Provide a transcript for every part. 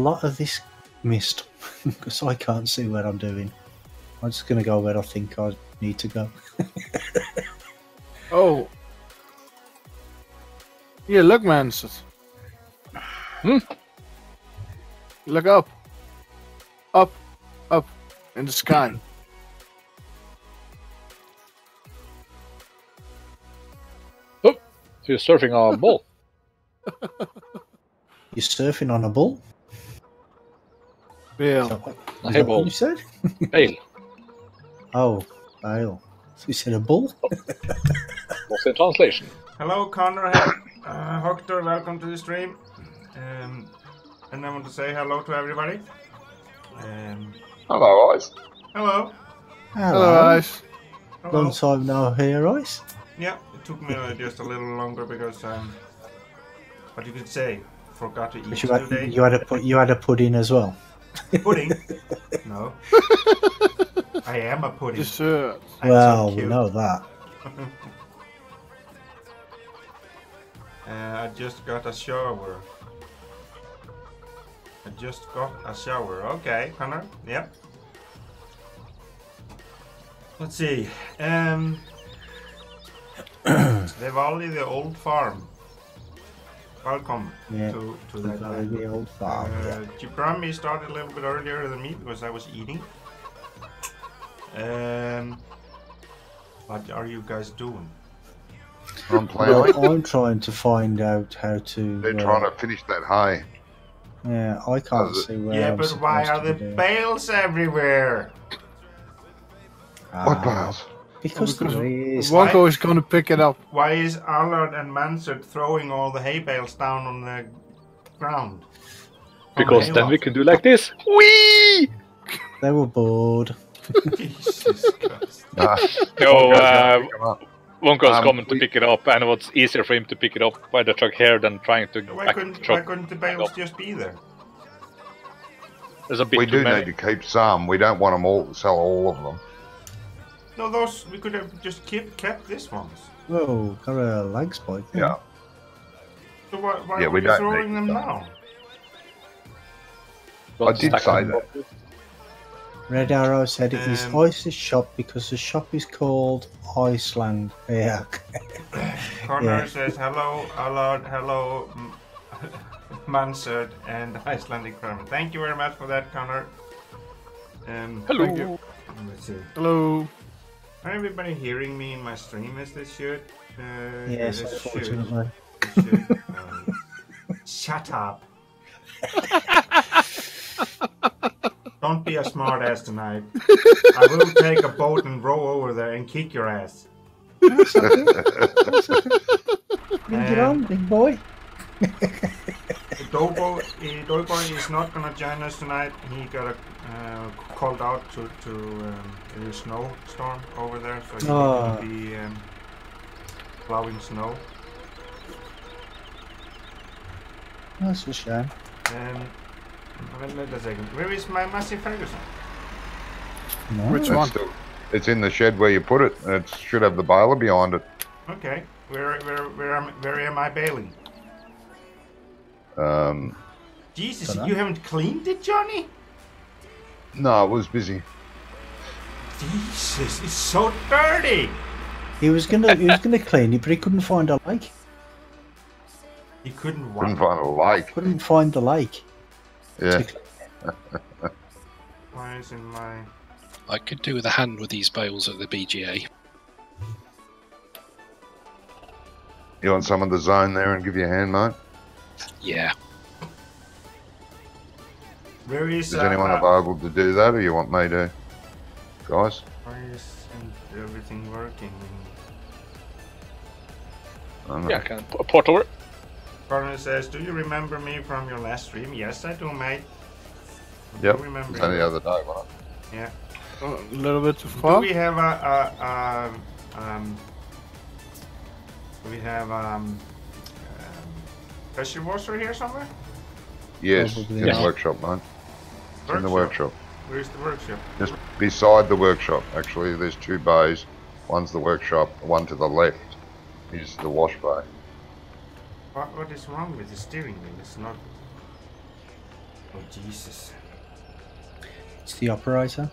lot of this missed because I can't see where I'm doing. I'm just going to go where I think I need to go. Oh. Yeah, look, man. Look up. Up. Up. In the sky. Oh, so you're surfing on a ball. You're surfing on a bull? Yeah. A hay ball. You said? Bale. Oh, bale. So you said a bull? What's the translation? Hello, Connor. Hoctor, welcome to the stream. And I want to say hello to everybody. Hello, Ice. Hello. Hello, guys. Hello. Long time no hear, Ice. Yeah, it took me just a little longer because what you could say, forgot to eat today. You had a pudding as well. Pudding? No. I am a pudding. Dessert. Well, so we know that. I just got a shower. Okay, Connor. Yep. Let's see. Vivaldi, the old farm. Welcome to that. The old farm. Brummie started a little bit earlier than me because I was eating. What are you guys doing? I'm playing. I'm trying to find out how to. They're trying to finish that hay. Yeah, I can't see where. Yeah, I'm but why are supposed to the be bales everywhere? What bales? Because there is. Wonko is going to pick it up. Why is Allard and Mansard throwing all the hay bales down on the ground? Because then we can do like this. Whee! They were bored. Jesus Christ. No, Wonko's coming to pick it up, and it was easier for him to pick it up by the truck here than trying to. Why couldn't the bales just be there? There's a bit We too do many. need to keep some. We don't want them all. Sell all of them. No, those we could have just kept this ones. Whoa, got a lag spike. There. Yeah. So why Yeah, are we we don't throwing need them them. now? I did say that. Red Arrow said it is Ice's shop because the shop is called Iceland. Yeah. Connor says hello, Allard, hello, Mansard, and Icelandic Farmer. Thank you very much for that, Connor. Hello. Thank you. Let's see. Hello. Are everybody hearing me in my stream as they should? Yes, they unfortunately. should. Shut up. Don't be a smart ass tonight. I will take a boat and row over there and kick your ass. Bring it on, big boy. Doughboy is not gonna join us tonight. He got called out to a snowstorm over there, so he's gonna be plowing snow. That's a shame. Wait a second. Where is my Massey Ferguson? No. Which one? It's in the shed where you put it. It should have the baler behind it. Okay. Where am I bailing? Jesus, Dunno. you haven't cleaned it, Johnny? No, I was busy. Jesus, it's so dirty. He was gonna clean it, but he couldn't find a lake. He couldn't Couldn't walk. find a lake. Couldn't find the lake. Yeah. Why is in my... I could do with a hand with these bales at the BGA. You want some of the zone there and give you a hand, mate? Yeah. Where is... Is anyone available to do that, or you want me to? Guys? Why isn't everything working? I don't know. Yeah, I can port over. Connor says, do you remember me from your last stream? Yes, I do, mate. I do Yep. remember It was only you. the other day, wasn't it? Yeah. A little bit too Do far. we have pressure washer here somewhere? Yes, Probably in the not. workshop, mate. In the workshop. Where's the workshop? Just beside the workshop, actually. There's two bays. One's the workshop, one to the left is the wash bay. What is wrong with the steering wheel? It's not... Oh Jesus! It's the operator.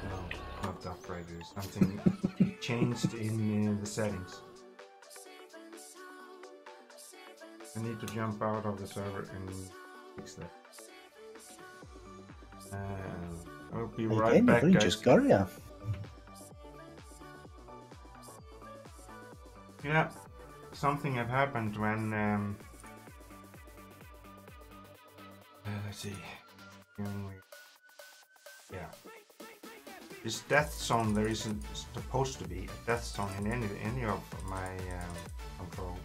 No, not the operator. Something changed in the settings. I need to jump out of the server and fix that. I'll be right back, Again, guys. just got here. Yeah, something had happened when. Let's see. Yeah. This death zone, there isn't supposed to be a death zone in any of my controls.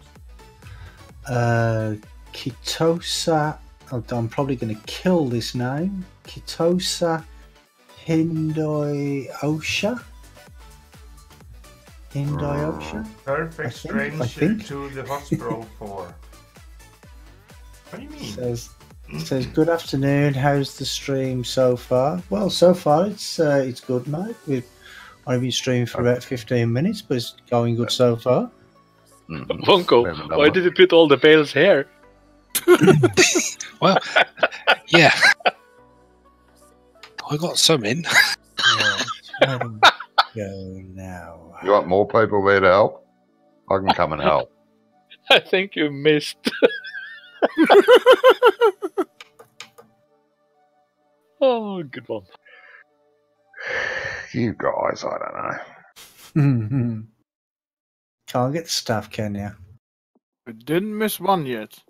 Kitosa. I'm probably going to kill this name. Kitosa Hindoyosha. Hindoyosha. Perfect stranger to the hospital for. What do you mean? Says good afternoon. How's the stream so far? Well, so far it's good, mate. We've only been streaming for about 15 minutes, but it's going good so far. Wonko, why did you put all the bales here? Well, yeah. I got some in. Go now. You want more people there to help? I can come and help. I think you missed. Oh, good one. You guys, I don't know. Can't get the stuff, can you? We didn't miss one yet.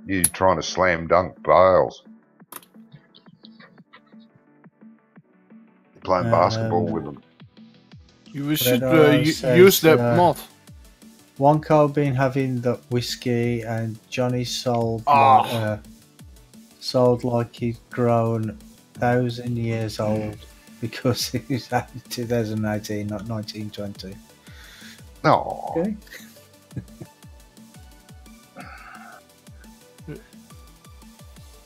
You trying to slam dunk bales. Playing basketball with them. You should use that mod. Wonko been having the whiskey, and Johnny sold like he'd grown 1,000 years old because he was at 2018, not 1920. No. Okay.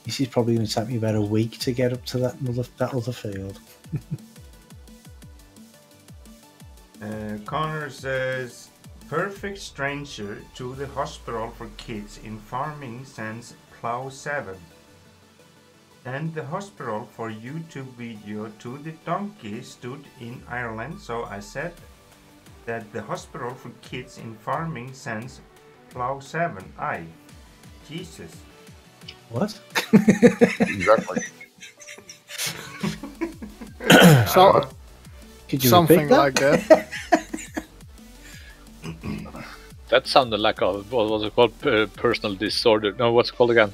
This is probably going to take me about a week to get up to that other field. Connor says, perfect stranger to the hospital for kids in farming since Plow 7. And the hospital for YouTube video to the donkey stood in Ireland, so I said that the hospital for kids in farming since Plow 7. Aye. Jesus. What? Exactly. Could you something repeat that? like that. That sounded like a, what was it called? Personal disorder. No, what's it called again?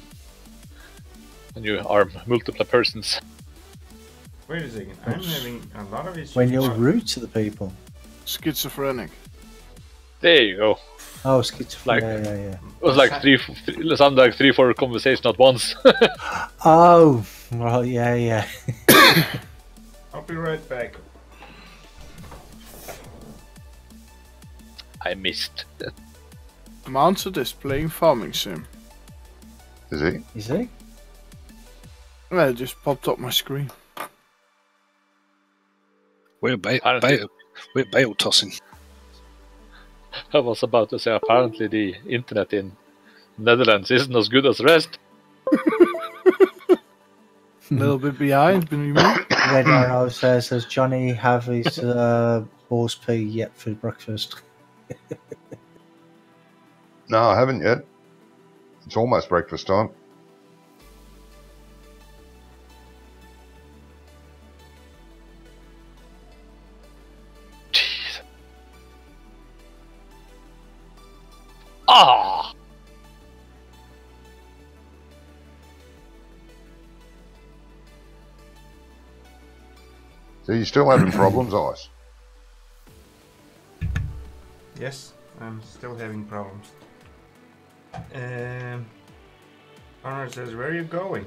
When you are multiple persons. Wait a second, I'm having a lot of issues. When you're rude to the people. Schizophrenic. There you go. Oh, schizophrenic. Yeah. It was like it sounded like 3-4 conversations at once. Oh, well, yeah. I'll be right back. I missed. Mounted is playing farming sim. Is he? Is he? Well, it just popped up my screen. We're bale tossing. I was about to say, apparently the internet in Netherlands isn't as good as the rest. A little bit behind, but Red Arrow says, does Johnny have his horse pea yet for breakfast? No, I haven't yet. It's almost breakfast time. Jeez. Ah! So you're still having problems, Ice? Yes, I'm still having problems. Connor says, where are you going?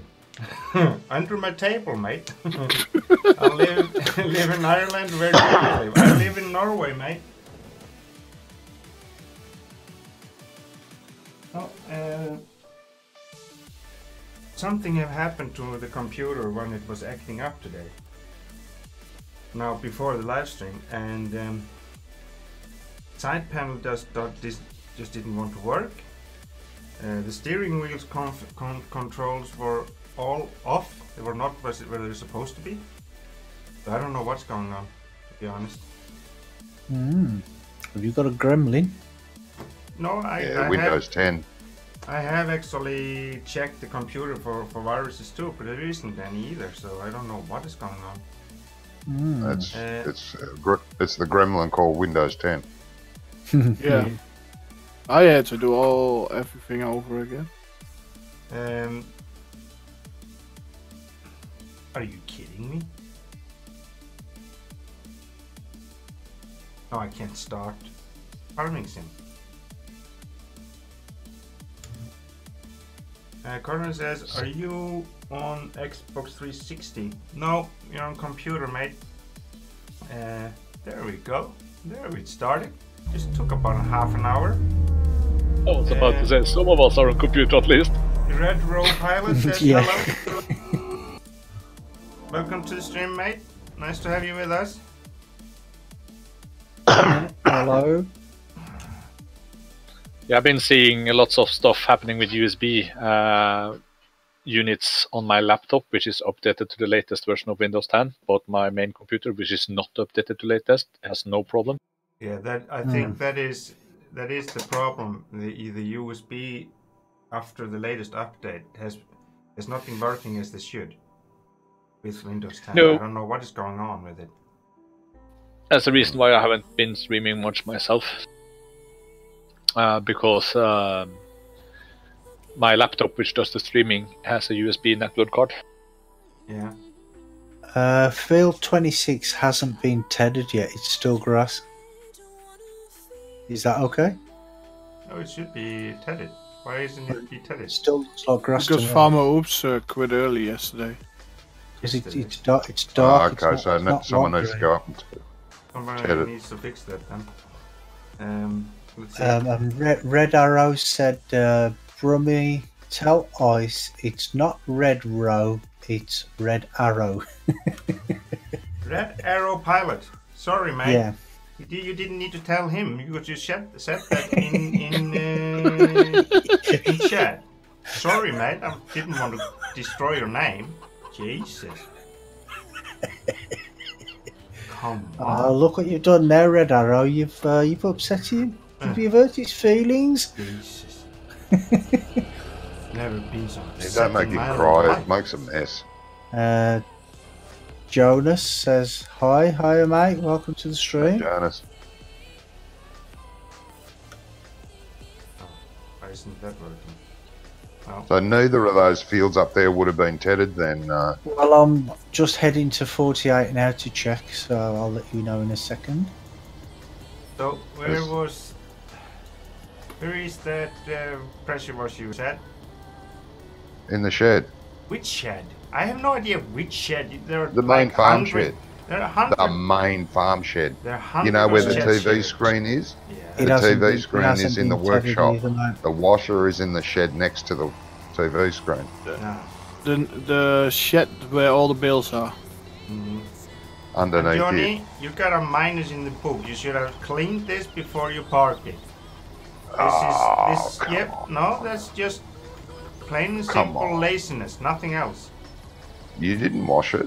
Under my table, mate. I live in Ireland. Where do you live? I live in Norway, mate. Oh, something have happened to the computer when it was acting up today. Now, before the live stream, and side panel just didn't want to work. The steering wheel's controls were all off. They were not where they're supposed to be. So I don't know what's going on, to be honest. Have you got a gremlin? No, Yeah, I Windows 10. I have actually checked the computer for viruses too, but there isn't any either, so I don't know what is going on. It's the gremlin called Windows 10. Yeah. I had to do everything over again. Are you kidding me? No, I can't start farming sim. Connor says, are you on Xbox 360? No, you're on computer, mate. There we go. There it started. Just took about half an hour. I was about to say, some of us are on computer at least. Red Row Pilot says Yeah. hello. Welcome to the stream, mate. Nice to have you with us. Hello. Yeah, I've been seeing lots of stuff happening with USB units on my laptop, which is updated to the latest version of Windows 10. But my main computer, which is not updated to latest, has no problem. Yeah, I think that is the problem. The USB after the latest update has not been working as they should with Windows 10. No. I don't know what is going on with it. That's the reason why I haven't been streaming much myself. Because my laptop, which does the streaming, has a USB network card. Yeah. Field 26 hasn't been tedded yet. It's still grass. Is that okay? No, it should be tedded. Why isn't it be It tedded? still looks like grass to Because me. Farmer Oops quit early yesterday. Because it's dark. It's dark. okay, it's so not someone light needs to grey. go up and Somebody tedded. needs to fix that then. Let's see. And Red Arrow said, Brummie, tell Ice it's not Red Row, it's Red Arrow. Red Arrow Pilot. Sorry, mate. Yeah. You didn't need to tell him. You just said that in chat. Sorry, mate. I didn't want to destroy your name. Jesus. Come on. Oh, look what you've done there, Red Arrow. You've upset him. You've hurt his feelings. Jesus. Never been so It don't make him cry, it makes a mess. Jonas says, hi, mate. Welcome to the stream. Jonas. Why isn't that working? Well, So neither of those fields up there would have been tedded then. Well, I'm just heading to 48 now to check, so I'll let you know in a second. so where is that pressure washer you said? In the shed. Which shed? I have no idea which shed. There are The main like farm 100 shed. There are 100. The main farm shed. There are You know where the 100 TV sheds. screen is? Yeah. The hasn't TV been- screen hasn't is in the been tethered workshop. either, mate. The washer is in the shed next to the TV screen. Yeah. The shed where all the bales are. Mhm. Underneath Johnny, it. you got a minus in the book. You should have cleaned this before you park it. Oh, come Yep. on. No, that's just plain and Come simple on. laziness. Nothing else. You didn't wash it.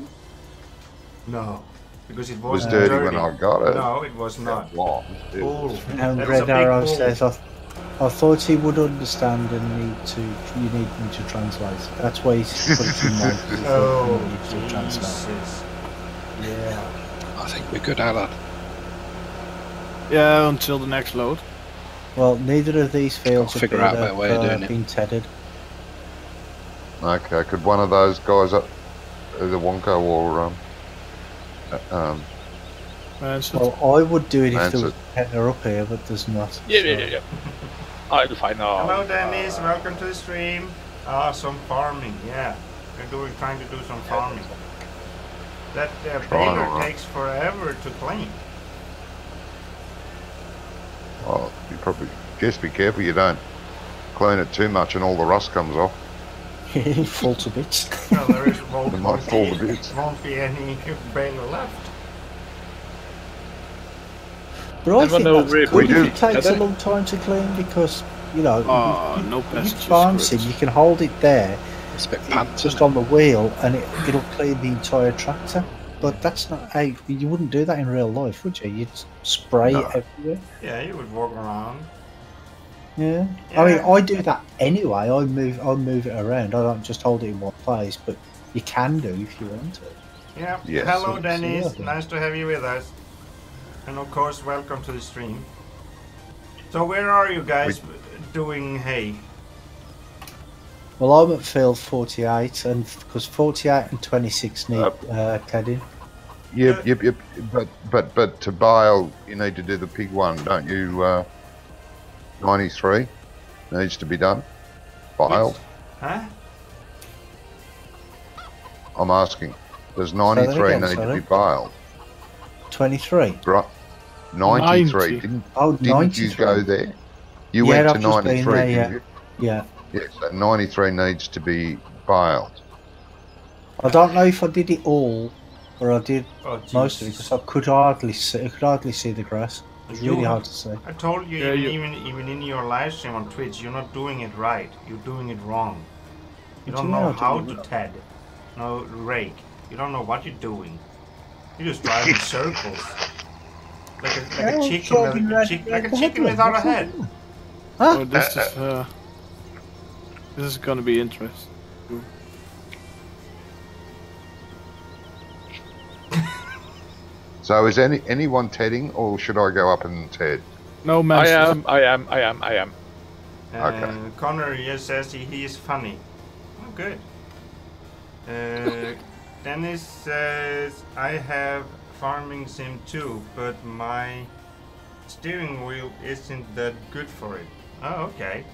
No, because it It was was dirty when I got it. No, it was not. It was. Bull. And That's a Red big Arrow bull. says, I thought he would understand and you need me to translate. That's why he's put it in one. He thought Oh, you need to translate. Jesus. Yeah. I think we're good, Alan. Yeah, until the next load. Well, neither of these fields I'll have figure out a better way of doing it. been tedded. Okay, could one of those guys up, either Wonko or So Well, I would do it if there Answer. was a header up here, but there's not. Yeah. I'll find out. Hello, Dennis. Welcome to the stream. Some farming. Yeah, we're trying to do some farming. That Trying baler to- takes forever to clean. oh, you probably just be careful you don't clean it too much and all the rust comes off. It falls to bits. Well, there is It might fall to bits. won't be any baler left. But I Anyone think know that's where good we if do it takes a tether? long time to clean because you know, no you passages. bouncing, you can hold it there, It's a bit pants, just isn't on the wheel, and it'll clean the entire tractor. But that's not how you wouldn't do that in real life, would you? You'd spray No. it everywhere. Yeah, you would walk around. Yeah. Yeah. I mean, I do that anyway. I move it around. I don't just hold it in one place, but you can do if you want to. Yeah. Yes. Hello, So- Dennis. so, yeah. Nice to have you with us. And of course, welcome to the stream. So where are you guys doing hay? Well, I'm at field 48, and because 48 and 26 need tedding. Yep. But to bale, you need to do the pig one, don't you? 93 needs to be done. Baled. Huh? I'm asking. Does that 93 again, need to sorry. be baled? 23. Right. 93. 90. Didn't Oh, you 93. go there? You Yeah, went to I've just been 93, there, didn't yeah. you? Yeah. Yes, that 93 needs to be baled. I don't know if I did it all, or I did Oh, most of it, Jesus. because I could hardly see the grass. It's You- really hard to see. I told you, Yeah, even in your live stream on Twitch, you're not doing it right. You're doing it wrong. You What don't do you know mean I'm how doing to it wrong? ted. No, rake. You don't know what you're doing. You just drive in circles. Like a Yeah, chicken, driving with, around like a the chicken headland, without a what's head. wrong? Huh? Oh, this is gonna be interesting. So is anyone tedding, or should I go up and ted? No I masters. am. Okay. Connor just says he is funny. Oh, good. Dennis says, I have farming sim too, but my steering wheel isn't that good for it. Oh, okay.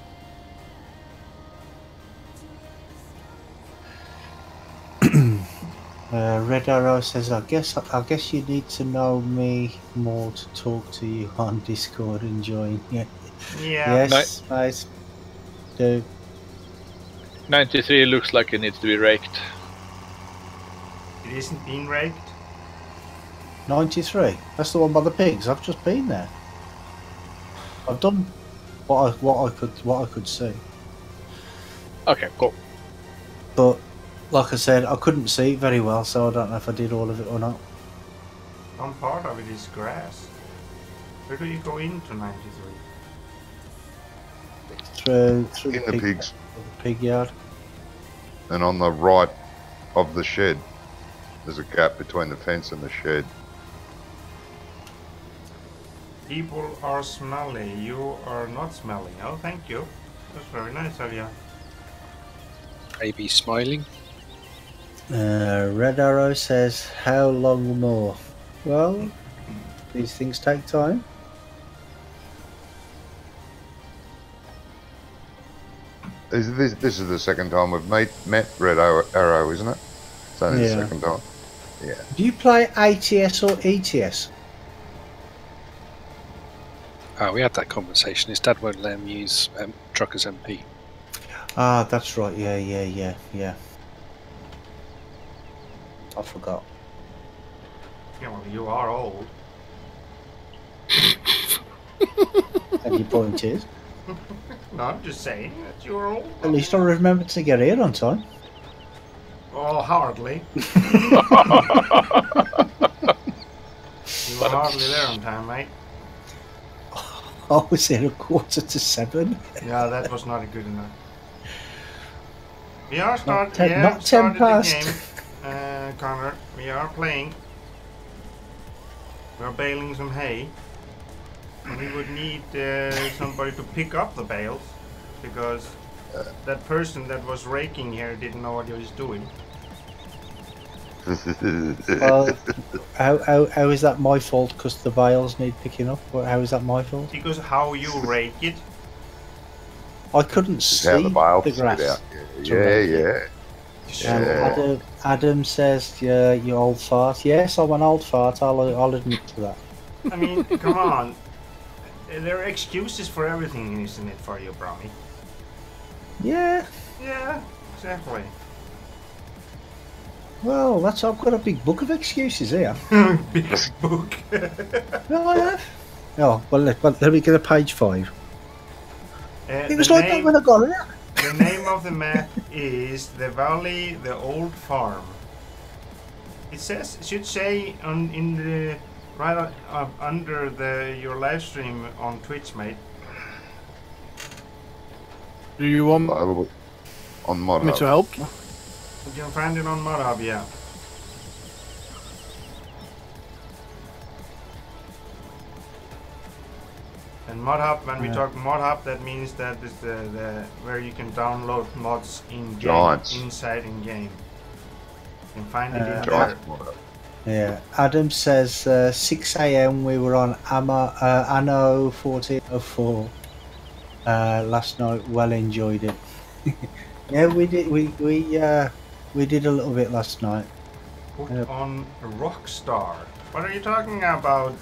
Red Arrow says, I guess you need to know me more to talk to you on Discord and join. Yeah. Yeah. Yes, mate. Do. 93 looks like it needs to be raked. It isn't being raked. 93. That's the one by the pigs. I've just been there. I've done what I could see, Okay, cool. but like I said, I couldn't see it very well, so I don't know if I did all of it or not. Some part of it is grass. Where do you go into 93? Through In the pigs. the pig yard. And on the right of the shed, there's a gap between the fence and the shed. People are smelly. You are not smelly. Oh, thank you. That's very nice of you. Maybe smiling. Red Arrow says, how long more? Well, these things take time. This is the second time we've met Red Arrow, isn't it? It's only Yeah. the second time. Yeah. Do you play ATS or ETS? Oh, we had that conversation. His dad won't let him use Truckers MP. Ah, that's right. Yeah. I forgot. Yeah, well, you are old. And your point is, No, I'm just saying that you're old. at least I remembered to get here on time. Oh, hardly. You were hardly there on time, mate. I was here at 6:45. Yeah, that was not good enough. We are Not starting. 10 Yeah, not 10 started the past. game, Connor. We are playing. We're baling some hay. And we would need somebody to pick up the bales because that person that was raking here didn't know what he was doing. Well, how is that my fault? Because the bales need picking up. How is that my fault? Because how you rake it. I couldn't Just see how the bale the fit grass. out. to Yeah, rake it. yeah. Adam says, yeah, you old fart. Yes, I'm an old fart. I'll admit to that. I mean, come on. There are excuses for everything, isn't it, for you, Brummie? Yeah. Yeah, exactly. Well, I've got a big book of excuses here. Big book. No, I have. Oh, well, let me get a page 5. It was like that when I got it. The name of the map is the Valley, the Old Farm. It should say in the right under your live stream on Twitch, mate. Do you want Available on mod me Hub. to help? You can find it on ModHub, yeah. And ModHub, when we talk ModHub, that means that is the where you can download mods in game, Giants. inside in game. You can find it in there. Giants mod Hub. Yeah, Adam says 6 a.m. we were on Anno 1404 last night. Well enjoyed it. Yeah, we did. We did a little bit last night. Put on Rockstar. What are you talking about,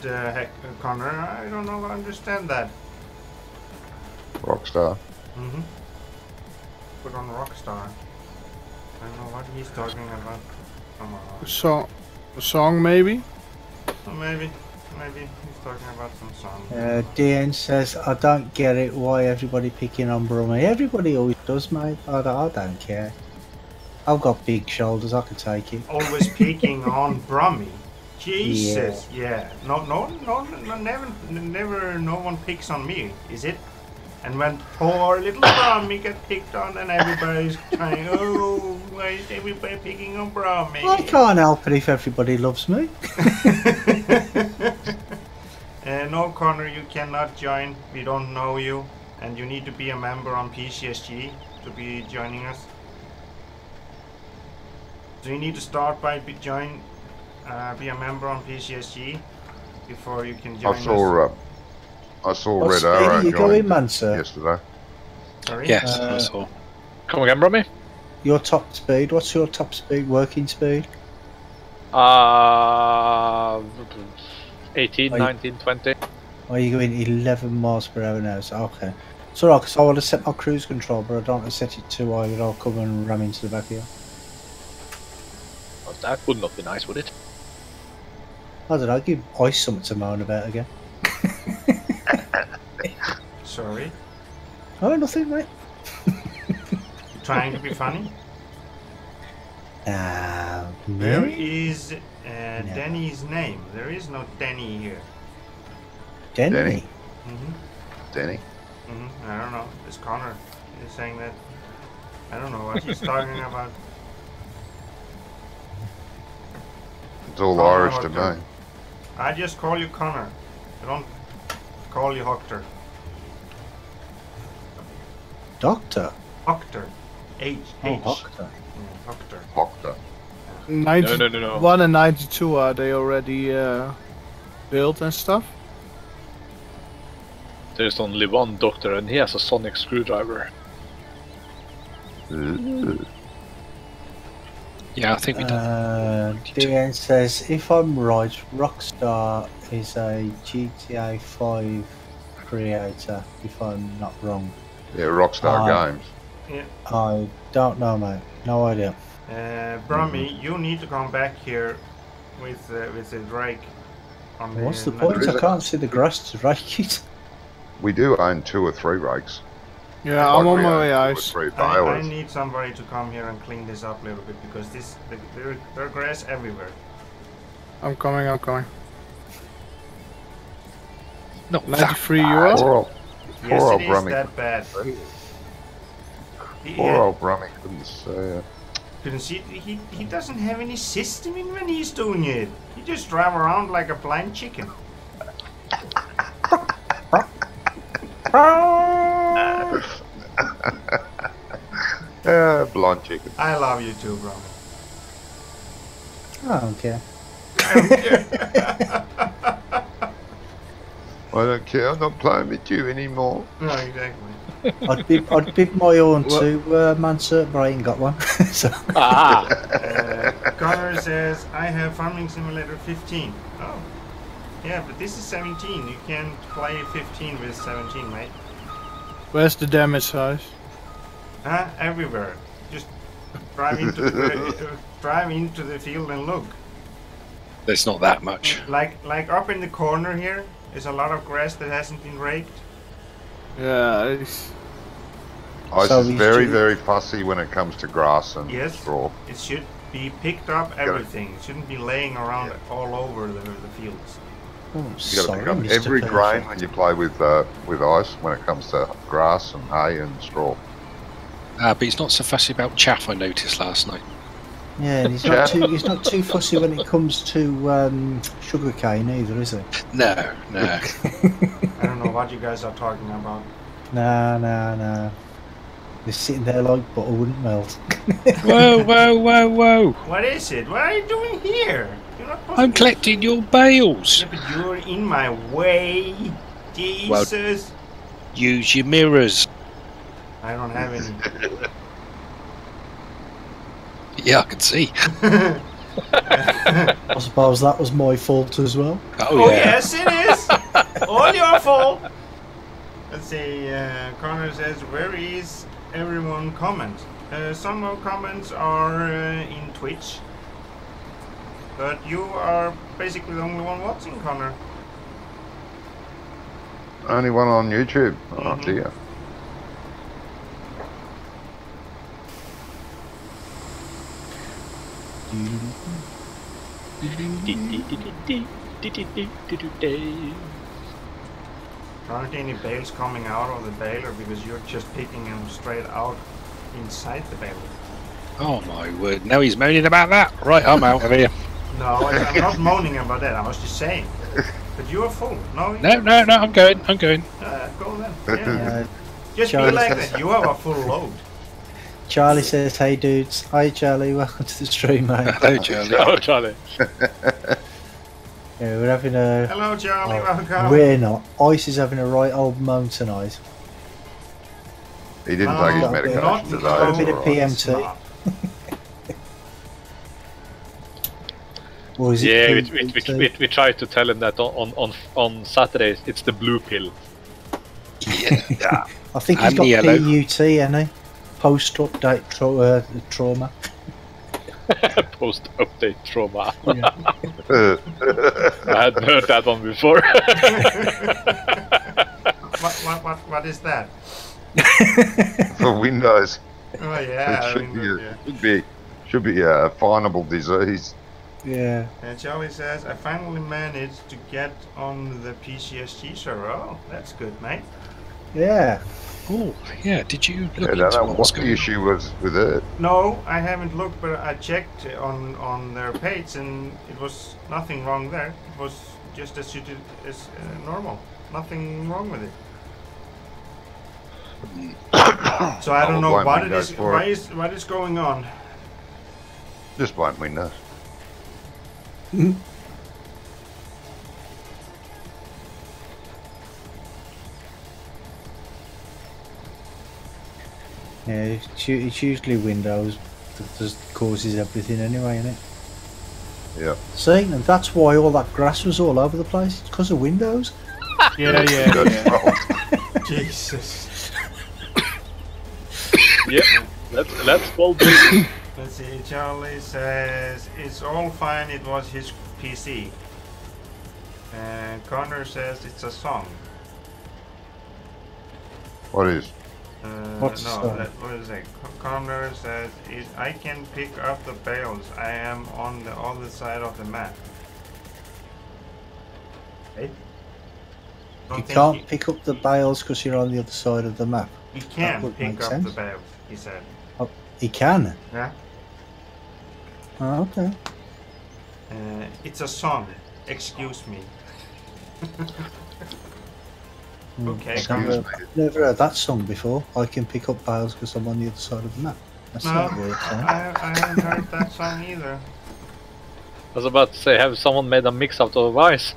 Connor? I don't know. Understand that. Rockstar. Mm-hmm. Put on Rockstar. I don't know what he's talking about. Come on. A song maybe? Oh, maybe he's talking about some song. DN says, I don't get it, why everybody picking on Brummie. Everybody always does, mate. I don't care. I've got big shoulders, I can take it. Always picking on Brummie. Jesus, yeah. No, never, no one picks on me, is it? And when poor little Brummie gets picked on and everybody's trying, oh, why is everybody picking on Brummie? I can't help it if everybody loves me. No, Connor, you cannot join. We don't know you. And you need to be a member on PCSG to be joining us. So you need to start by be a member on PCSG before you can join us. I saw What Red speed Arrow are you going, man, sir? yesterday. Sorry? Yes, I saw. Come again, Brummie? Your top speed, what's your top speed, working speed? 18, 19, 20. Are you going 11 miles per hour now? So, okay. It's alright, because I want to set my cruise control, but I don't want to set it too high, but I'll come and ram into the back of you. Oh, that would not be nice, would it? I don't know, give Ice something to moan about again. Sorry? Oh, nothing, mate. Trying to be funny? Where is Denny's name? There is no Denny here. Denny? Denny. I don't know. It's Connor. He's saying that. I don't know what he's talking about. It's all Connor Irish to Hoctor. me. I just call you Connor. I don't call you Hoctor. Doctor? Hoctor. H. Oh, Doctor. Hoctor. Hoctor. 91 No. and 92, are they already built and stuff? There's only one doctor and he has a sonic screwdriver. Yeah, I think we done. DN says, if I'm right, Rockstar is a GTA 5 creator, if I'm not wrong. Yeah, Rockstar Games. Yeah. I don't know, mate. No idea. Brummie, you need to come back here with the Drake. On What's the the point? There is I can't see the grass to rake it. We do own 2 or 3 rakes. Yeah, Like I'm on we my own way, 2 or Ice. 3 I balers. need somebody to come here and clean this up a little bit because there's grass everywhere. I'm coming. No, 93 you are? Poor old Yes, it is Brummie. that bad. Poor old Brummie couldn't say Couldn't see. He doesn't have any system in when he's doing it. He just drive around like a blind chicken. blind chicken. I love you too, Brummie. I don't care. I don't care, I'm not playing with you anymore. No, exactly. I'd bid my own too, man, sir, but I ain't got one. So. Connor says, I have Farming Simulator 15. Oh. Yeah, but this is 17. You can't play 15 with 17, mate. Where's the damage size? Huh? Everywhere. Just drive into the field and look. there's not that much. Like up in the corner here is a lot of grass that hasn't been raked. Yeah, Ice So is he's very, due- very fussy when it comes to grass and Yes. straw. It should be picked up everything. It shouldn't be laying around all over the fields. Oh, You got to sorry, pick up Mr. every Perfect. grain when you play with ice when it comes to grass and hay and straw. But he's not so fussy about chaff, I noticed last night. Yeah, and he's not too fussy when it comes to sugar cane either, is he? No. I don't know what you guys are talking about. Nah. They're sitting there like butter wouldn't melt. Whoa. What is it? What are you doing here? You're not supposed I'm to- collecting your bales. Yeah, but you're in my way. Jesus. Use your mirrors. I don't have any. Yeah, I can see. I suppose that was my fault as well. Oh, yes, it is. All your fault. Let's see. Connor says, "Where is everyone?" Comment. Some of comments are in Twitch, but you are basically the only one watching, Connor. Only one on YouTube. Oh Mhm. dear. Aren't any bales coming out of the baler because you're just picking them straight out inside the baler? Oh my word! Now he's moaning about that. Right, I'm out of here. No, I'm not moaning about that. I was just saying. But you are full. No. No. I'm going. Go then. Yeah. Just be Charlie like says- that. You have a full load. Charlie says, "Hey dudes, hi Charlie, welcome to the stream, mate." Hello, Charlie. Oh, Charlie. Yeah, we're having a. Hello, Charlie. Oh, Welcome. we're not. Ice is having a right old moan tonight. He didn't No, take his not medication today. got a bit of it's all right. PMT. Or is it Yeah, PMT? we tried to tell him that on Saturdays it's the blue pill. Yeah. I think he's And got the yellow. PUT, hasn't he? Post-update trauma. Post-update trauma. Yeah. I hadn't heard that one before. What is that? For Windows, Oh yeah. it should be a finable disease. Yeah. And Charlie says, "I finally managed to get on the PCSG server." Oh, that's good, mate. Yeah. Oh, yeah. Did you I look don't into know what was what the going on? issue was with it. No, I haven't looked, but I checked on their page, and it was nothing wrong there. It was just as normal. Nothing wrong with it. So I don't know blame what it Windows is. for What is going on? Just blame Windows. Yeah, it's usually Windows that causes everything anyway, isn't it? Yeah. See, and that's why all that grass was all over the place. It's because of Windows. Yeah. Jesus. Yep. Let's call this. Let's see. Charlie says it's all fine. It was his PC. And Connor says it's a song. What is? What's no, song? what is it? Connor says I can pick up the bales. I am on the other side of the map. Hey? You can't pick up the bales because you're on the other side of the map. You can would pick make up sense. the bales. He said. He can. Yeah. Oh, okay. It's a song. Excuse me. Okay, Excuse me. Never heard that song before. I can pick up bales because I'm on the other side of the map. That's No, not weird. Song. I haven't heard that song either. I was about to say, have someone made a mix out of ice?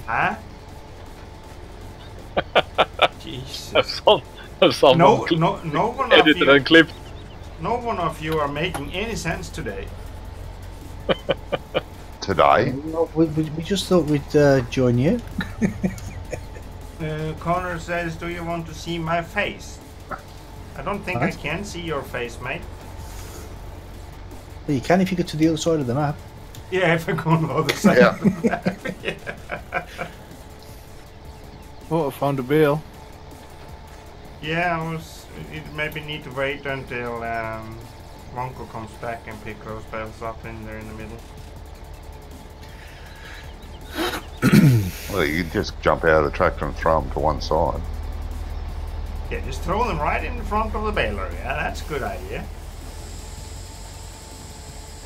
Huh? Jesus. Have someone No one of edited you. and clipped. No one of you are making any sense today. Today? Well, we just thought we'd join you. Connor says, "Do you want to see my face?" I don't think I What? can see your face, mate. Well, you can if you get to the other side of the map. Yeah, if I go on the other side. Yeah. Of the map. Yeah. Oh, I found a bale. Yeah, it maybe need to wait until Wonko comes back and pick those bales up in there in the middle. Well, you could just jump out of the tractor and throw them to one side. Yeah, just throw them right in front of the baler. Yeah, that's a good idea.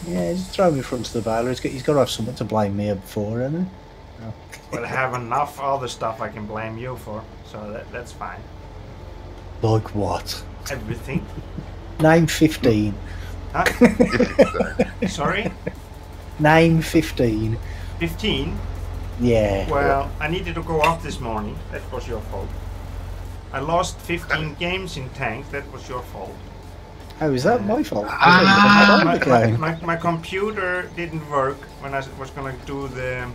Yeah, just throw him in front of the baler. He's got to have something to blame me for, hasn't he? Oh. Well, I have enough other stuff I can blame you for, so that's fine. Like what? Everything. Name 15. Huh? Sorry? Name 15. 15? Yeah. Well, I needed to go off this morning. That was your fault. I lost 15 games in tanks. That was your fault. How is that my fault? My computer didn't work when I was going to do the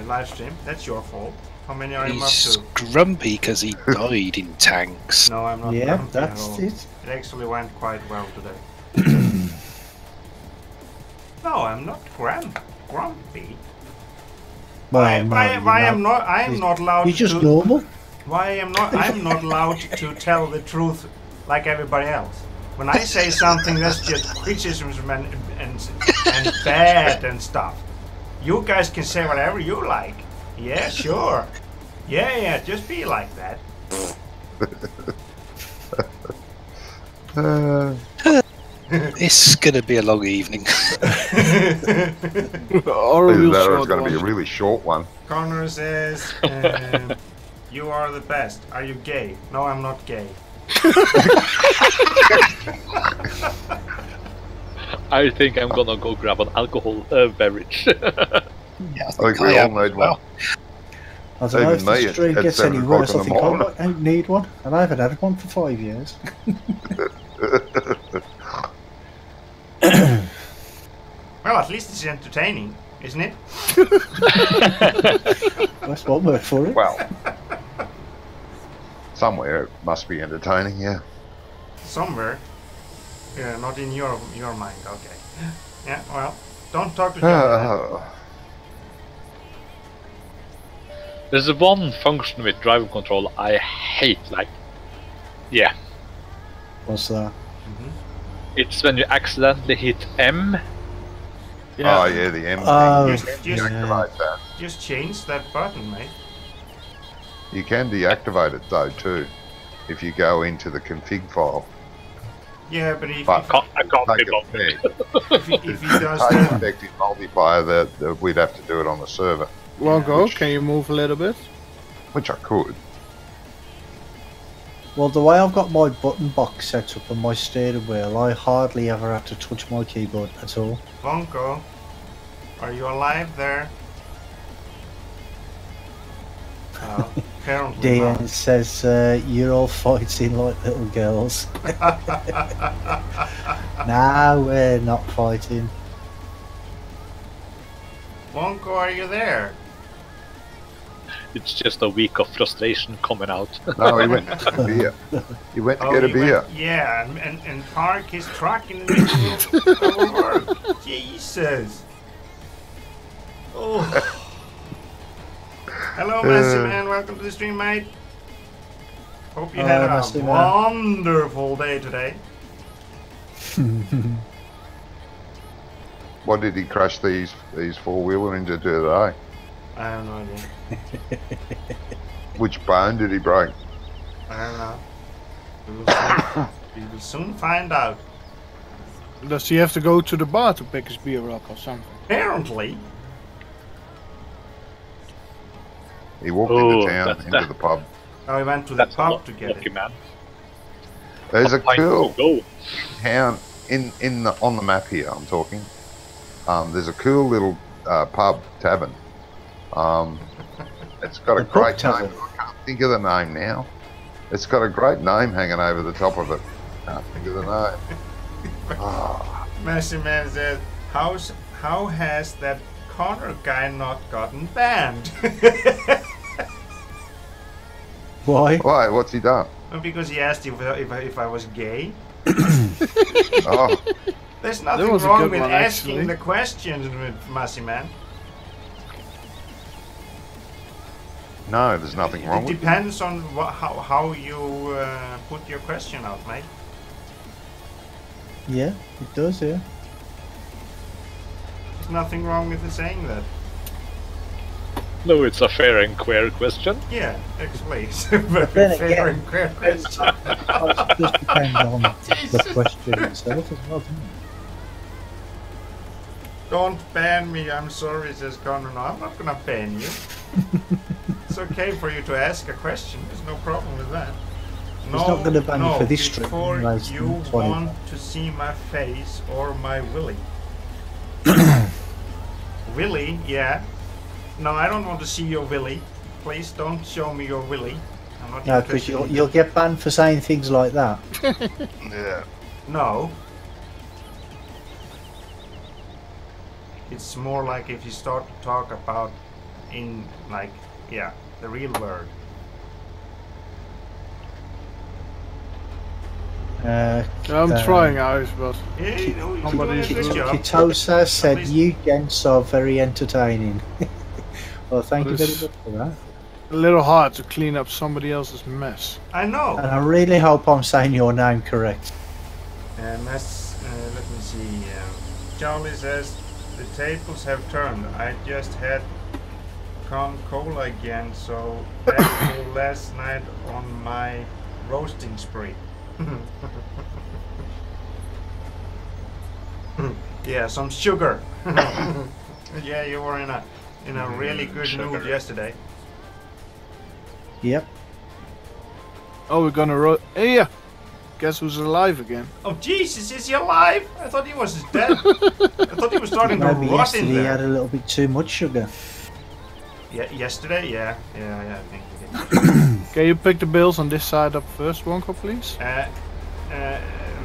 live stream. That's your fault. How many are you up to? He's grumpy because he died in tanks. No, I'm not. Yeah, that's it. It actually went quite well today. No, I'm not grumpy. Well, I am not allowed. You're just normal. I'm not allowed to tell the truth like everybody else. When I say something that's just criticisms and bad and stuff, you guys can say whatever you like. Yeah, sure. Yeah, just be like that. It's gonna be a long evening. Or a real It's short going to be a one. really short one. Connor says, you are the best. Are you gay? No, I'm not gay. I think I'm gonna go grab an alcohol beverage. Yeah, I think we all need one. I don't know if Even me this stream at gets any 7 worse. I o'clock in think the I morning. don't need one, and I haven't had one for 5 years. Well, at least it's entertaining, isn't it? That's one word for it. Well, somewhere it must be entertaining, yeah. Somewhere. Yeah, not in your mind. Okay. Yeah, well, don't talk to Johnny. There's one function with driver control I hate, yeah. What's that? It's when you accidentally hit M. Yeah. Oh, yeah, the M Just, thing. Deactivate that. just change that button, mate. You can deactivate it, though, too, if you go into the config file. Yeah, but if I can't Take be bothered. effect. he does Take that, effect in multiplayer that we'd have to do it on the server, Wonko, can you move a little bit? which I could. Well, the way I've got my button box set up on my steering wheel, I hardly ever have to touch my keyboard at all. Bonko, are you alive there? Apparently Dean not. says, you're all fighting like little girls. No, we're not fighting. Bonko, are you there? It's just a week of frustration coming out. No, he went to get a beer. He went to get a he beer. went- yeah, and park his truck in the middle of our work. Jesus. Oh. Hello, Massey Man. Welcome to the stream, mate. Hope you had a Massey Man. wonderful day today. What did he crash these four-wheeler into today? I have no idea. Which bone did he break? I don't know. We will soon find out. Does he have to go to the bar to pick his beer up or something? Apparently. He walked Oh, into town, that's into that. the pub. Oh, we went to the That's pub to get lucky, it. man. There's a Pint cool to go. town on the map here. I'm talking. There's a cool little pub tavern. It's got a A pub great name. tavern? I can't think of the name now. It's got a great name hanging over the top of it. Can't think of the name. Oh, Massey Man says, how has that Connor guy not gotten banned? Why? why? What's he done? Well, because he asked if I was gay. Oh, There's nothing was a wrong good with one, asking actually. the questions with Massey Man. No, there's nothing wrong It with it. depends on how you put your question out, mate. Yeah, it does, yeah. There's nothing wrong with saying that. No, it's a fair and queer question. Yeah, actually, it's a very then fair again, and clear question. It just depends on the Jesus. question itself as well, doesn't it? Don't ban me, I'm sorry, says Connor. No, I'm not gonna ban you. It's okay for you to ask a question, there's no problem with that. He's not gonna ban you for this stream, before anyways, you it's 20. want to see my face or my willy. Willy, yeah. No, I don't want to see your willy. Please don't show me your willy. I'm not No, because interested. you'll get banned for saying things like that. Yeah. No. It's more like if you start to talk about in like, yeah, the real word. I'm trying out, but Yeah, you know, you're Somebody doing a should good job. Kitosa said, least- you gents are very entertaining. Well, thank you But very it's- much for that. a little hard to clean up somebody else's mess. I know. And I really hope I'm saying your name correct. Let me see. Charlie says the tables have turned. I just had Cola again, so back to last night on my roasting spree. Yeah, some sugar. Yeah, you were in a really good mood yesterday. Yep. Oh, we're gonna Hey, yeah. Guess who's alive again? Oh Jesus, is he alive? I thought he was dead. I thought he was starting to Maybe rot yesterday in he had there. a little bit too much sugar. Yeah, yesterday, yeah, I think he did. Can you pick the bills on this side up first, Wonka, please?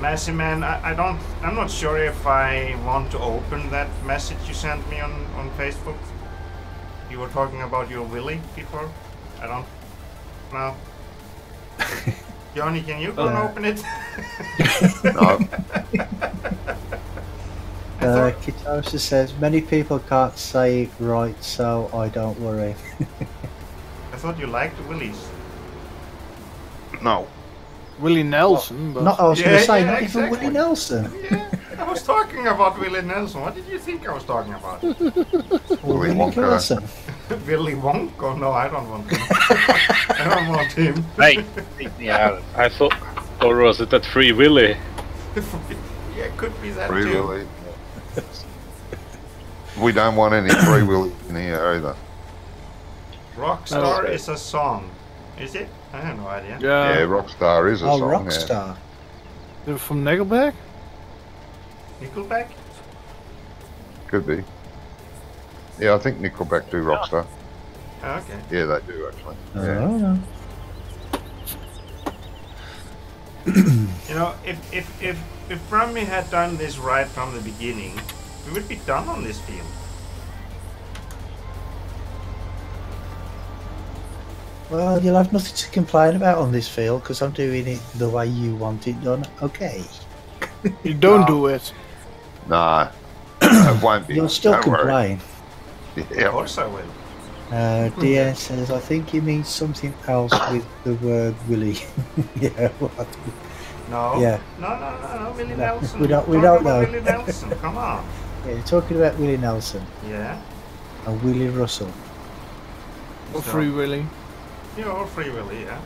Massey man, I'm not sure if I want to open that message you sent me on Facebook. You were talking about your willy before. I don't know. Johnny, can you go and open it? No. Kitosa says, many people can't say it right, so I don't worry. I thought you liked the willies. No. Willie Nelson, but Not, I was going Yeah, to say, yeah, not exactly. even Willie Nelson. Yeah, I was talking about Willie Nelson. What did you think I was talking about? Or Willy Willie Wonka. Nelson. Willy Wonka? No, I don't want him. I don't want him. Hey, take me out. I thought, or was it that Free Willy? Yeah, could be that Free too. Willy. We don't want any Free Willy in here either. Rockstar Okay. is a song. Is it? I have no idea. Yeah, yeah. Rockstar is a Oh, song. Yeah. Rockstar. They're from Nickelback? Nickelback? Could be. Yeah, I think Nickelback do Rockstar. Oh, okay. Yeah, they do actually. Yeah. Oh, You know, if Brummie had done this right from the beginning, we would be done on this field. well, you'll have nothing to complain about on this field because I'm doing it the way you want it done. Okay. You don't No. do it. Nah, it won't be. You'll still Don't worry. complain. Of Yeah, course I will. DN says, I think he means something else with the word Willie. Yeah, what? No. Yeah. No, Willie No, Nelson. we don't Talking know. about Willie Nelson. Come on. Yeah, you're talking about Willie Nelson Yeah. and Willie Russell. Or So- Free Willy. Yeah, or Free Willy. Yeah,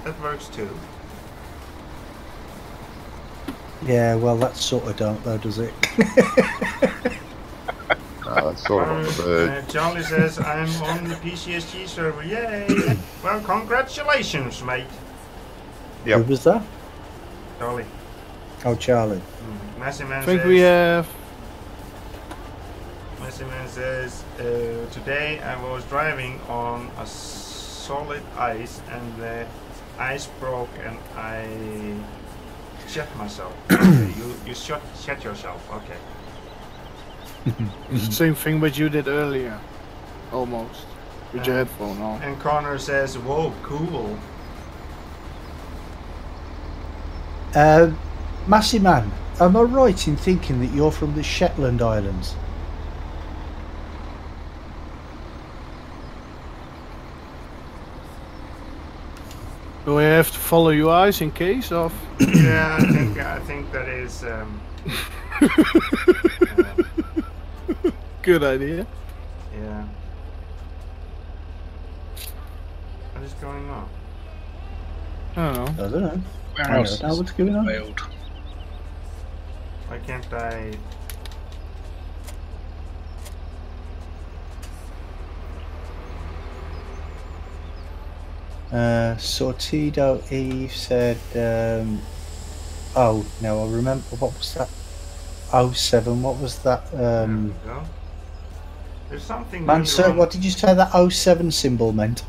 that works too. Yeah, well, that sort of don't, though, does it? no, that's sort of on the verge. Charlie says I'm on the PCSG server. Yay! Well, congratulations, mate. Yep. Who was that? Charlie. Oh, Charlie. Massey I Man think says. we have. Massey Man says today I was driving on a solid ice and the ice broke and I shut myself. Okay, you shut yourself. Okay. It's the same thing what you did earlier. Almost. With your Uh, headphone on. And Connor says, "Whoa, cool." Massey Man, am I right in thinking that you're from the Shetland Islands? Do I have to follow your eyes in case of? Yeah, I think that is. Good idea. Yeah. What is going on? I don't know. I don't know. Where I else don't know is what's going on. failed? Why can't I? Sortido Eve said, oh, no, I remember, what was that? 07, what was that? There we go. There's something. Man, really sir, wrong. what did you say that 07 symbol meant?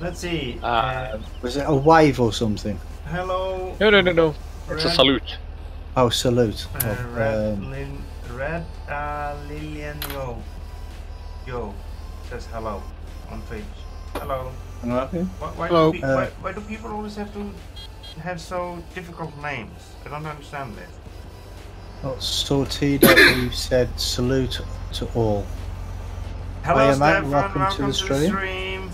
Let's see. Was it a wave or something? Hello. No. It's a Red- salute. Oh, salute. Red Lillian Yo says hello on Twitch. Hello. Okay. Hello. Why do people always have to have so difficult names? I don't understand this. Oh, Sortido Eve said, salute to all. Hello, Hiya, mate, Stefan. welcome to the stream. stream.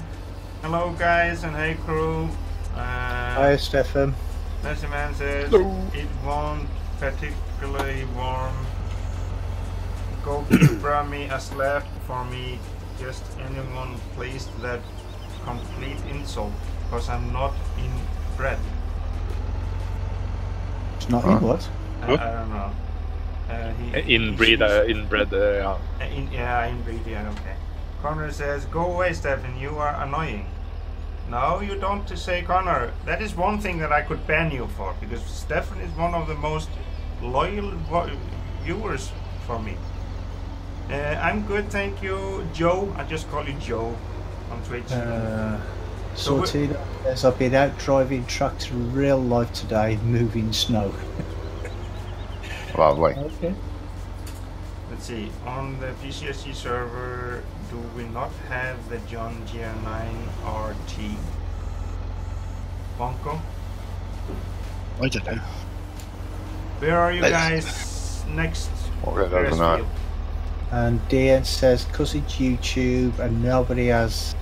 Hello, guys, and hey, crew. Hi, Stefan. Nancy Man says it won't particularly warm. Go give Brummie a slap for me. Just anyone, please. That complete insult, because I'm not in bread. It's not in what? I don't know. Inbreed, yeah. Inbreed, yeah, okay. Connor says, go away, Stefan, you are annoying. No, you don't say, Connor. That is one thing that I could ban you for, because Stefan is one of the most loyal viewers for me. I'm good, thank you. Joe, I just call you Joe on Twitch. Sortido says, I've been out driving tractor in real life today, moving snow. Lovely. Okay. Let's see, on the PCSG server, do we not have the John G9 RT? Bonko? I don't know. Where are you guys next? Okay, that's not. Field? And DN says, because it's YouTube and nobody has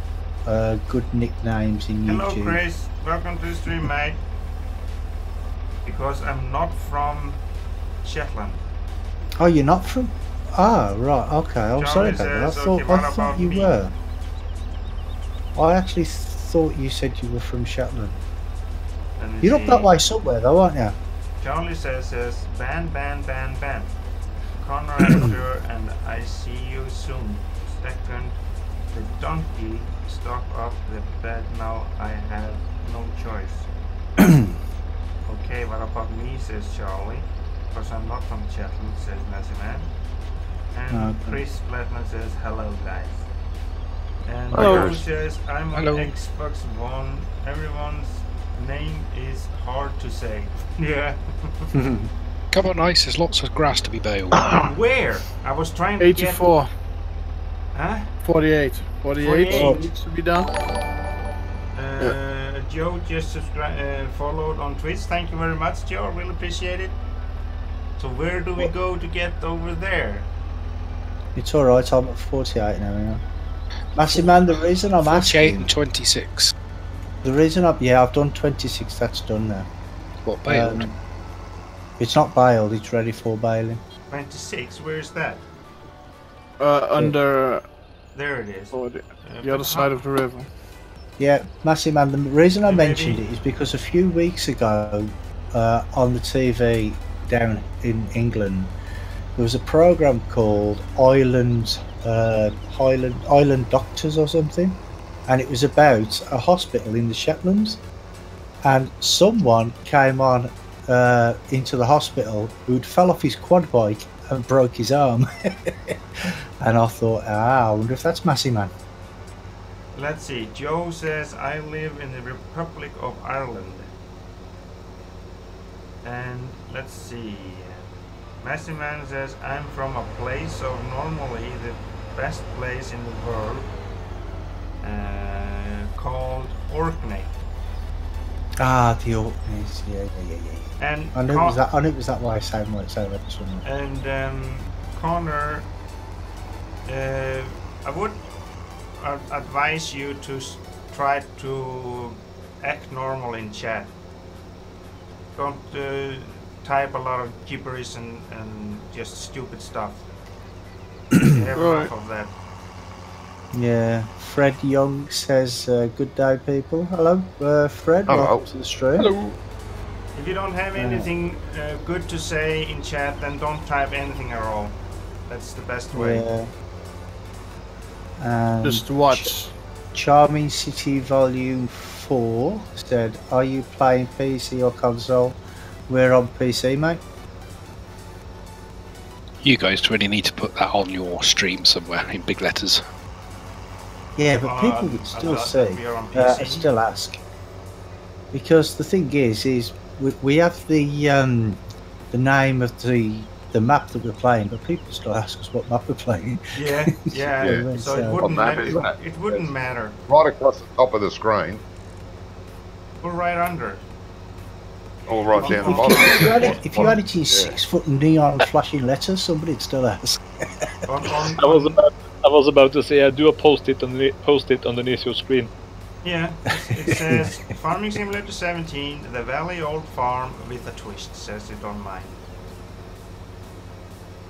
good nicknames in Hello, YouTube. Chris. Welcome to the stream, mate. Because I'm not from Shetland. Oh, you're not from? Ah, right, okay. I'm Johnny sorry about that. I says, thought, okay, what I thought about you me? were. I actually thought you said you were from Shetland. You're up that way somewhere, though, aren't you? Charlie says, ban. Connor after, and I see you soon. Second, the donkey stuck up the bed. Now I have no choice. Okay, what about me, says Charlie. Because I'm not from Shetland, says Nancy Man. And Okay. Chris Flatman says, hello, guys. And Hello. Joe says, I'm on Hello. Xbox One. Everyone's name is hard to say. Yeah. Come on, ice. There's lots of grass to be baled. Where? I was trying to 84, get... Huh? 48. 48. Needs to be done. Joe just followed on Twitch. Thank you very much, Joe. I really appreciate it. So where do we go to get over there? It's alright, I'm at 48 now, you know. Massive Man, the reason I'm 48 asking... and 26. The reason I've done 26, that's done now. What, baled? It's not bailed, it's ready for bailing. 26. Where is that? Under There it is. the other side of the river. Yeah, Massive Man, the reason I Maybe- mentioned it is because a few weeks ago on the TV down in England, there was a program called Island Doctors or something, and it was about a hospital in the Shetlands, and someone came on into the hospital who'd fell off his quad bike and broke his arm. And I thought, I wonder if that's Massive Man. Let's see. Joe says, I live in the Republic of Ireland. And let's see. Massive Man says, I'm from a place of normally the best place in the world called Orkney. Ah, the Orkneys, yeah. And I knew it was that way. Same way. And Connor, I would advise you to try to act normal in chat. Don't type a lot of gibberish and just stupid stuff. You have enough of that. Yeah. Fred Young says, "Good day, people." Hello, Fred. Hello. Welcome to the stream. Hello. If you don't have anything good to say in chat, then don't type anything at all. That's the best way. Yeah. And Just watch. Charming City Volume 4 said, "Are you playing PC or console?" We're on PC, mate. You guys really need to put that on your stream somewhere in big letters. Yeah, but people would still say, we are on PC. still ask. Because the thing is we have the name of the map that we're playing, but people still ask us what map we're playing. Yeah. Yeah. So it What wouldn't map matter. is that? It wouldn't matter. Right across the top of the screen, Go right under. or right down the If bottom. If you had it in 6-foot neon flashing letters, somebody'd still ask. I was about to say, do a post-it underneath your screen. Yeah, it says Farming Simulator 17, the Valley Old Farm with a twist, says it on mine.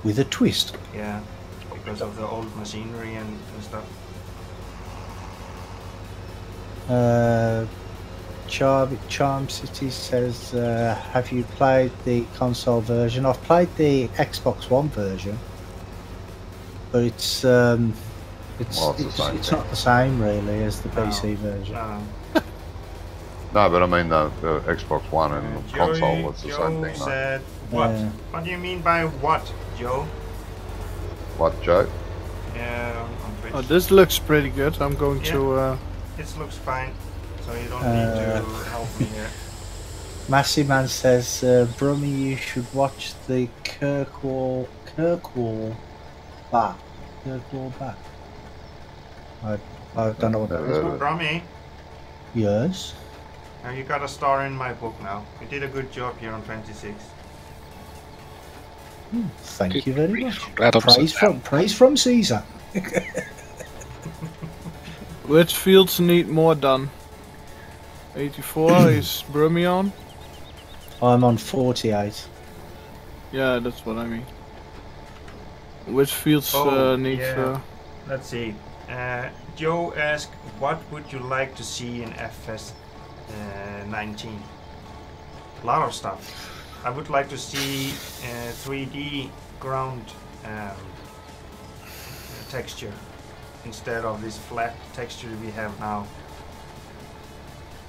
With a twist. Yeah, because of the old machinery and stuff. Charm City says, "Have you played the console version?" I've played the Xbox One version, but it's Well, it's the same it's thing. not the same really as the PC version. No, but I mean the Xbox One and the console was the Joe same thing. said, what? Yeah. What do you mean by what, Joe? What, Joe? Yeah, on Twitch. Oh, this looks pretty good. I'm going to. This looks fine, so you don't need to help me here. Massey Man says, "Brummie, you should watch the Kirkwall back. Kirkwall back." I don't know what that is. Brummie, Yes. now you got a star in my book now. You did a good job here on 26. Thank you very much. Glad I'm Praise from Caesar. Which fields need more done? 84 is Brummie on? I'm on 48. Yeah, that's what I mean. Which fields need. yeah. Let's see. Joe asked, what would you like to see in FS 19? A lot of stuff. I would like to see 3D ground texture instead of this flat texture we have now.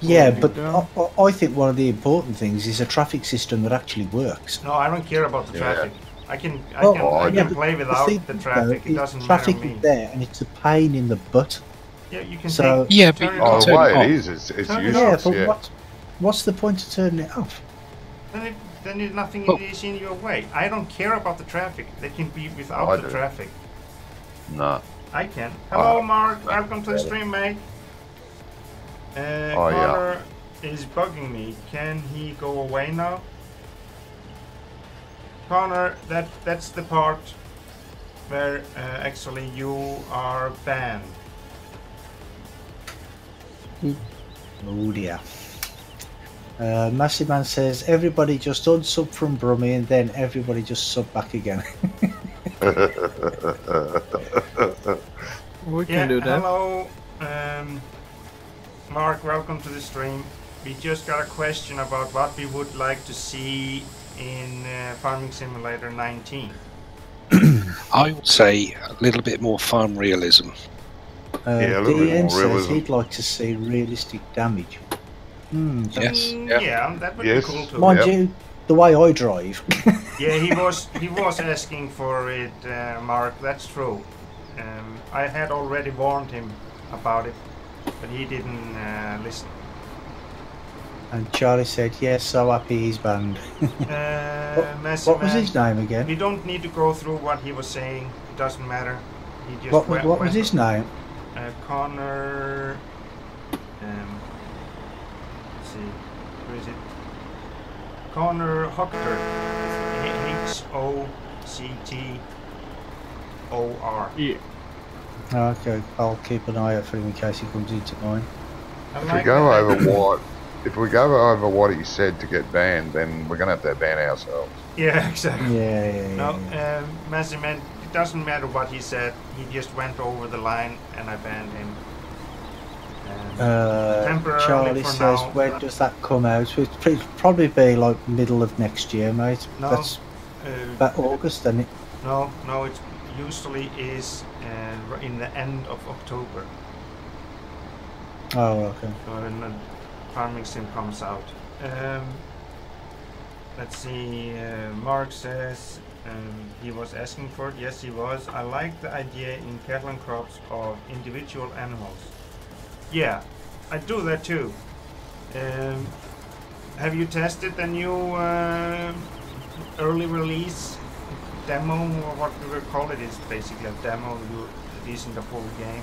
Yeah, Well, but yeah. I think one of the important things is a traffic system that actually works. No, I don't care about the Yeah. traffic. I can Oh, I yeah, can but play without thing, the traffic. though, It is doesn't traffic matter to me. is there, and it's a pain in the butt. Yeah, you can So- take, Yeah, turn but it Oh, off. the Turn way it it is, it's Turn it useless. off. Yeah, but what's the point of turning it off? Then nothing Oh. is in your way. I don't care about the traffic. They can be without I the do. traffic. No. I can. Hello, Oh, Mark. that's Welcome to the better. stream, mate. Oh, yeah. Connor is bugging me. Can he go away now? Connor, that's the part where actually you are banned. Oh dear. Massive Man says, "Everybody just unsub from Brummie and then everybody just sub back again." We Yeah, can do that. hello, Mark. Welcome to the stream. We just got a question about what we would like to see in Farming Simulator 19. I would say a little bit more farm realism. Yeah, a little bit DN more says realism. he'd like to see realistic damage. Yes. Yeah. Yeah, that would Yes. be cool too. Mind Yep. you, the way I drive. Yeah, he was asking for it, Mark. That's true. I had already warned him about it, but he didn't listen. And Charlie said, "Yes, so happy he's banned." Messy What was Man, his name again? We don't need to go through what he was saying. It doesn't matter. He just What went, was his name? Connor. Let's see, where is it? Connor Hochter. Hoctor. Yeah. Okay, I'll keep an eye out for him in case he comes into mine. I If we like go that. over white, if we go over what he said to get banned, then we're going to have ban ourselves. Yeah, exactly. Yeah. No, Massey Man, it doesn't matter what he said. He just went over the line, and I banned him. Temporarily Charlie for says, now. when does that come out? It'll probably be like middle of next year, mate. No, That's about August, isn't it? No, it usually is in the end of October. Oh, okay. When the farming sim comes out. Let's see. Mark says he was asking for it. Yes, he was. I like the idea in cattle and crops of individual animals. Yeah, I do that too. Have you tested the new early release demo, or what we will call it? It's basically a demo. It isn't the full game.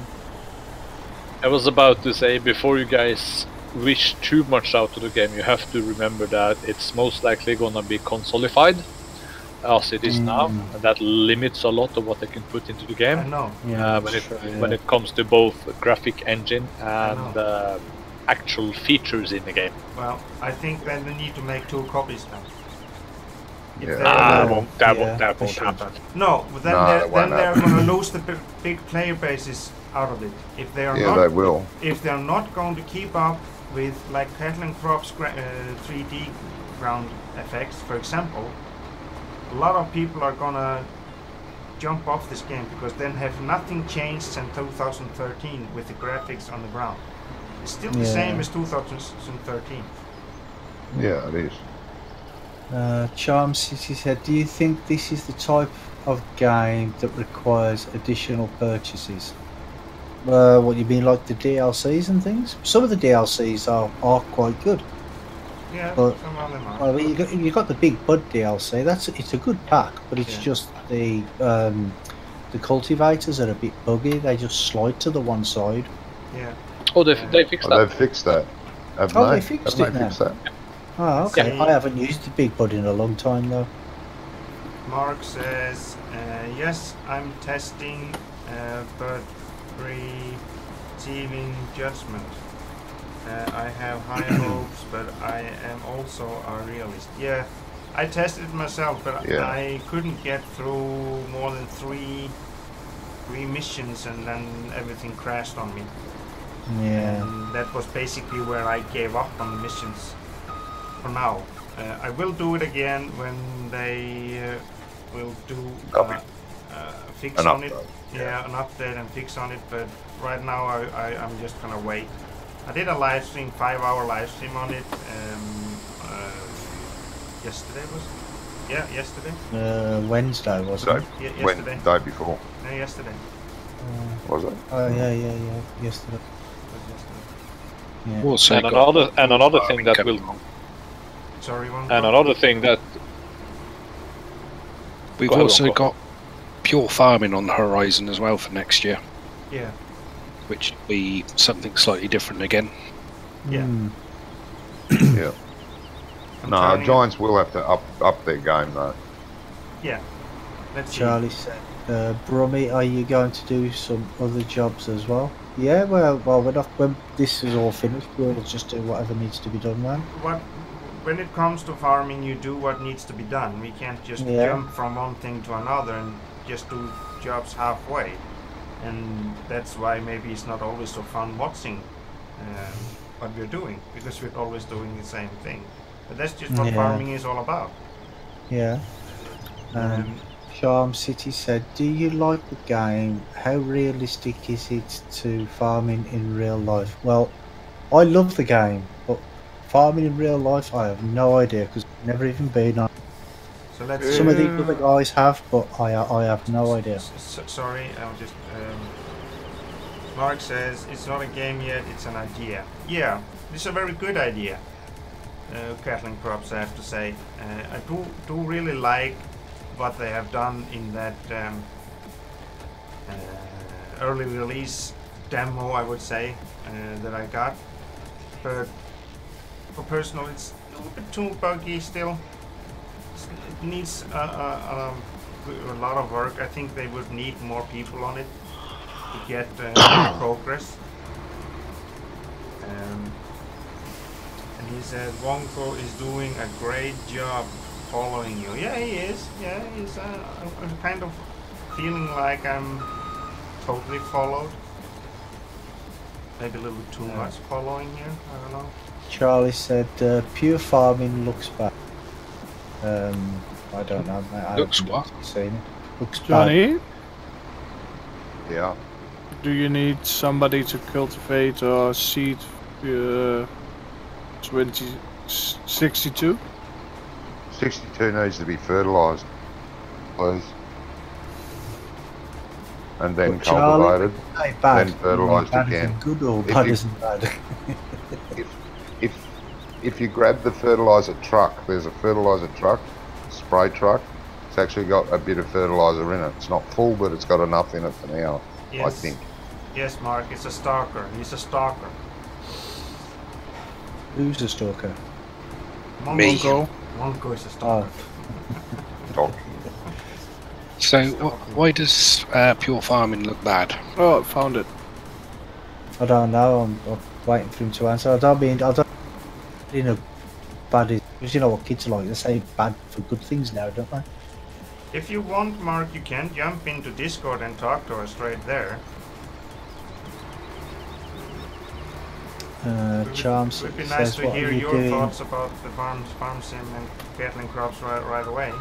I was about to say, before you guys wish too much out of the game, you have to remember that it's most likely gonna be consolified, as it is now, and that limits a lot of what they can put into the game. I know. Yeah, When it comes to both graphic engine and actual features in the game. Well, I think then they need to make 2 copies now. Yeah. That won't happen. No, but then they're going to lose the big player bases out of it. If they are they will. If they're not going to keep up with like cattle and crops 3D ground effects, for example, a lot of people are going to jump off this game because then have nothing changed since 2013 with the graphics on the ground. It's still the same as 2013. Yeah, it is. Charm City said, do you think this is the type of game that requires additional purchases? What you mean, like the DLCs and things? Some of the DLCs are quite good. Yeah, but some of them are. Well, you got the Big Bud DLC. It's a good pack, but it's just the cultivators are a bit buggy. They just slide to the one side. Yeah. Oh, they fixed that. They've fixed that. Haven't they fixed it now. That? Oh, okay. Yeah. I haven't used the Big Bud in a long time though. Mark says, yes, I'm testing, but receiving judgment. I have high hopes, but I am also a realist. Yeah, I tested it myself, but I couldn't get through more than three missions, and then everything crashed on me. Yeah. And that was basically where I gave up on the missions for now. I will do it again when they will do fix on it. Yeah, an update and fix on it. But right now I'm just gonna wait. I did a live stream, 5-hour live stream on it. Yesterday was it? Yeah, yesterday. Wednesday wasn't it? Yeah, yesterday. Day before. No, yesterday. Was it? Oh yeah, yesterday. Yeah. Also And got another thing that coming will. on. Sorry, one. And another thing that We've Go ahead, also Ron, go. got pure farming on the horizon as well for next year, Yeah. which will be something slightly different again. Yeah. Yeah. I'm No, trying- Giants will have to up their game though. Yeah. Let's see. Charlie said, Brummie, are you going to do some other jobs as well? Yeah, well, when this is all finished, we'll just do whatever needs to be done, man. When it comes to farming, you do what needs to be done. We can't just jump from one thing to another and just do jobs halfway. And that's why maybe it's not always so fun watching what we're doing, because we're always doing the same thing. But that's just what farming is all about. Yeah. Charm City said, do you like the game? How realistic is it to farming in real life? Well, I love the game, but farming in real life, I have no idea, because I've never even been on. So let's Some of the other guys have, but I have no idea. Sorry, I'll just... Mark says, it's not a game yet, it's an idea. Yeah, it's a very good idea. Cattle and crops, I have to say. I do really like what they have done in that early release demo, I would say, that I got. But for personal, it's a little bit too buggy still. It needs a lot of work. I think they would need more people on it to get progress. And he said Wonko is doing a great job following you. Yeah, he is. Yeah, he's. I'm kind of feeling like I'm totally followed. Maybe a little too much following here. I don't know. Charlie said pure farming looks bad. I don't know. Mate. I Looks haven't what? Seen it. Looks bad. Johnny, Yeah. do you need somebody to cultivate or seed 2062? 62 needs to be fertilised, please. And then But Charlie, cultivated, hey, bad. then fertilised Bad again. isn't good or If bad you- isn't bad. If you grab the fertiliser truck, there's a fertiliser truck, spray truck. It's actually got a bit of fertiliser in it. It's not full, but it's got enough in it for now, I Yes. think. Yes, Mark. It's a stalker. He's a stalker. Who's a stalker? Me. Go. Wonko is a stalker. Doc. So, why does pure farming look bad? Oh, I found it. I don't know. I'm waiting for him to answer. I don't, you know, bad is because you know what kids are like. They say bad for good things now, don't they? If you want, Mark, you can jump into Discord and talk to us right there. Charms It would be says, nice to what hear are you your doing? thoughts about the farm sim and Gatling crops right away.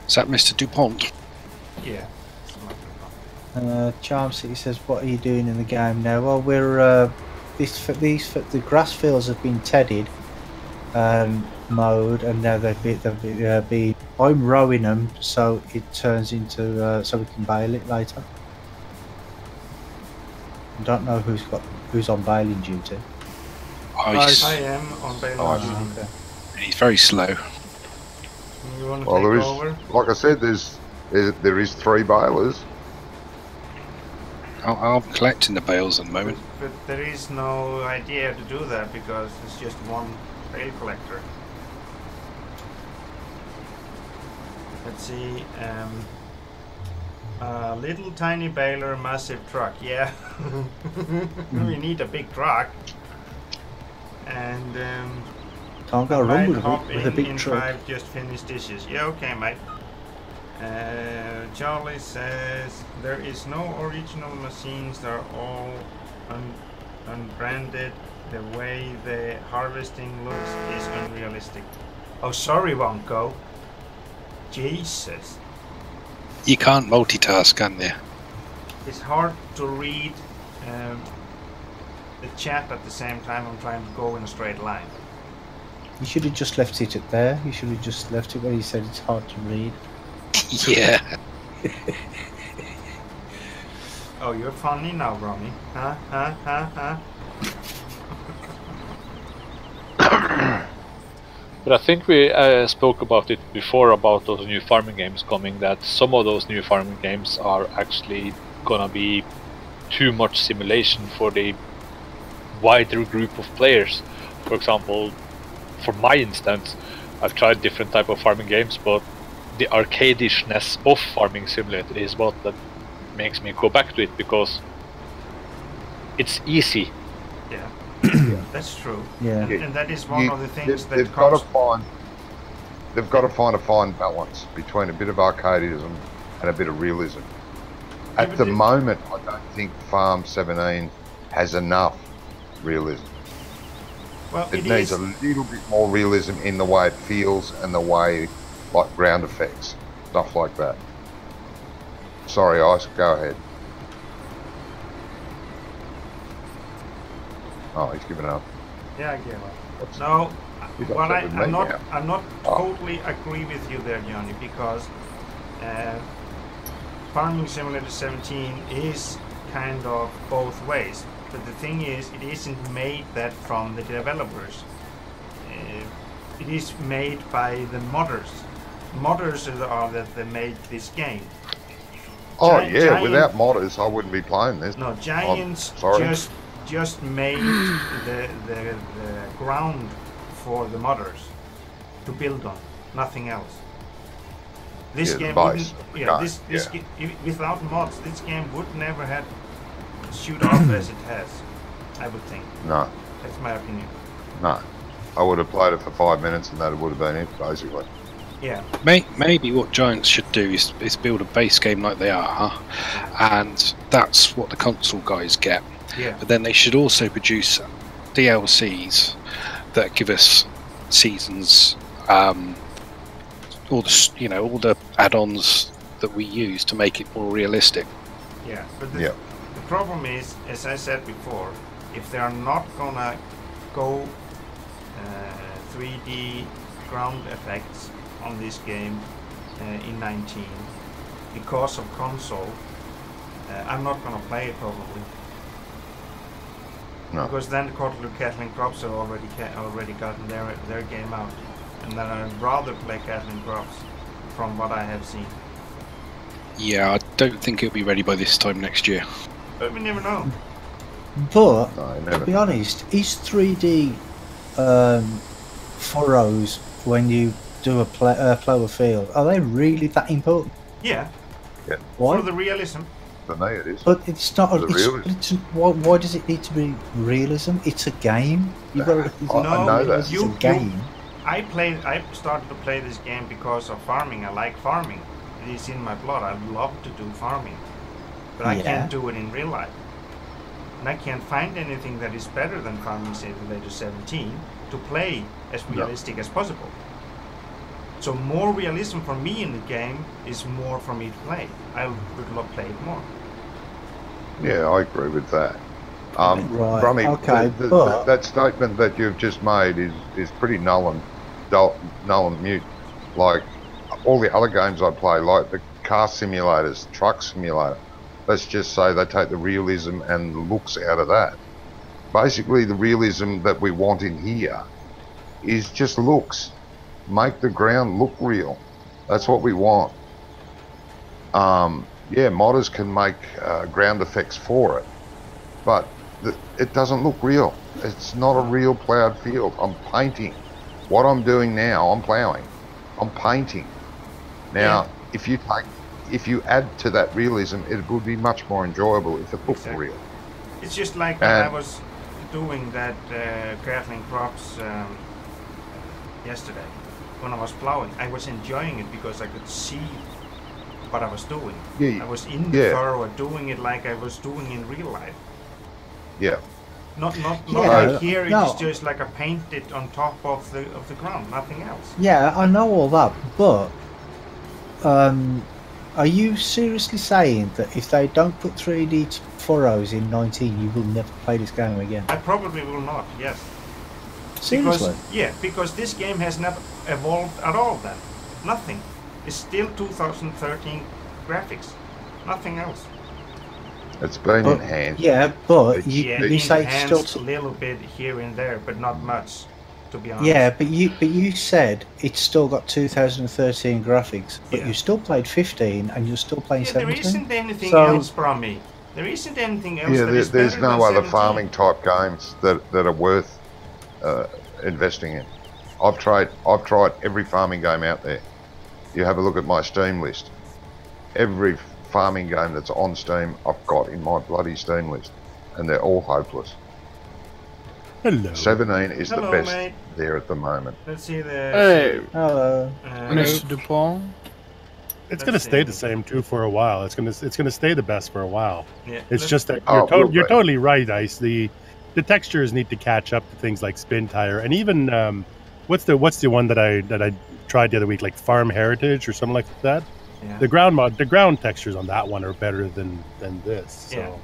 Is that Mr. DuPont? Yeah. Charm City says, "What are you doing in the game now?" Well, we're the grass fields have been tedded, mowed, and now they've been. I'm rowing them so it turns into so we can bale it later. I don't know who's on baling duty. Ice. I am on bail Oh, duty. Okay. He's very slow. You want to Well, take there is, over? like I said, there is 3 balers. I'm collecting the bales at the moment. But there is no idea to do that because it's just one bale collector. Let's see. Little tiny baler, massive truck. Yeah, we need a big truck. And Can't go wrong with hop a big in truck. 5, just finished dishes. Yeah, okay, mate. Charlie says there is no original machines. They're all unbranded. The way the harvesting looks is unrealistic. Oh, sorry, Wonko. Jesus. You can't multitask, can you? It's hard to read the chat at the same time I'm trying to go in a straight line. You should have just left it there. You should have just left it where you said it's hard to read. Yeah. Oh, you're funny now, Brummie. Huh? But I think we spoke about it before about those new farming games coming, that some of those new farming games are actually gonna be too much simulation for the wider group of players. For example, for my instance, I've tried different type of farming games, but the arcadishness of Farming Simulator is what that makes me go back to it, because it's easy. Yeah. That's true. Yeah. And that is one of the things that they've got to comes... find a fine balance between a bit of arcadism and a bit of realism. At but the it- moment, I don't think Farm 17 has enough realism. Well, It needs a little bit more realism in the way it feels and the way, like ground effects, stuff like that. Sorry, Ice, go ahead. Oh, he's given up. Yeah, I get it. No, He's well, upset with me now. I'm not Oh. totally agree with you there, Johnny, because Farming Simulator 17 is kind of both ways. But the thing is, it isn't made that from the developers. It is made by the modders. Modders are that made this game. Oh Gi- yeah, Giant- without modders, I wouldn't be playing this. No, Giants sorry. just made the ground for the modders to build on, nothing else. This Yeah, the game base wouldn't, of the yeah, game, this without mods, this game would never have shoot off as it has, I would think. No. That's my opinion. No. I would have played it for 5 minutes and that would have been it, basically. Yeah. Maybe what Giants should do is build a base game like they are, and that's what the console guys get. Yeah. But then they should also produce DLCs that give us seasons, all the add-ons that we use to make it more realistic. Yeah, but the problem is, as I said before, if they are not gonna go 3D ground effects on this game in 19 because of console, I'm not gonna play it probably. No. Because then the Kathleen Crops have already gotten their game out, and then I'd rather play Kathleen Crops from what I have seen. Yeah, I don't think it'll be ready by this time next year. But we never know. But No, to be honest, is 3D furrows when you do a plough a field, are they really that important? Yeah. Yeah. Why? For the realism. For me it is. But it's not. For the realism. Why does it need to be realism? It's a game. You got. I know that. It's a game. I started to play this game because of farming. I like farming. It is in my blood. I love to do farming, but I can't do it in real life. And I can't find anything that is better than Farming Simulator 17 to play as realistic as possible. So more realism for me in the game is more for me to play. I would love to play it more. Yeah, I agree with that. Right, Brummie, okay, but that statement that you've just made is pretty null and mute. Like all the other games I play, like the car simulators, truck simulator, let's just say they take the realism and the looks out of that. Basically, the realism that we want in here is just looks. Make the ground look real. That's what we want. Yeah, modders can make ground effects for it, but it doesn't look real. It's not a real plowed field. I'm painting. What I'm doing now, I'm plowing. I'm painting. Now, if you add to that realism, it would be much more enjoyable if it looked real. It's just like when I was doing that Kathleen Crops yesterday. When I was plowing, I was enjoying it because I could see what I was doing. Yeah, I was in the furrow doing it like I was doing in real life. Yeah. Not like here. It's just like I painted on top of the ground, nothing else. Yeah, I know all that, but are you seriously saying that if they don't put 3D furrows in 19, you will never play this game again? I probably will not. Yes. Seriously? Because this game has never evolved at all then. Nothing. It's still 2013 graphics. Nothing else. It's been enhanced. Yeah, but you say it's still a little bit here and there, but not much, to be honest. Yeah, but you said it's still got 2013 graphics, but you still played 15 and you're still playing 17. There isn't anything else from me. There isn't anything else. Yeah, there's no other 17. farming type games that are worth investing in. I've tried every farming game out there. You have a look at my Steam list. Every farming game that's on Steam, I've got in my bloody Steam list, and they're all hopeless. Hello. 17 is the best mate. there at the moment. Let's see the. Hey, hello, Mr. Dupont. It's going to stay the same too for a while. It's going to stay the best for a while. Yeah, it's just that you're totally right, Ice. The textures need to catch up to things like Spin Tire, and even what's the one that I tried the other week, like Farm Heritage or something like that. Yeah. The ground textures on that one are better than this. So. Yeah.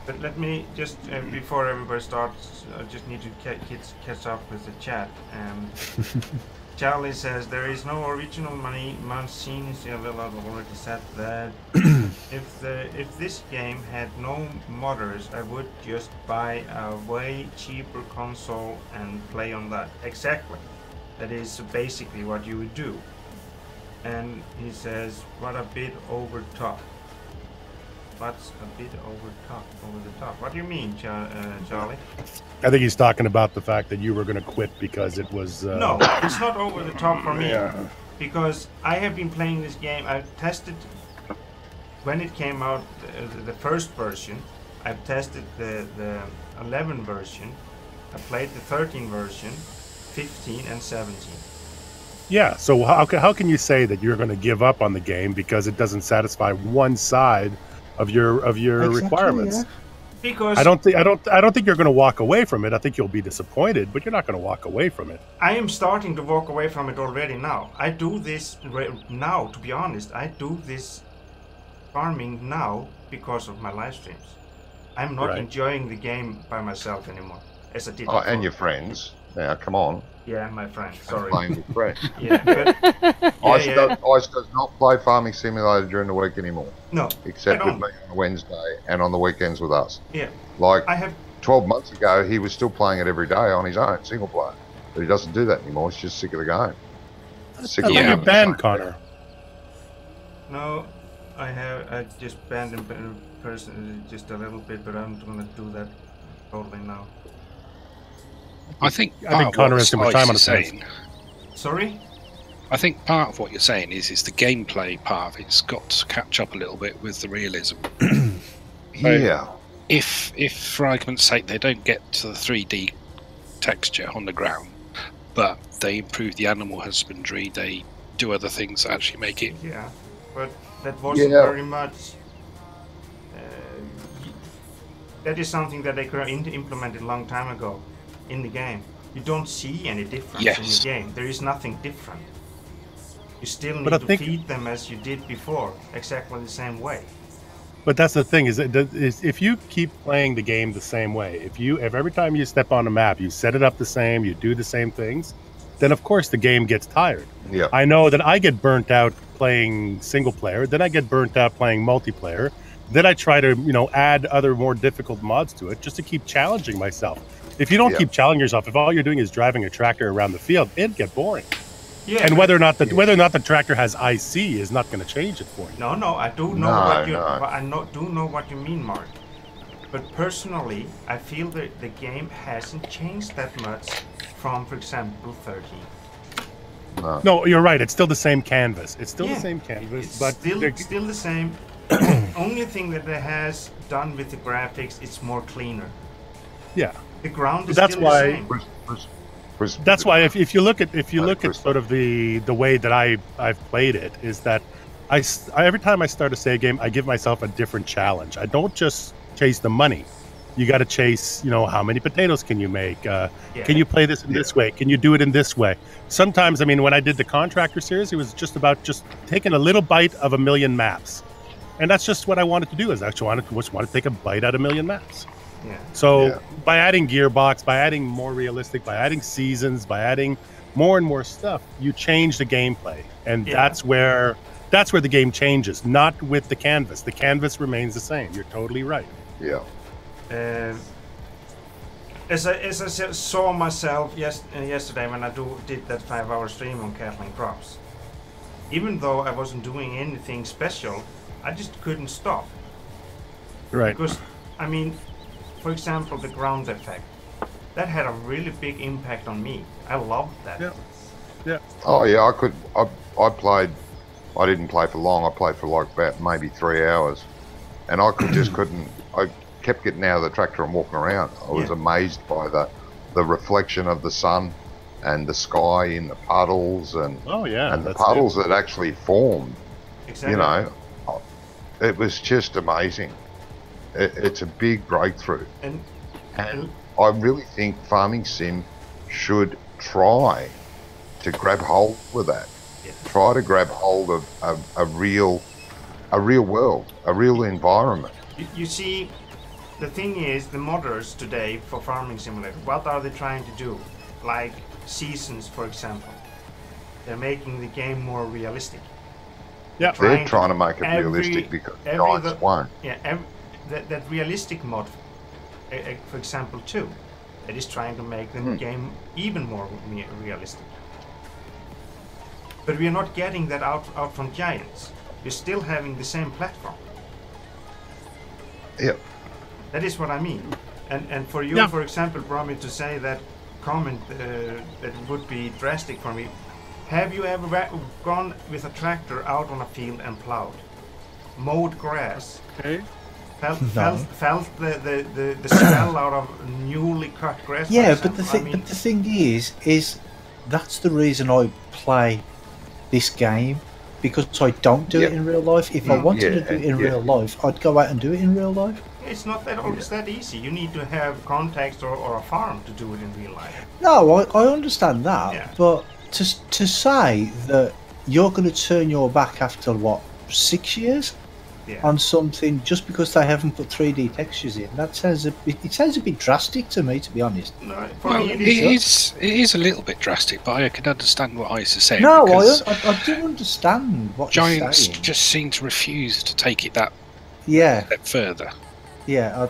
But let me just before everybody starts, I just need to catch up with the chat. Charlie says there is no original machine. I've already said that. If this game had no modders, I would just buy a way cheaper console and play on that. Exactly. That is basically what you would do. And he says, what a bit over top. What's a bit over the top? What do you mean, Charlie? I think he's talking about the fact that you were going to quit because it was... No, it's not over the top for me. Yeah. Because I have been playing this game. I've tested... When it came out, the first version, I've tested the 11 version. I played the 13 version, 15 and 17. Yeah, so how can you say that you're going to give up on the game because it doesn't satisfy one side of your requirements? Yeah. Because I don't think you're going to walk away from it. I think you'll be disappointed, but you're not going to walk away from it. I am starting to walk away from it already now. I do this now, to be honest. I do this farming now because of my live streams. I'm not enjoying the game by myself anymore, as I did before. And your friends. Now, come on. Yeah, my friends. Sorry. Playing with friends. Yeah, but Ice does not play Farming Simulator during the week anymore. No, except with me on a Wednesday and on the weekends with us. Yeah. Like I have 12 months ago, he was still playing it every day on his own, single player. But he doesn't do that anymore. He's just sick of the game. Sick of you're banned, Connor. No, I just banned him person just a little bit, but I'm gonna do that totally now. I think Connor has too much time on his hands. Sorry? I think part of what you're saying is the gameplay part of it's got to catch up a little bit with the realism. Yeah. If for argument's sake they don't get to the 3D texture on the ground, but they improve the animal husbandry, they do other things that actually make it. Yeah, but that wasn't very much. That is something that they could have implemented a long time ago in the game. You don't see any difference in the game. There is nothing different. You still need to feed them as you did before, exactly the same way. But that's the thing, is if you keep playing the game the same way, if every time you step on a map, you set it up the same, you do the same things, then of course the game gets tired. Yeah. I know that I get burnt out playing single player, then I get burnt out playing multiplayer, then I try to, add other more difficult mods to it just to keep challenging myself. If you don't keep challenging yourself, if all you're doing is driving a tractor around the field, it'd get boring. Yeah, and whether or not the tractor has IC is not going to change it for you. No, I do know do know what you mean, Mark. But personally, I feel that the game hasn't changed that much from, for example, 13. No, you're right. It's still the same canvas. It's still the same canvas, it's but still the same. Only thing that it has done with the graphics, it's more cleaner. Yeah, the ground is still the same. That's why if you look at sort of the way that I've played it, is that I every time I start a save game, I give myself a different challenge. I don't just chase the money. You got to chase, how many potatoes can you make? Can you play this in this way? Can you do it in this way? Sometimes, when I did the Contractor series, it was just about just taking a little bite of a million maps. And that's just what I wanted to do, is actually wanted to take a bite out of a million maps. Yeah. So by adding gearbox, by adding more realistic, by adding seasons, by adding more and more stuff, you change the gameplay. And that's where the game changes, not with the canvas. The canvas remains the same. You're totally right. Yeah. As I saw myself yesterday when I did that 5-hour stream on cattle and crops, even though I wasn't doing anything special, I just couldn't stop. Right. Because, for example, the ground effect, that had a really big impact on me. I loved that. Yeah. Oh yeah, I didn't play for long. I played for like about maybe 3 hours, and I couldn't. I kept getting out of the tractor and walking around. I was amazed by the reflection of the sun and the sky in the puddles and the puddles that actually formed. Exactly. It was just amazing. It's a big breakthrough, and I really think Farming Sim should try to grab hold of that. Yeah. Try to grab hold of a real world, a real environment. You see, the thing is, the modders today for Farming Simulator, what are they trying to do? Like seasons, for example. They're making the game more realistic. Yeah, they're trying to make it realistic because giants won't. Yeah, that realistic mod, for example, too, that is trying to make the game even more realistic. But we are not getting that out from giants. We're still having the same platform. Yeah. That is what I mean. And for you, for example, Brummie, to say that comment that would be drastic for me. Have you ever gone with a tractor out on a field and plowed, mowed grass, felt the smell out of newly cut grass. for Yeah, but example. the thing is that's the reason I play this game, because I don't do it in real life. If I wanted to do it in real life, I'd go out and do it in real life. It's not that always that easy. You need to have contacts or a farm to do it in real life. No, I understand that, but to say that you're going to turn your back after what 6 years on something just because they haven't put 3D textures in, that sounds a bit drastic to me, to be honest. No, Well, it is a little bit drastic, but I can understand what Ice is saying. No, I do understand what Giants you're saying. just seem to refuse to take it that step further. Yeah,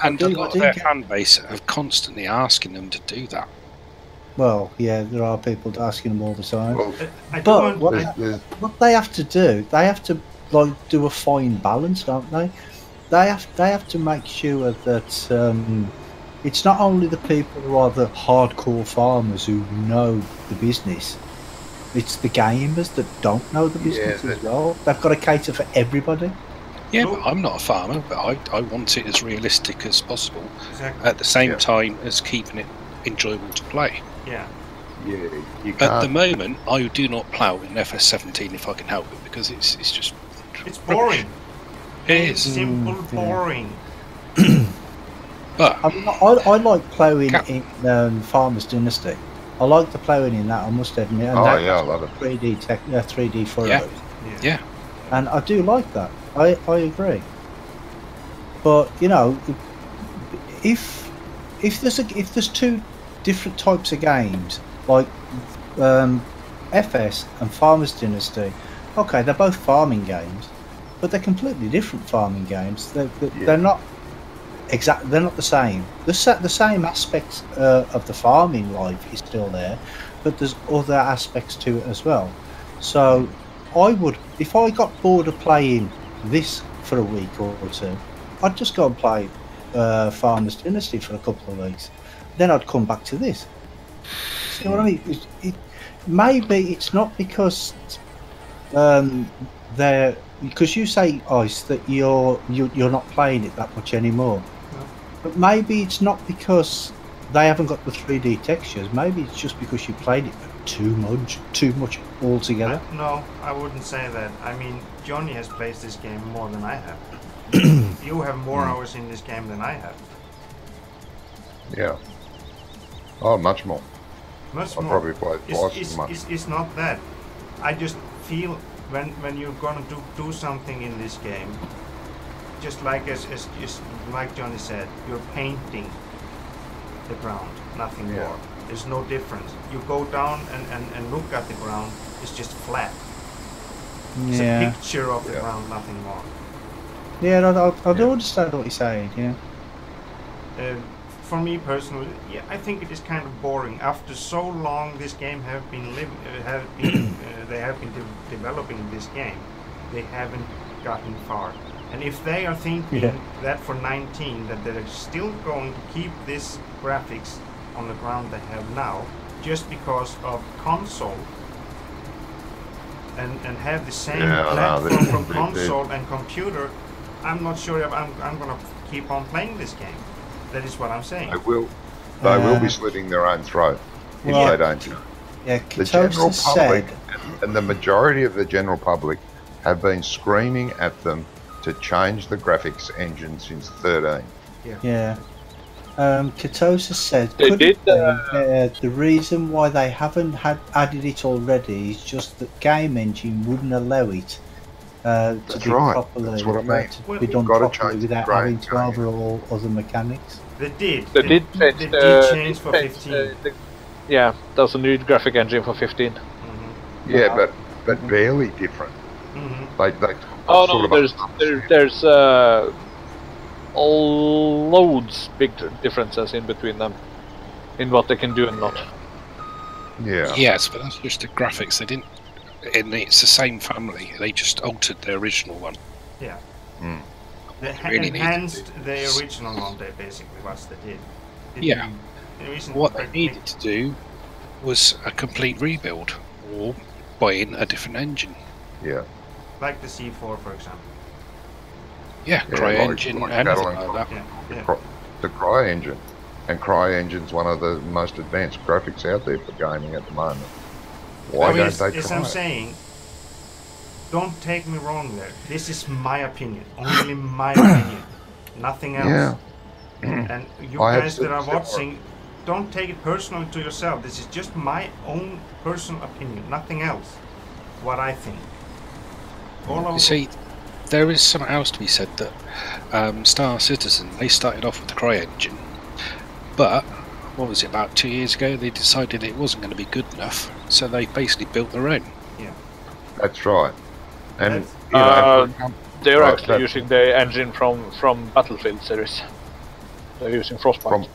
and a lot of their fan base are constantly asking them to do that. Well, yeah, there are people asking them all the time. Well, but what they have to do, they have to do a fine balance, don't they? They have to make sure that it's not only the people who are the hardcore farmers who know the business. It's the gamers that don't know the business as well. They've got to cater for everybody. Yeah, but I'm not a farmer, but I want it as realistic as possible. Exactly. At the same time as keeping it enjoyable to play. Yeah. Yeah, you can't. At the moment, I do not plough in FS17 if I can help it, because it's just... It's boring. It is. Simple, boring. But I like ploughing in Farmer's Dynasty. I like the ploughing in that, I must admit. And I love it. 3D furrows. Yeah. And I do like that. I agree. But you know, if there's two different types of games like FS and Farmer's Dynasty, okay, they're both farming games, but they're completely different farming games. They're not they're not the same. The same aspects of the farming life is still there, but there's other aspects to it as well. So I would, if I got bored of playing this for a week or two, I'd just go and play Farmer's Dynasty for a couple of weeks. Then I'd come back to this. See what I mean? Maybe it's not because because you say, Ice, that you're not playing it that much anymore. No. But maybe it's not because they haven't got the 3D textures. Maybe it's just because you played it too much altogether. No, I wouldn't say that. I mean, Johnny has played this game more than I have. You have more hours in this game than I have. Yeah. Oh, much more. Much I'll more. probably play twice as much. It's not that. I just feel when you're gonna do something in this game, just like as like Johnny said, you're painting the ground, nothing more. There's no difference. You go down and look at the ground, it's just flat. It's a picture of the ground, nothing more. Yeah, I do understand what you're saying, yeah. For me personally, I think it is kind of boring. After so long this game they have been developing this game, they haven't gotten far. And if they are thinking that for 19 that they're still going to keep this graphics on the ground they have now, just because of console, and have the same platform from console and computer, I'm not sure if I'm gonna keep on playing this game. That is what I'm saying. They will be slitting their own throat if they don't. Yeah, The general public and the majority of the general public have been screaming at them to change the graphics engine since 13. Yeah. Katosa said the reason why they haven't added it already is just that game engine wouldn't allow it to be properly That's what I mean. to be done properly without having to overhaul other mechanics. They did change for 15. There's a new graphic engine for 15. Yeah, but barely different. There's loads big differences in between them in what they can do and not. Yeah. Yes, but that's just the graphics. They didn't. And it's the same family. They just altered the original one. Yeah. They really enhanced the original one. They basically what they did. What they needed to do was a complete rebuild or buy in a different engine. Yeah. Like the C4, for example. Yeah, CryEngine, like anything battling like that. Yeah. the CryEngine. And CryEngine's one of the most advanced graphics out there for gaming at the moment. Why don't they As try I'm it? saying, don't take me wrong there. This is my opinion. Only my opinion. Nothing else. Yeah. And you I have guys that are similar- watching, don't take it personally to yourself. This is just my own personal opinion. Nothing else. What I think. You see, there is something else to be said that Star Citizen, they started off with the CryEngine, but what was it, about 2 years ago they decided it wasn't going to be good enough, so they basically built their own. Yeah. That's right. And they're right, actually using the engine from Battlefield series. They're using Frostbite.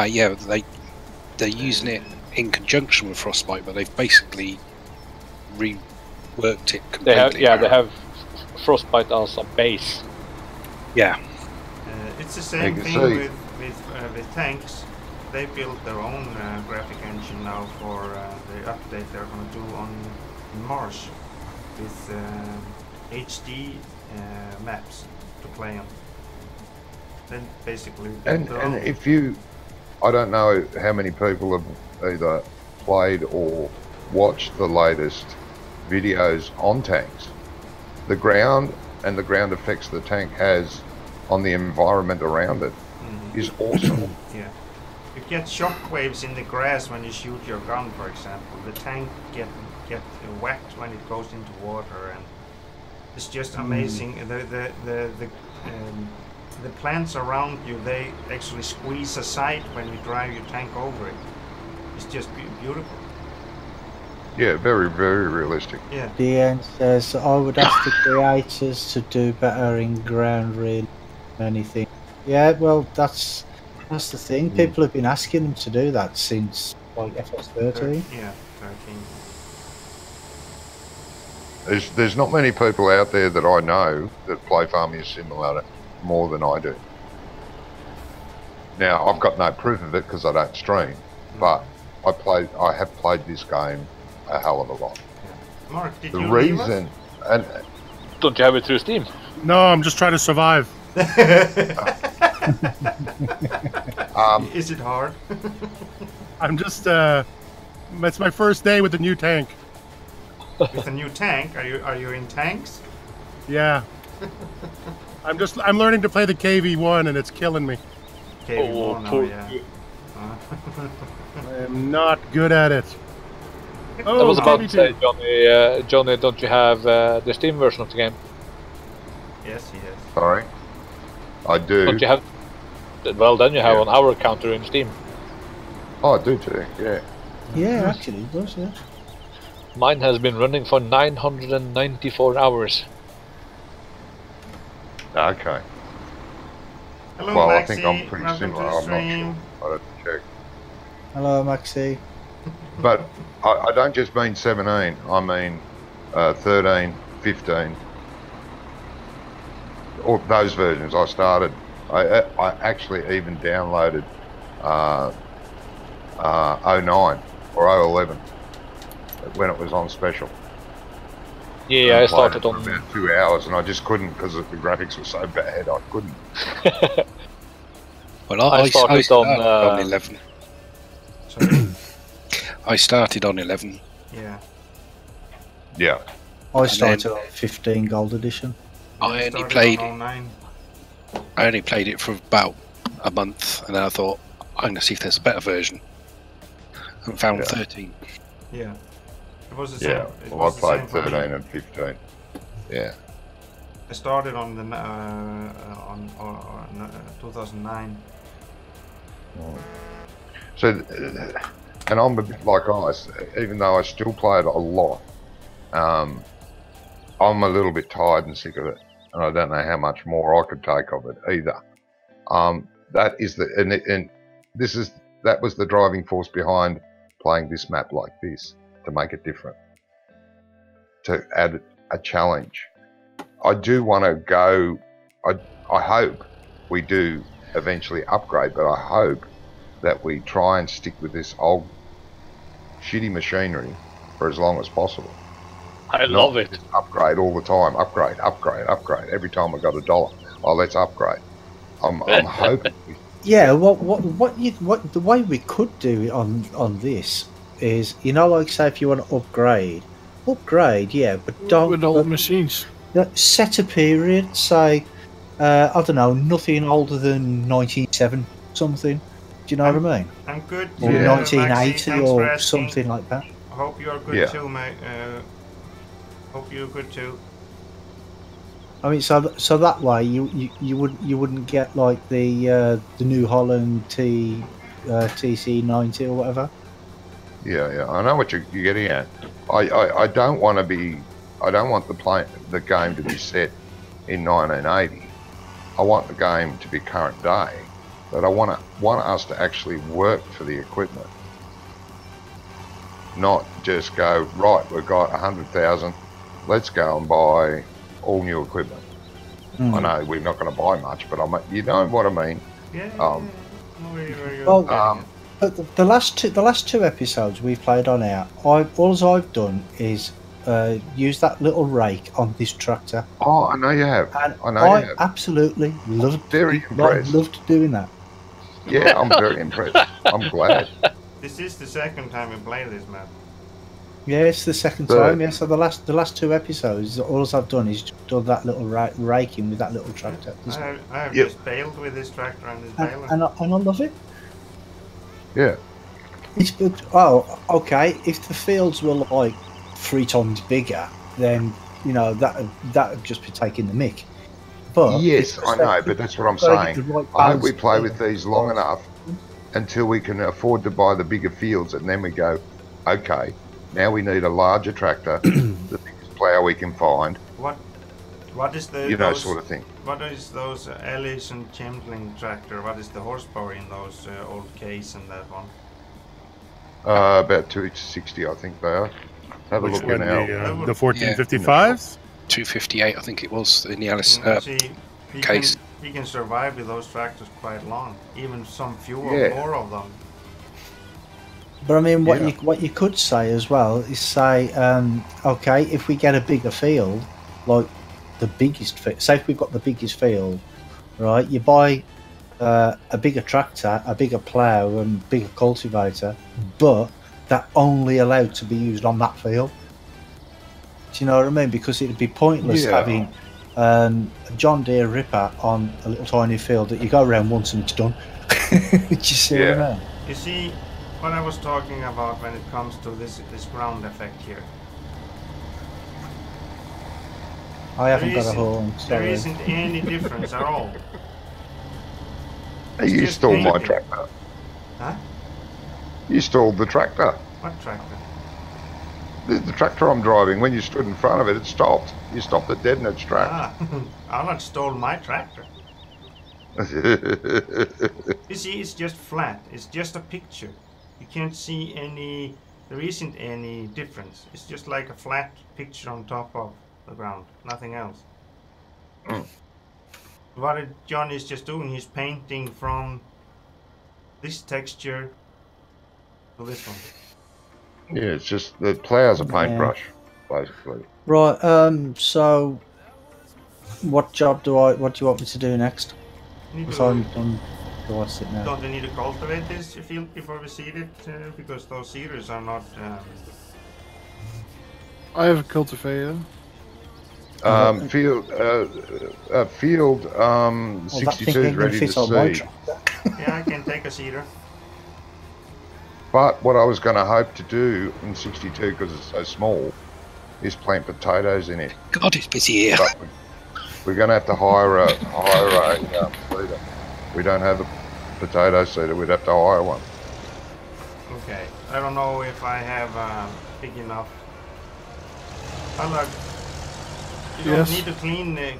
Yeah, they're using it in conjunction with Frostbite, but they've basically reworked it completely. They have Frostbite as a base. Yeah. It's the same thing with tanks. They built their own graphic engine now for the update they're going to do on Mars with HD maps to play on. Then basically and if you, I don't know how many people have either played or watched the latest videos on tanks. The ground and the ground effects the tank has on the environment around it is awesome. Yeah. You get shock waves in the grass when you shoot your gun, for example. The tank get whacked when it goes into water, and it's just amazing. The plants around you, they actually squeeze aside when you drive your tank over it. It's just beautiful. Yeah, very, very realistic. Yeah. The end says, I would ask the creators to do better in ground really anything. Yeah, well, that's the thing. People have been asking them to do that since like FS13. Yeah, 13. There's not many people out there that I know that play Farming Simulator more than I do. Now, I've got no proof of it because I don't stream, but I have played this game a hell of a lot. Yeah. Mark, did The you reason, and Don't you have it through Steam? No, I'm just trying to survive. Is it hard? I'm just it's my first day with the new tank. With a new tank? Are you in tanks? Yeah. I'm learning to play the KV1 and it's killing me. KV1, yeah. I am not good at it. I was about to say, KV2. Johnny, don't you have the Steam version of the game? Yes, he has. sorry, I do. Don't you have? Well, then you have an hour counter in Steam. Oh, I do too. Yeah. Yeah, actually it does, yeah. Mine has been running for 994 hours. Okay. Hello, Well, Maxi. I think I'm pretty Welcome similar. to the I'm not stream. sure. I'd have to check. Hello, Maxi. But I don't just mean 17. I mean 13, 15. All those versions. I started. I actually even downloaded 09 or 011 when it was on special. Yeah, I played started it for on. about 2 hours, and I just couldn't because the graphics were so bad. I couldn't. Well, I started started on, on 11. Sorry? I started on 11. Yeah. Yeah. I started on 15 Gold Edition. I only Started played on 09. I only played it for about a month, and then I thought, I'm going to see if there's a better version. And found 13. Yeah. It was the same. Yeah. It Well, I was the played same for me. 13 and 15. Yeah. I started on the 2009. So, and I'm a bit like Ice, even though I still play it a lot. I'm a little bit tired and sick of it, and I don't know how much more I could take of it either. That is that was the driving force behind playing this map like this, to make it different, to add a challenge. I do want to go. I hope we do eventually upgrade, but I hope that we try and stick with this old shitty machinery for as long as possible. I love it. Just upgrade all the time. Upgrade. Every time I got $1, oh, let's upgrade. I'm hoping. Yeah, the way we could do it on this is, you know, like say if you want to upgrade, yeah, but don't with old machines. Set a period. Say, I don't know, nothing older than 1907 something. Do you know what I mean? I'm good. Or Yeah. 1980 Maxi, or thanks for asking. something like that. I hope you're good Yeah. too, mate. Hope you're good too. I mean, so that way you wouldn't get like the New Holland TC90 or whatever. Yeah. I know what you're getting at. I don't want to be. I don't want the game to be set in 1980. I want the game to be current day, but I want us to actually work for the equipment, not just go right. We've got 100,000. Let's go and buy all new equipment. I know we're not going to buy much, but you know what I mean. Yeah. But the last two episodes we've played on air, all I've done is use that little rake on this tractor. Oh, I know you have. And I know you have. Absolutely loved. Very impressed. Loved doing that. Yeah, I'm very impressed. I'm glad. This is the second time we play this map. Yeah, it's the second time. Yeah, so the last two episodes, all I've done is done that little raking with that little tractor. I have just bailed with this tractor and this baler. And I love it. Yeah. It's good. Oh, okay. If the fields were like 3 times bigger, then you know that'd just be taking the mick. But Yes, I know, but that's what I'm saying. Right, I hope we play with these long enough until we can afford to buy the bigger fields, and then we go, okay, now we need a larger tractor, the biggest plough we can find. What is the sort of thing. What is those Ellis and Chemtling tractor? What is the horsepower in those old case and that one? About 260, I think they are. Have a Which look one, now. the 1455s? 258, I think it was in the Alice See, case. He can survive with those tractors quite long, even some fewer more of them. But I mean, what you could say as well is say, okay, if we get a bigger field, like the biggest field, say if we've got the biggest field, right? You buy a bigger tractor, a bigger plough, and bigger cultivator, but that only allowed to be used on that field. Do you know what I mean? Because it'd be pointless having a John Deere Ripper on a little tiny field that you go around once and it's done. Do you see what I mean? You see what I was talking about when it comes to this ground effect here. I haven't got a horn. There isn't any difference at all. Hey, you stole my tractor. Huh? You stole the tractor. What tractor? The tractor I'm driving, when you stood in front of it, it stopped. You stopped it dead in its tracks. Alan stole my tractor. You see, it's just flat. It's just a picture. You can't see any... There isn't any difference. It's just like a flat picture on top of the ground. Nothing else. What John is just doing, he's painting from this texture to this one. Yeah, it's just the plough's a paintbrush, basically. Right. So, what do you want me to do next? So do I sit now? Don't we need to cultivate this field before we seed it? Because those seeders are not. I have a cultivator. Field 62 is ready to seed. Yeah, I can take a seeder. But what I was going to hope to do in 62, because it's so small, is plant potatoes in it. God, it's busy here. But we're going to have to hire a seeder. We don't have a potato seeder. We'd have to hire one. Okay, I don't know if I have big enough. You don't need to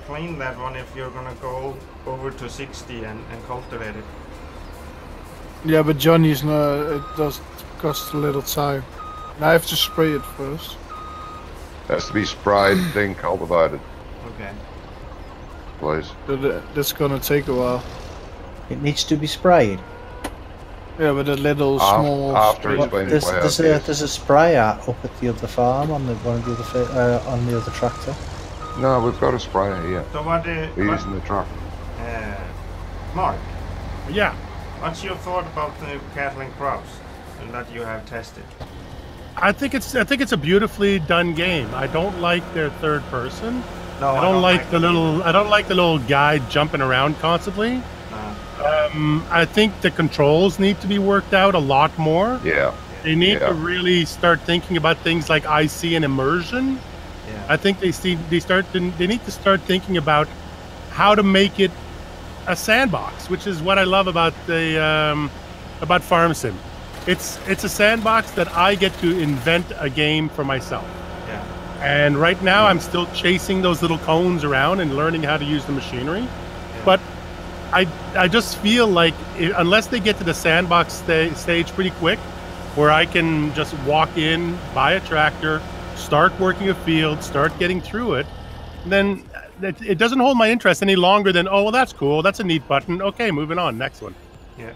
clean that one if you're gonna go over to 60 and cultivate it. Yeah, but Johnny's not. It does cost a little time. And I have to spray it first. It has to be sprayed, then cultivated. Okay. Please. But that's gonna take a while. It needs to be sprayed. Yeah, with a little small. after it's been There's, plowed. there's, a, Yes. there's a sprayer up at the other farm on the one of the other on the other tractor. No, we've got a sprayer here. So what? We're using the truck. Mark, Yeah. what's your thought about the cattle and crops that you have tested? I think it's a beautifully done game. I don't like their third person. No, I don't like the little guy jumping around constantly. I think the controls need to be worked out a lot more. Yeah. They need to really start thinking about things like IC and immersion. Yeah. I think they need to start thinking about how to make it a sandbox, which is what I love about the about Farm Sim. It's a sandbox that I get to invent a game for myself. Yeah. And right now I'm still chasing those little cones around and learning how to use the machinery. But I just feel like unless they get to the sandbox stage pretty quick, where I can just walk in, buy a tractor, start working a field, start getting through it, then it doesn't hold my interest any longer than, oh, well, that's cool. That's a neat button. Okay, moving on. Next one. Yeah.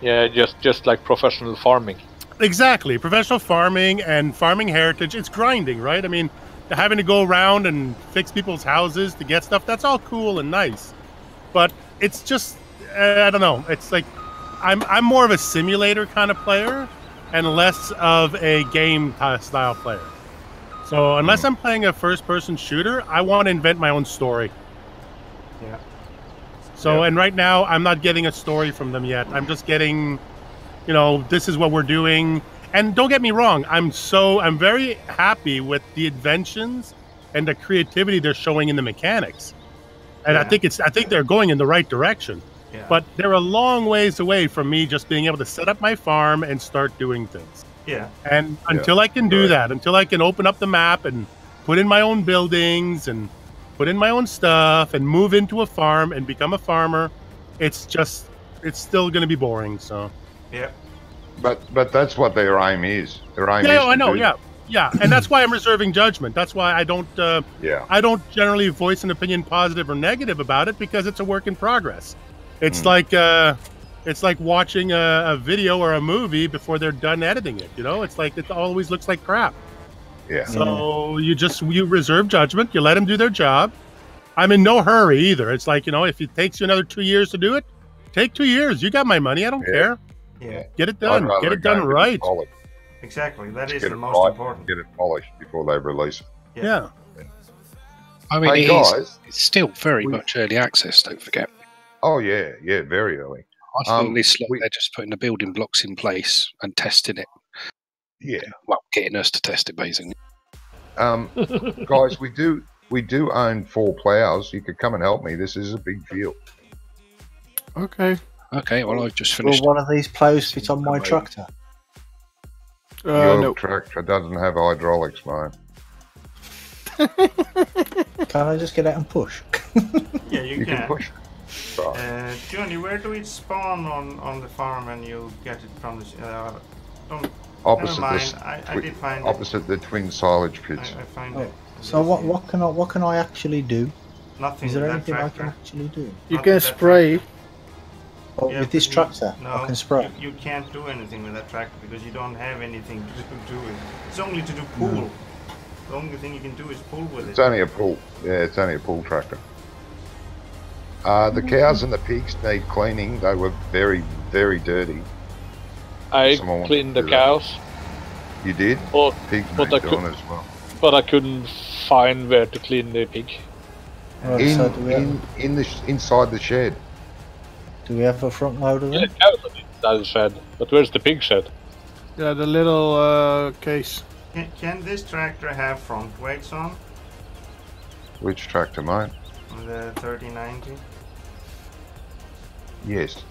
Yeah, just like professional farming. Exactly. Professional farming and farming heritage. It's grinding, right? I mean, having to go around and fix people's houses to get stuff, that's all cool and nice. But it's just, I don't know. It's like, I'm more of a simulator kind of player and less of a game style player. So unless I'm playing a first-person shooter, I want to invent my own story. Yeah. So, and right now, I'm not getting a story from them yet. I'm just getting, this is what we're doing. And don't get me wrong, I'm very happy with the inventions and the creativity they're showing in the mechanics. And I think they're going in the right direction. Yeah. But they're a long ways away from me just being able to set up my farm and start doing things. Yeah. And until I can do that, until I can open up the map and put in my own buildings and put in my own stuff and move into a farm and become a farmer, it's still going to be boring. So. Yeah. But that's what their aim is. Their aim is I know. Yeah, and that's why I'm reserving judgment. That's why I don't. I don't generally voice an opinion, positive or negative, about it because it's a work in progress. It's like watching a video or a movie before they're done editing it. It's like it always looks like crap. Yeah. So you reserve judgment. You let them do their job. I'm in no hurry either. It's like, if it takes you another 2 years to do it, take 2 years. You got my money. I don't care. Yeah. Get it done. Get it done right. Exactly. That is the most important. Get it polished before they release it. Yeah. I mean, Hey, guys, it's still very much early access, don't forget. Oh, yeah, very early. I feel this they're just putting the building blocks in place and testing it. Yeah. Well, getting us to test it, basically. Guys, we do own 4 plows. You could come and help me. This is a big field. Okay. Okay, well, I've just finished. Will one of these plows fit on my tractor? Your No. tractor doesn't have hydraulics, mate. Can I just get out and push? Yeah, you can push. Right. Johnny, where do it spawn on the farm when you get it from the... Opposite never mind. I did find opposite the twin silage pits. I find it. So what can I actually do? Nothing. Is there with anything that I can tractor. actually do? You can spray. Oh, with this tractor, No, I can spray. You can't do anything with that tractor because you don't have anything to do with it. It's only to do pool. The only thing you can do is pull with it. It's only a pull. Yeah, it's only a pull tractor. The cows and the pigs need cleaning. They were very, very dirty. I Someone cleaned the wants to do that. cows, You did? but, Pigs but, need I doing could, as well. but I couldn't find where to clean the pig. Right, so do we have, Inside the shed. do we have a front loader Yeah, then? the cows are inside the shed, but where's the pig shed? Yeah, the little case. Can this tractor have front weights on? Which tractor, mate? On the 3090? Yes.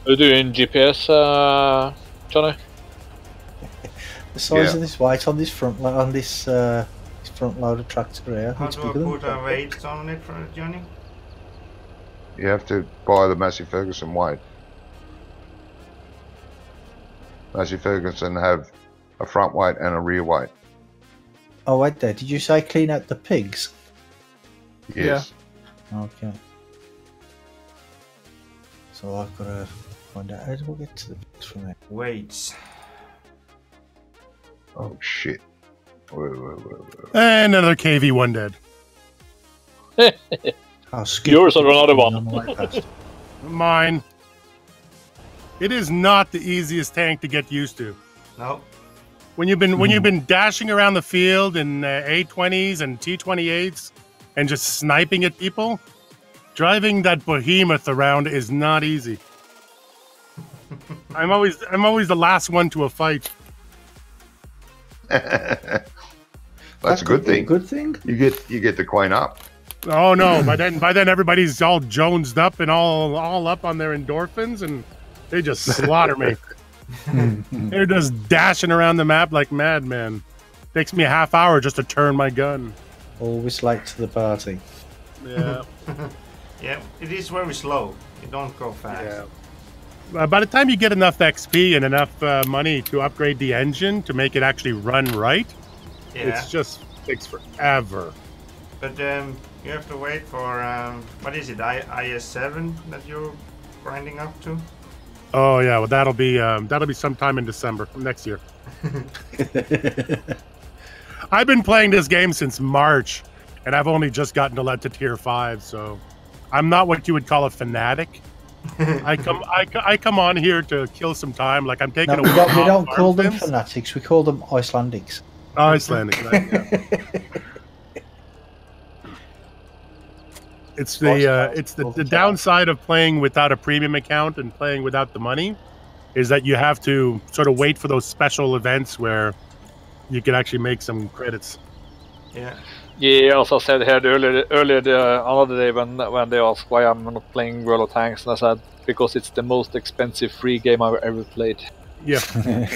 Are you doing GPS, Johnny? The size Yeah. of this weight on this front loader tractor here. How It's do I bigger than put a weight on it for Johnny? You have to buy the Massey Ferguson weight. Massey Ferguson have a front weight and a rear weight. Oh wait there. Did you say clean out the pigs? Yes. Okay. So I've got to Wonder how do we get to the pigs from there? Weights. Oh shit. Whoa. And another KV1 dead. I'll skip Yours or it another on one? the way past. Mine. It is not the easiest tank to get used to. No. When you've been dashing around the field in A20s and T28s and just sniping at people, driving that behemoth around is not easy. I'm always the last one to a fight. That's a good thing. Good thing. You get the queen up. Oh no! By then everybody's all jonesed up and all up on their endorphins, and they just slaughter me. They're just dashing around the map like madmen. Takes me a half hour just to turn my gun. Always late to the party. Yeah. Yeah, it is very slow. You don't go fast. Yeah. By the time you get enough XP and enough money to upgrade the engine to make it actually run right, Yeah. it just takes forever. But you have to wait for what is it? IS7 that you're grinding up to? Oh yeah, well that'll be sometime in December next year. I've been playing this game since March, and I've only just gotten to tier 5, so I'm not what you would call a fanatic. I come on here to kill some time, like I'm taking No, a we don't call them things. fanatics. We call them Icelandics. Icelandic. Right, yeah. It's the downside of playing without a premium account and playing without the money, is that you have to sort of wait for those special events where you can actually make some credits. Yeah. Yeah, as I said here earlier the other day when they asked why I'm not playing World of Tanks, and I said because it's the most expensive free game I've ever played. Yeah.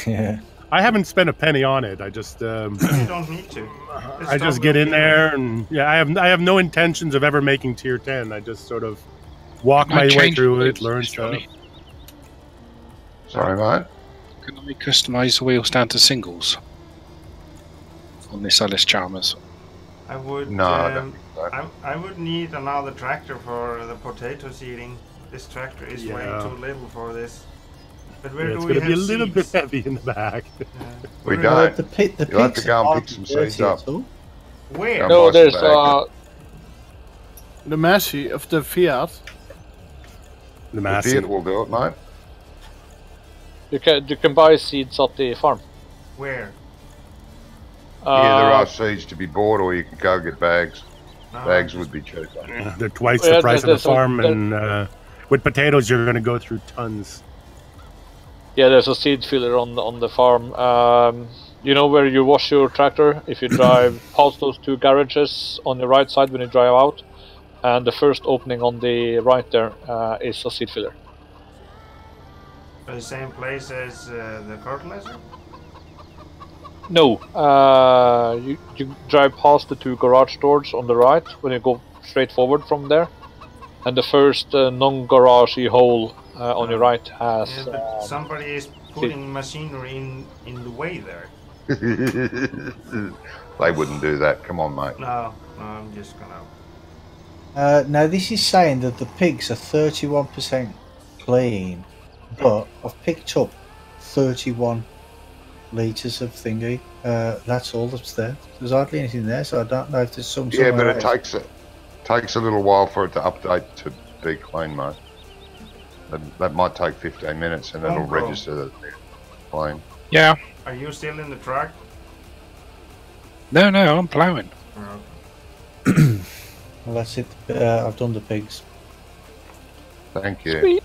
Yeah. I haven't spent a penny on it. I just You don't need to. I just get in there, and yeah, I have no intentions of ever making tier 10. I just sort of walk my way through it, learn stuff. Johnny. Sorry, mate. Can I customize the wheels down to singles on this Alice Chalmers? I would. No, I don't think so. I would need another tractor for the potato seeding. This tractor is way Yeah. too little for this. But where It's do we going to have be a little bit seeds? heavy in the back. We Where- don't. The pigs You'll have to go and aren't pick some dirty seeds up. at all. Where? Go No, buy some there's bags. The Massey of the Fiat. The The massive. Fiat will do it, mate. you can buy seeds at the farm. Where? Yeah, there are seeds to be bought, or you can go get bags. No, Bags would be cheaper. They're twice Yeah, the price of the there's a- farm, and with potatoes, you're going to go through tons. Yeah, there's a seed filler on the farm. You know where you wash your tractor? If you drive past those two garages on the right side when you drive out, and the first opening on the right there is a seed filler. The same place as the fertilizer? No, you drive past the two garage doors on the right when you go straight forward from there, and the first non-garagey hole on your right has. Yeah, but somebody is putting machinery in the way there. They wouldn't do that. Come on, mate. No, I'm just gonna. Now this is saying that the pigs are 31% clean, but I've picked up 31 litres of thingy. That's all that's there. There's hardly anything there, so I don't know if there's some. Yeah, but somewhere it else. takes a little while for it to update to be clean, mate. That might take 15 minutes, and it'll Okay. register that it's clean. Yeah. Are you still in the truck? No, I'm ploughing. Well, that's it. I've done the pigs. Thank you. Sweet.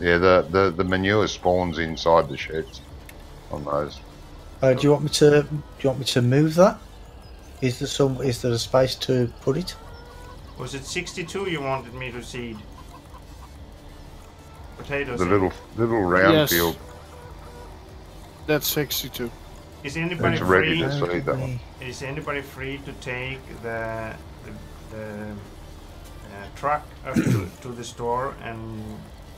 Yeah, the manure spawns inside the sheds on those. Do you want me to move that? Is there a space to put it? Was it 62 you wanted me to seed? Potatoes. The little round Yes. field. That's 62. Is anybody It's ready free? to seed that one. Is anybody free to take the truck up to the store and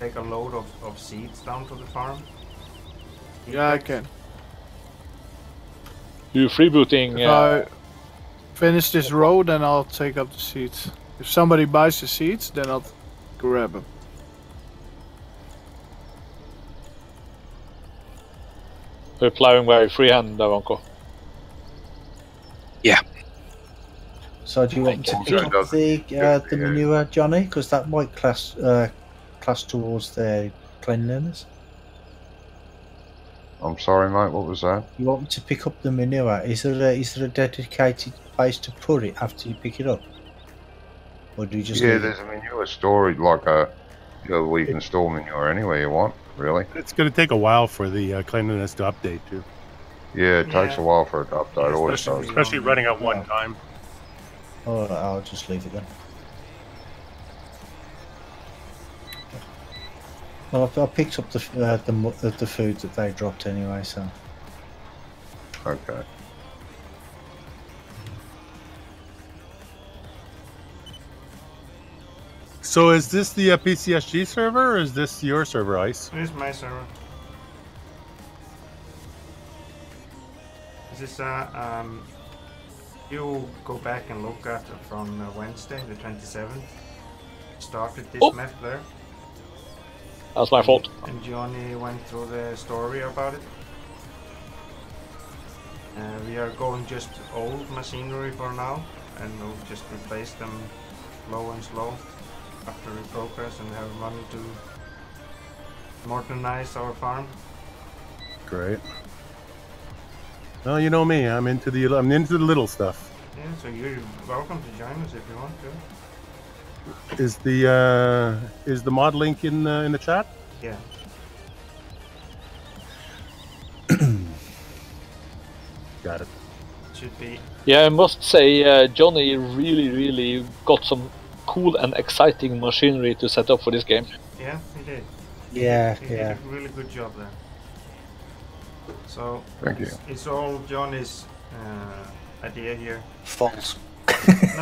take a load of seeds down to the farm? Yeah, I can. You freebooting? If I finish this road, then I'll take up the seats. If somebody buys the seeds, then I'll grab them. We're plowing very freehand, Davanko. So do you want to pick up the manure, Johnny? Because that might class towards their cleanliness. I'm sorry, mate. What was that? You want me to pick up the manure? Is there a dedicated place to put it after you pick it up, or do you just? Yeah, there's a manure storage, like where you can store manure anywhere you want. Really. It's going to take a while for the cleanliness to update too. Yeah, it takes a while for it to update. Always does. Especially running at one time. Oh, I'll just leave it then. Well, I picked up the food that they dropped anyway, so. Okay. So is this the PCSG server, or is this your server, Ice? This is my server. This is you go back and look at it from Wednesday, the 27th. Started this map there. That's my fault. And Johnny went through the story about it. We are going just old machinery for now, and we'll just replace them slow and slow after we progress and have money to modernize our farm. Great. Well, you know me. I'm into the little stuff. Yeah, so you're welcome to join us if you want to. Is the mod link in the chat? Yeah. Got it. Should be. Yeah, I must say, Johnny really got some cool and exciting machinery to set up for this game. Yeah, he did. Yeah, he did a really good job there. So it's all Johnny's idea here. False.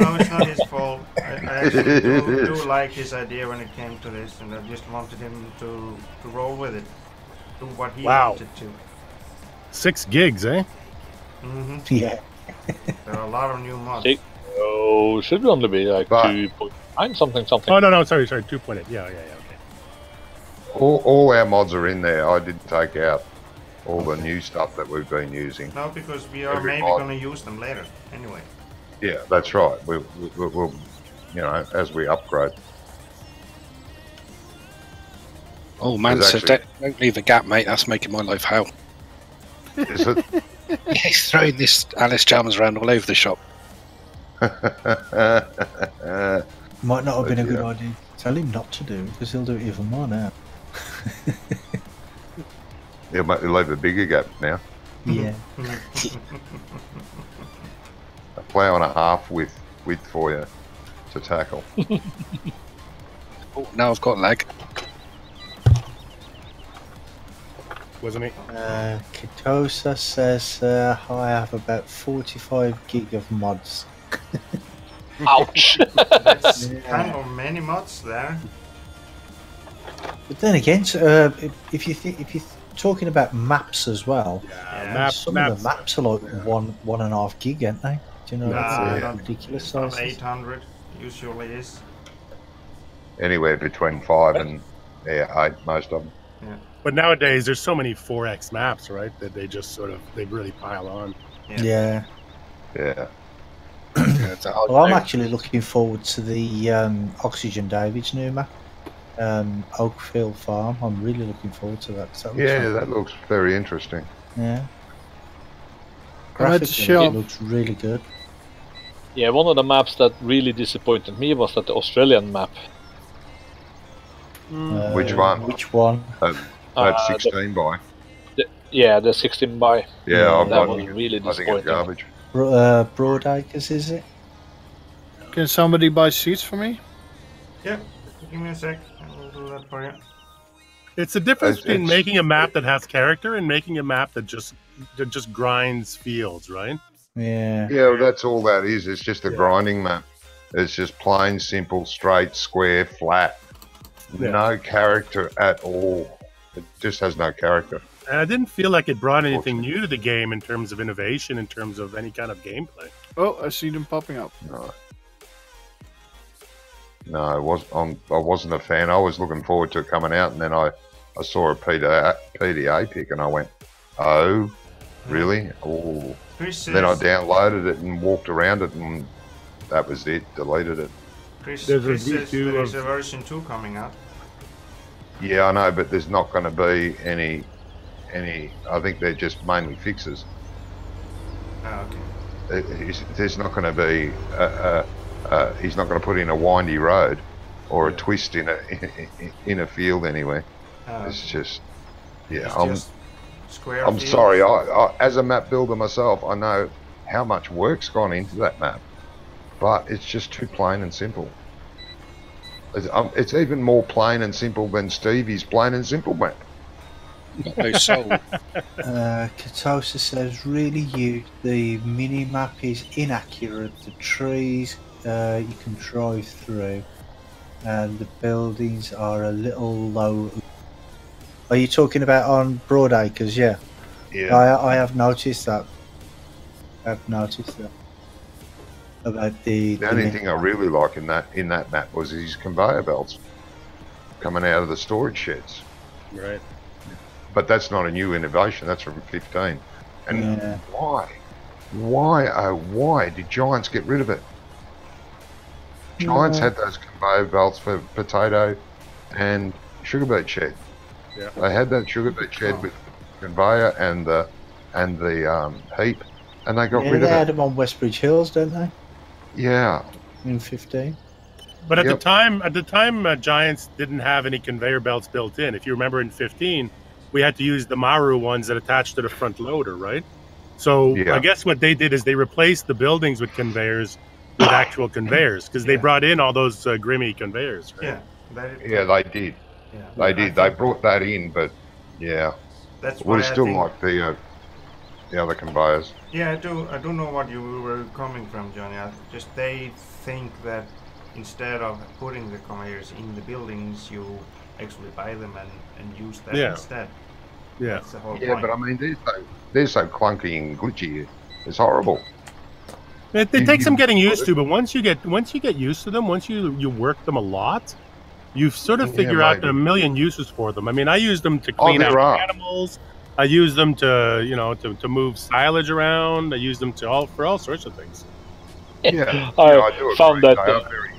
No, it's not his fault. I actually do like his idea when it came to this, and I just wanted him to roll with it, do what he wanted to. 6 gigs, eh? Mm-hmm. Yeah. There are a lot of new mods. Oh, should only be like 2.9 something. Oh no, sorry, 2.8. Yeah, okay. All our mods are in there. I didn't take out all the new stuff that we've been using. No, because we are maybe going to use them later anyway. Yeah, that's right. We'll as we upgrade. Oh man, so don't leave a gap, mate. That's making my life hell. Is it? Yeah, he's throwing this Alice Chalmers around all over the shop. Might not have been a good idea. Tell him not to do, because he'll do it even more now. He'll leave a bigger gap now. Yeah. A plough and a half width for you to tackle. Oh, now I've got lag. Wasn't it? Kitosa says, I have about 45 gig of mods. Ouch! That's kind of many mods there. But then again, if you're talking about maps as well, some of the maps are like 1.5 gig, aren't they? Do you know that's ridiculous size? 800 usually is. Anywhere between 5 and 8, most of them. Yeah. But nowadays, there's so many 4X maps, right? That they just they really pile on. Yeah. Well, I'm actually looking forward to the Oxygen David's new map, Oakfield Farm. I'm really looking forward to that. That looks very interesting. Yeah. Graphically, it looks really good. Yeah, one of the maps that really disappointed me was that the Australian map. Which one? Which one? That's 16 by. The 16 by. Yeah, that was really disappointing. I think it's garbage. Broadacres, is it? Can somebody buy seats for me? Yeah, give me a sec. I will do that for you. It's the difference between making a map that has character and making a map that just grinds fields, right? Yeah. Yeah, well, that's all that is. It's just a grinding map. It's just plain, simple, straight, square, flat. Yeah. No character at all. It just has no character. And I didn't feel like it brought anything new to the game in terms of innovation, in terms of any kind of gameplay. Oh, I see them popping up. No. No, I wasn't a fan. I was looking forward to it coming out, and then I saw a PDA pick, and I went, "Oh, really? Oh." Then I downloaded it and walked around it, and that was it. Deleted it. Chris There's a says V2 there's of- a version 2 coming out. Yeah, I know, but there's not going to be any. I think they're just mainly fixes. Oh, okay. There's not going to be. He's not going to put in a windy road or a twist in a field anywhere. Oh, It's okay. just, yeah. It's I'm just square I'm fields. sorry. I as a map builder myself, I know how much work's gone into that map, but it's just too plain and simple. It's even more plain and simple than Stevie's plain and simple map. Got no soul. Katosa says, really huge. The mini map is inaccurate. The trees you can drive through, and the buildings are a little low. Are you talking about on Broadacres? Yeah. Yeah. I have noticed that. I've noticed that. About The only thing I really like in that map was his conveyor belts coming out of the storage sheds. Right. But that's not a new innovation. That's from 15. And Yeah. why did Giants get rid of it? Giants had those conveyor belts for potato and sugar beet shed. Yeah. They had that sugar beet shed with conveyor and the heap, and they got Yeah, rid they of had it. them on Westbridge Hills, don't they? Yeah. In 15. But at Yep. the time, Giants didn't have any conveyor belts built in. If you remember, in 15, we had to use the Maru ones that attached to the front loader, right? So Yeah. I guess what they did is they replaced the buildings with conveyors with actual conveyors because they Yeah. brought in all those Grimmy conveyors, right? Yeah, that, Yeah, they did. yeah. They did. They brought that in, but yeah, That's why we I still think, like the other conveyors. Yeah, I do know what you were coming from, Johnny. Just they think that instead of putting the conveyors in the buildings, you actually buy them and use that Yeah. instead. Yeah. That's the whole Yeah, point. but I mean, they're so clunky and glitchy. It's horrible. It takes some getting used to, but once you get used to them, once you work them a lot, you sort of Yeah, figure out maybe. a million uses for them. I mean, I use them to clean out there are. animals. I use them to to move silage around. I use them for all sorts of things. Yeah, I do found agree. that They are very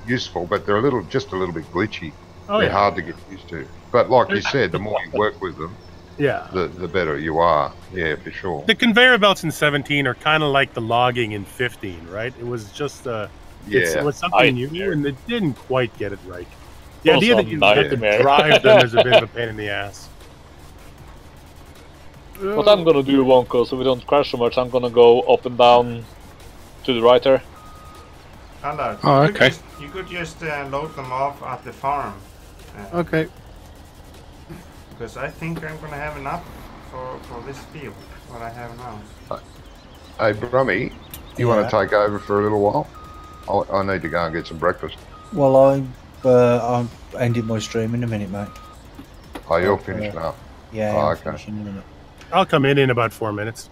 useful, but they're just a little bit glitchy. Oh They're yeah, hard to get used to. But like you said, the more you work with them, yeah. the better you are. Yeah, for sure. The conveyor belts in 17 are kind of like the logging in 15, right? It was just it Yeah, was something new, and it didn't quite get it right. The idea that you had to nightmare. drive them is a bit of a pain in the ass. What I'm gonna do, Wonko, so we don't crash so much, I'm gonna go up and down to the right there. Allard, Oh, you could okay. you could just load them off at the farm. Okay. Because I think I'm gonna have enough for this field, what I have now. Hey, Brummie, you want Yeah. to take over for a little while? I need to go and get some breakfast. Well, I'm ending my stream in a minute, mate. Oh, you're finished now. Yeah, Oh, I'm okay. finishing in a minute. I'll come in about 4 minutes.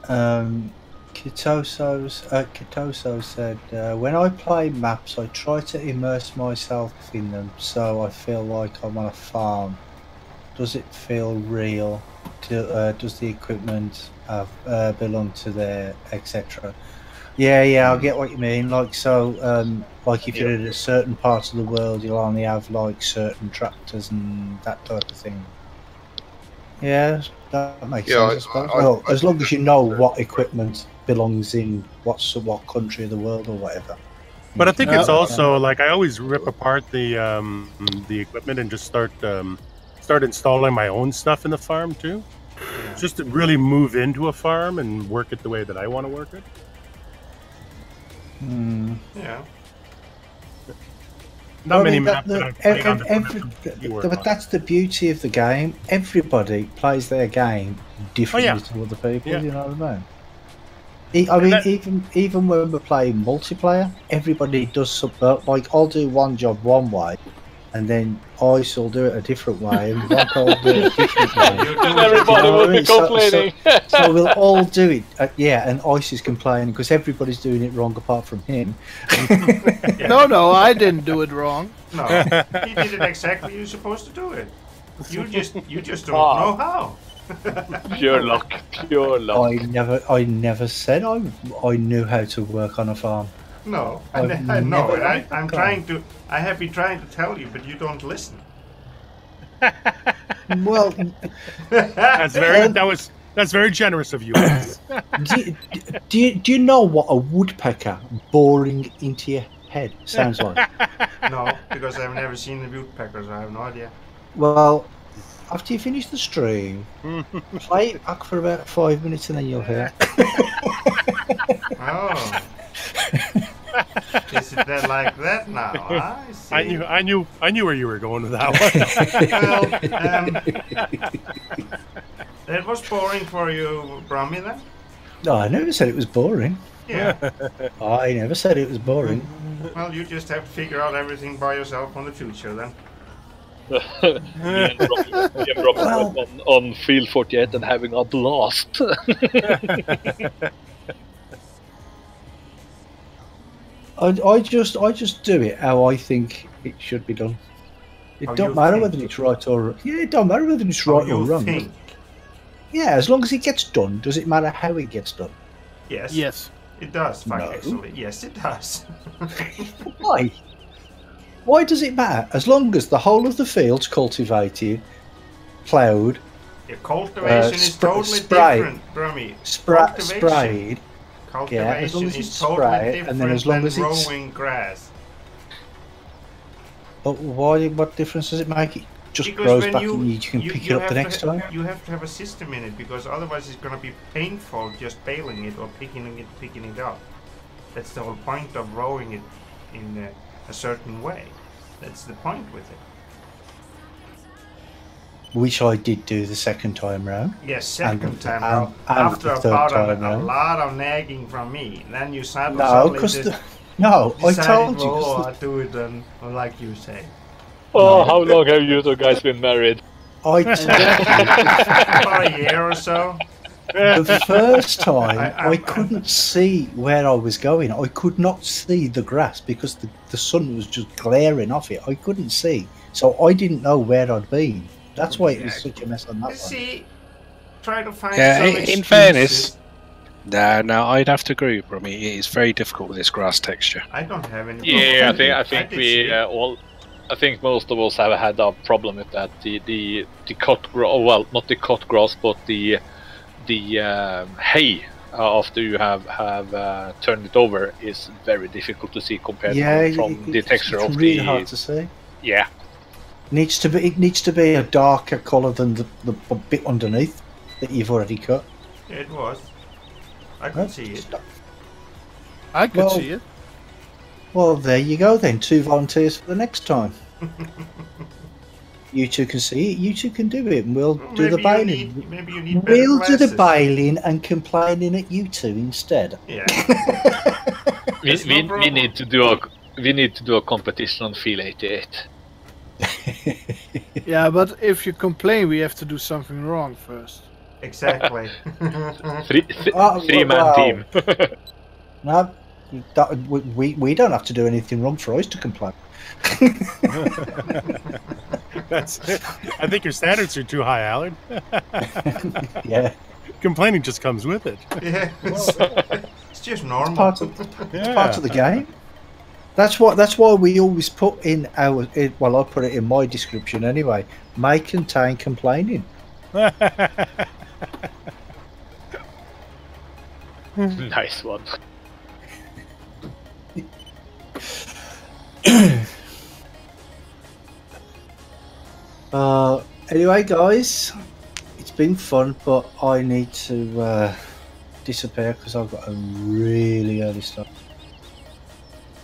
Kitoso said, when I play maps, I try to immerse myself in them so I feel like I'm on a farm. Does it feel real? Does the equipment belong to there, etc.? Yeah, I get what you mean. Like, so, like if you're in a certain part of the world, you'll only have like certain tractors and that type of thing. Yeah, that makes Yeah, sense, I suppose. I- Well, as long as you know what equipment belongs in what country of the world or whatever. But I think Yeah. it's also like I always rip apart the equipment and just start installing my own stuff in the farm too, just to really move into a farm and work it the way that I want to work it. Yeah. Not many that- maps that I've played on the work but on. that's the beauty of the game. Everybody plays their game differently Oh, yeah. to other people. Yeah. You know what I mean? I mean, that- even when we're playing multiplayer, everybody does something. Like I'll do one job one way, and then Ice will do it a different way, and Vodka will do it a different way. And everybody will be complaining. So we'll all do it. And Ice is complaining because everybody's doing it wrong apart from him. No, I didn't do it wrong. No, he did it exactly you're supposed to do it. You just don't know how. Pure luck. I never said I knew how to work on a farm. No, I know. I'm trying to. I have been trying to tell you, but you don't listen. Well, That's very generous of you. do you know what a woodpecker boring into your head sounds like? No, because I've never seen the woodpeckers. I have no idea. Well, after you finish the stream, play it back for about 5 minutes and then you'll hear. Oh. Is it that like that now? I see. I knew where you were going with that one. That was boring for you, Brummie, then? No, I never said it was boring. Yeah. I never said it was boring. Well, you just have to figure out everything by yourself on the future, then. On field 48 and having a blast. I just do it how I think it should be done. It don't matter whether it's right or it don't matter whether it's right or wrong. Think. Yeah, as long as it gets done, does it matter how it gets done? Yes. It does, No. actually. Yes, it does. Why? Why does it matter? As long as the whole of the field's cultivated, ploughed, Yeah, cultivation is totally different, Brummie. sprayed. Cultivation as long as is it's totally sprayed, different and then as long than as it's growing grass. But why? What difference does it make? It just Because grows when back and you can pick it up the next time. You have to have a system in it, because otherwise it's going to be painful just baling it or picking it up. That's the whole point of growing it in a certain way. That's the point with it. Which I did do the second time round. Yes, second time and round. the After third about time a round. lot of nagging from me, then you suddenly No, because I told you. Oh, I do it like you say. Oh, how long have you two guys been married? I told About a year or so. you, the first time I couldn't see where I was going. I could not see the grass because the sun was just glaring off it. I couldn't see, so I didn't know where I'd been. That's why it was such a mess on that one. See, try to find Yeah, some in fairness, no, I'd have to agree with Brummie. It is very difficult with this grass texture. I don't have any. Yeah, problem. I think we all. I think most of us have had a problem with that. The cut grass, well, not the cut grass, but the hay after you have turned it over is very difficult to see compared from the texture it's of really the. hard to see. Yeah. It needs to be a darker colour than the bit underneath that you've already cut. Yeah, it was. I could see it. I could see it. Well, there you go then. 2 volunteers for the next time. You two can see it. You two can do it, and we'll do the baling. Maybe you need better We'll do the glasses. baling and complaining at you two instead. Yeah. We need to do a competition on Field 88. Yeah, but if you complain, we have to do something wrong first. Exactly. Three-man team. No, we don't have to do anything wrong for us to complain. I think your standards are too high, Alan. Yeah. Complaining just comes with it. Yeah, it's just normal. It's part of the game. That's why we always put in our. Well, I put it in my description anyway. May contain complaining. Nice one. Anyway, guys, it's been fun, but I need to disappear because I've got a really early start.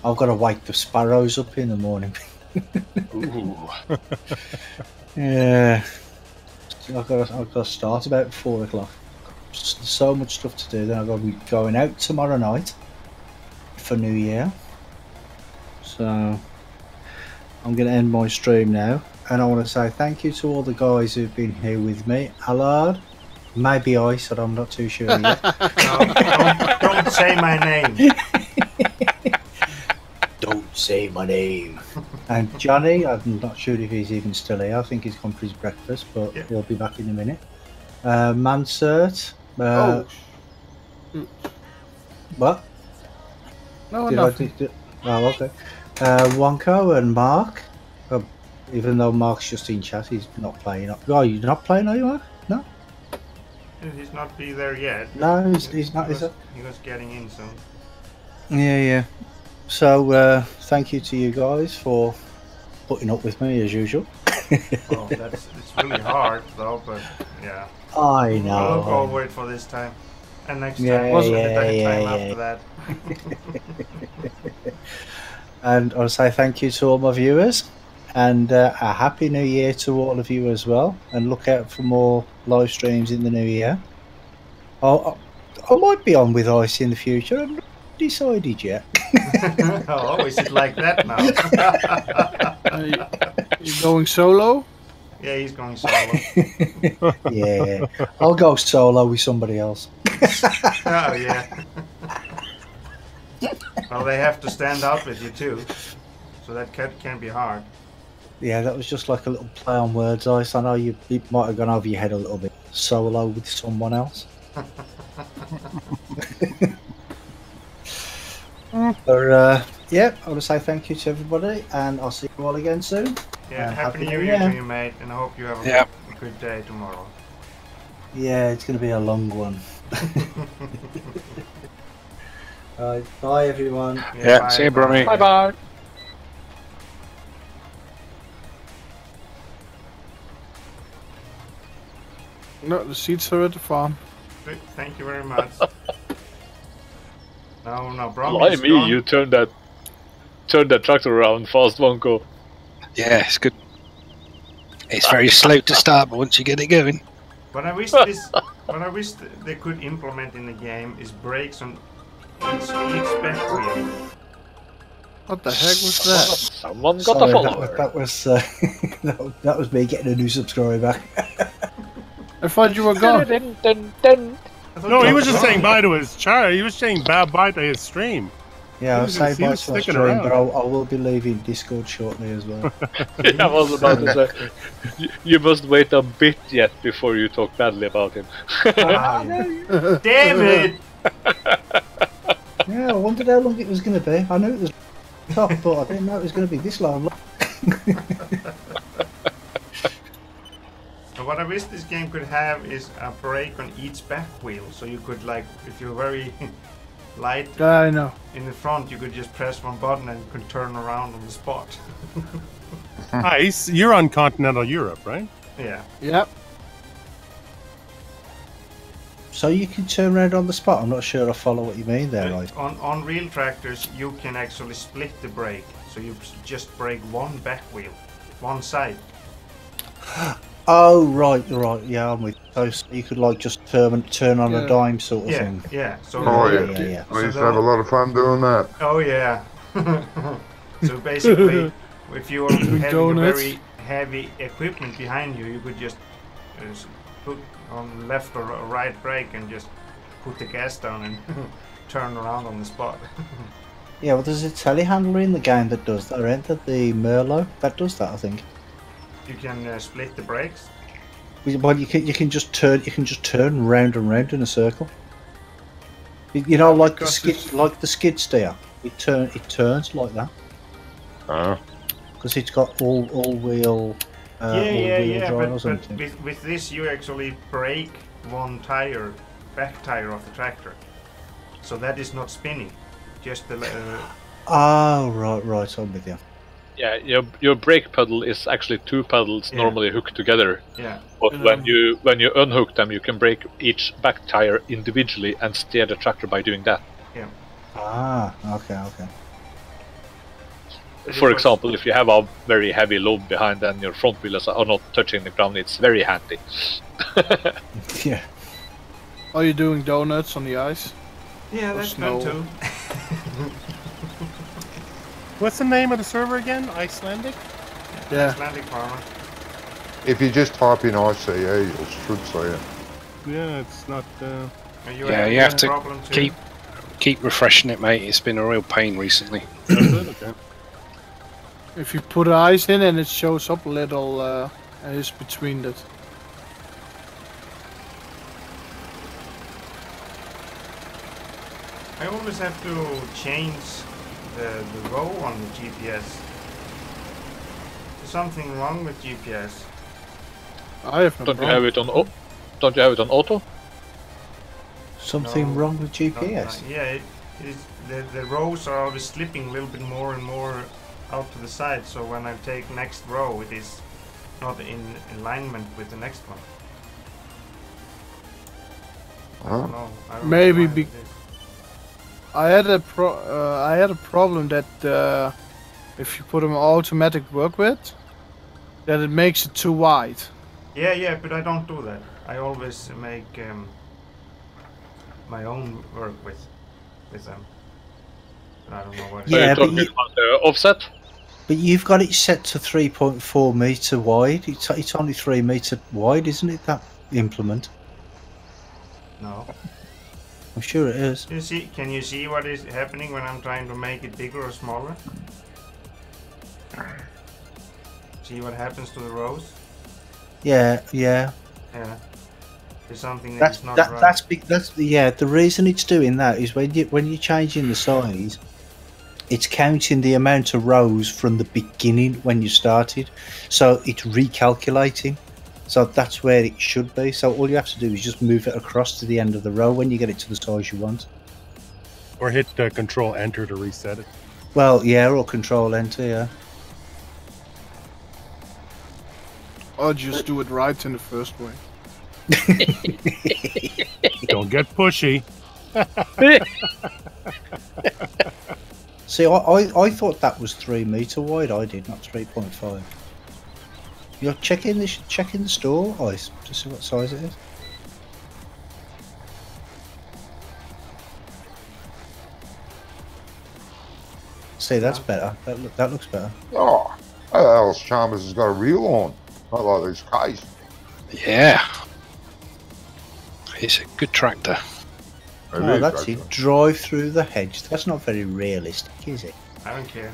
I've got to wake the sparrows up in the morning. Ooh. Yeah, I've got to start about 4 o'clock. So much stuff to do. Then I've got to be going out tomorrow night for New Year. So I'm going to end my stream now. And I want to say thank you to all the guys who've been here with me. Allard, maybe Ice, but I'm not too sure yet. Don't say my name. Don't say my name. And Johnny, I'm not sure if he's even still here. I think he's gone for his breakfast, but he'll be back in a minute. Mansert. What? No, nothing. Oh, okay. Wonko and Mark. Even though Mark's just in chat, he's not playing. Oh, you're not playing, are you, Mark? No? He's not be there yet. No, he's not. He was getting in soon. Yeah. So, thank you to you guys for putting up with me, as usual. Oh, it's really hard, though, but yeah. I know. We'll look over it for this time. And next time, after that. And I'll say thank you to all my viewers. And a happy new year to all of you as well. And look out for more live streams in the new year. I might be on with Ice in the future. I'm not decided yet. Oh, is it like that now? You going solo? Yeah, he's going solo. Yeah, I'll go solo with somebody else. Oh, yeah. Well, they have to stand out with you too. So that can be hard. Yeah, that was just like a little play on words, Ice. I know it might have gone over your head a little bit. Solo with someone else. But yeah, I want to say thank you to everybody, and I'll see you all again soon. Yeah, happy New Year to you, mate, and I hope you have a good day tomorrow. Yeah, it's going to be a long one. Alright, bye everyone. Yeah, see you, Brummie. Bye. No, the seats are at the farm. Thank you very much. No, Brummie. Lie me, you turned that tractor around fast, Wonko. Yeah, it's good. It's very slow to start, but once you get it going. What I wish they could implement in the game is brakes on each back wheel. What the heck was that? Someone got a follower. That was me getting a new subscriber. I thought you were gone. No, he was just saying bye to his char. He was saying bye to his stream. Yeah, I'll say bye to my sticking stream, around. but I will be leaving Discord shortly as well. I was about to say, you must wait a bit yet before you talk badly about him. Damn it! Yeah, I wondered how long it was going to be. I knew it was tough, but I didn't know it was going to be this long. What I wish this game could have is a brake on each back wheel, so you could, like, if you're very light I know. in the front, you could just press one button and you could turn around on the spot. Ice, you're on continental Europe, right? Yeah. Yep. So you can turn around on the spot. I'm not sure I follow what you mean there, right? On real tractors, you can actually split the brake, so you just brake one back wheel, one side. Oh, right, yeah, I'm with you. So you could like just turn on a dime sort of thing. Yeah. So yeah. I used to have a lot of fun doing that. Oh yeah. So basically, if you are having a very heavy equipment behind you, you could just put on left or right brake and just put the gas down and turn around on the spot. Yeah, well, there's a telehandler in the game that does that. Isn't there? The Merlot that does that, I think. You can split the brakes. Well, you can just turn. You can just turn round and round in a circle. You know, like the skid steer. It turns like that. Because it's got all wheel. Yeah. But with this, you actually brake one tire, back tire of the tractor, so that is not spinning. Just the. Oh right, I'm with you. Yeah, your brake pedal is actually two pedals normally hooked together. Yeah. But when you unhook them, you can brake each back tire individually and steer the tractor by doing that. Yeah. Ah, okay. For example, if you have a very heavy load behind and your front wheels are not touching the ground, it's very handy. Yeah. Are you doing donuts on the ice? Yeah, that's fun too. What's the name of the server again? Icelandic? Yeah. Icelandic Farmer. If you just type in ICE, you should see it. Yeah, it's not. Are you Yeah, having you have that to problem too? keep refreshing it, mate. It's been a real pain recently. Okay. If you put ice in and it shows up a little is between that. I always have to change the row on the GPS. There's something wrong with GPS. I have no Don't you problem. have it on? Don't you have it on auto? Something No, wrong with GPS? Yeah, it is. The rows are always slipping a little bit more and more out to the side. So when I take next row, it is not in alignment with the next one. Huh? No, I don't Maybe know why it is. I had a problem that if you put an automatic work width, that it makes it too wide. Yeah, but I don't do that. I always make my own work with them. But I don't know what. Yeah, Are you but talking you- about the offset? But you've got it set to 3.4 meter wide. It's only 3 meter wide, isn't it? That implement. No. I'm sure it is. You see? Can you see what is happening when I'm trying to make it bigger or smaller? See what happens to the rows? Yeah. Yeah. There's something that's not right. That's the reason it's doing that is when you're changing the size, it's counting the amount of rows from the beginning when you started, so it's recalculating. So that's where it should be. So all you have to do is just move it across to the end of the row when you get it to the size you want. Or hit Control Enter to reset it. Well, yeah, or Control Enter, yeah. Or just do it right in the first way. Don't get pushy. See, I thought that was 3 meter wide. I did, not 3.5. You're checking the store, Ice, to see what size it is. See, that's better. That looks better. Oh, Alice Chalmers has got a reel on. Not like this case. Yeah. It's a good tractor. It Oh, is, that's actually. it. Drive through the hedge. That's not very realistic, is it? I don't care.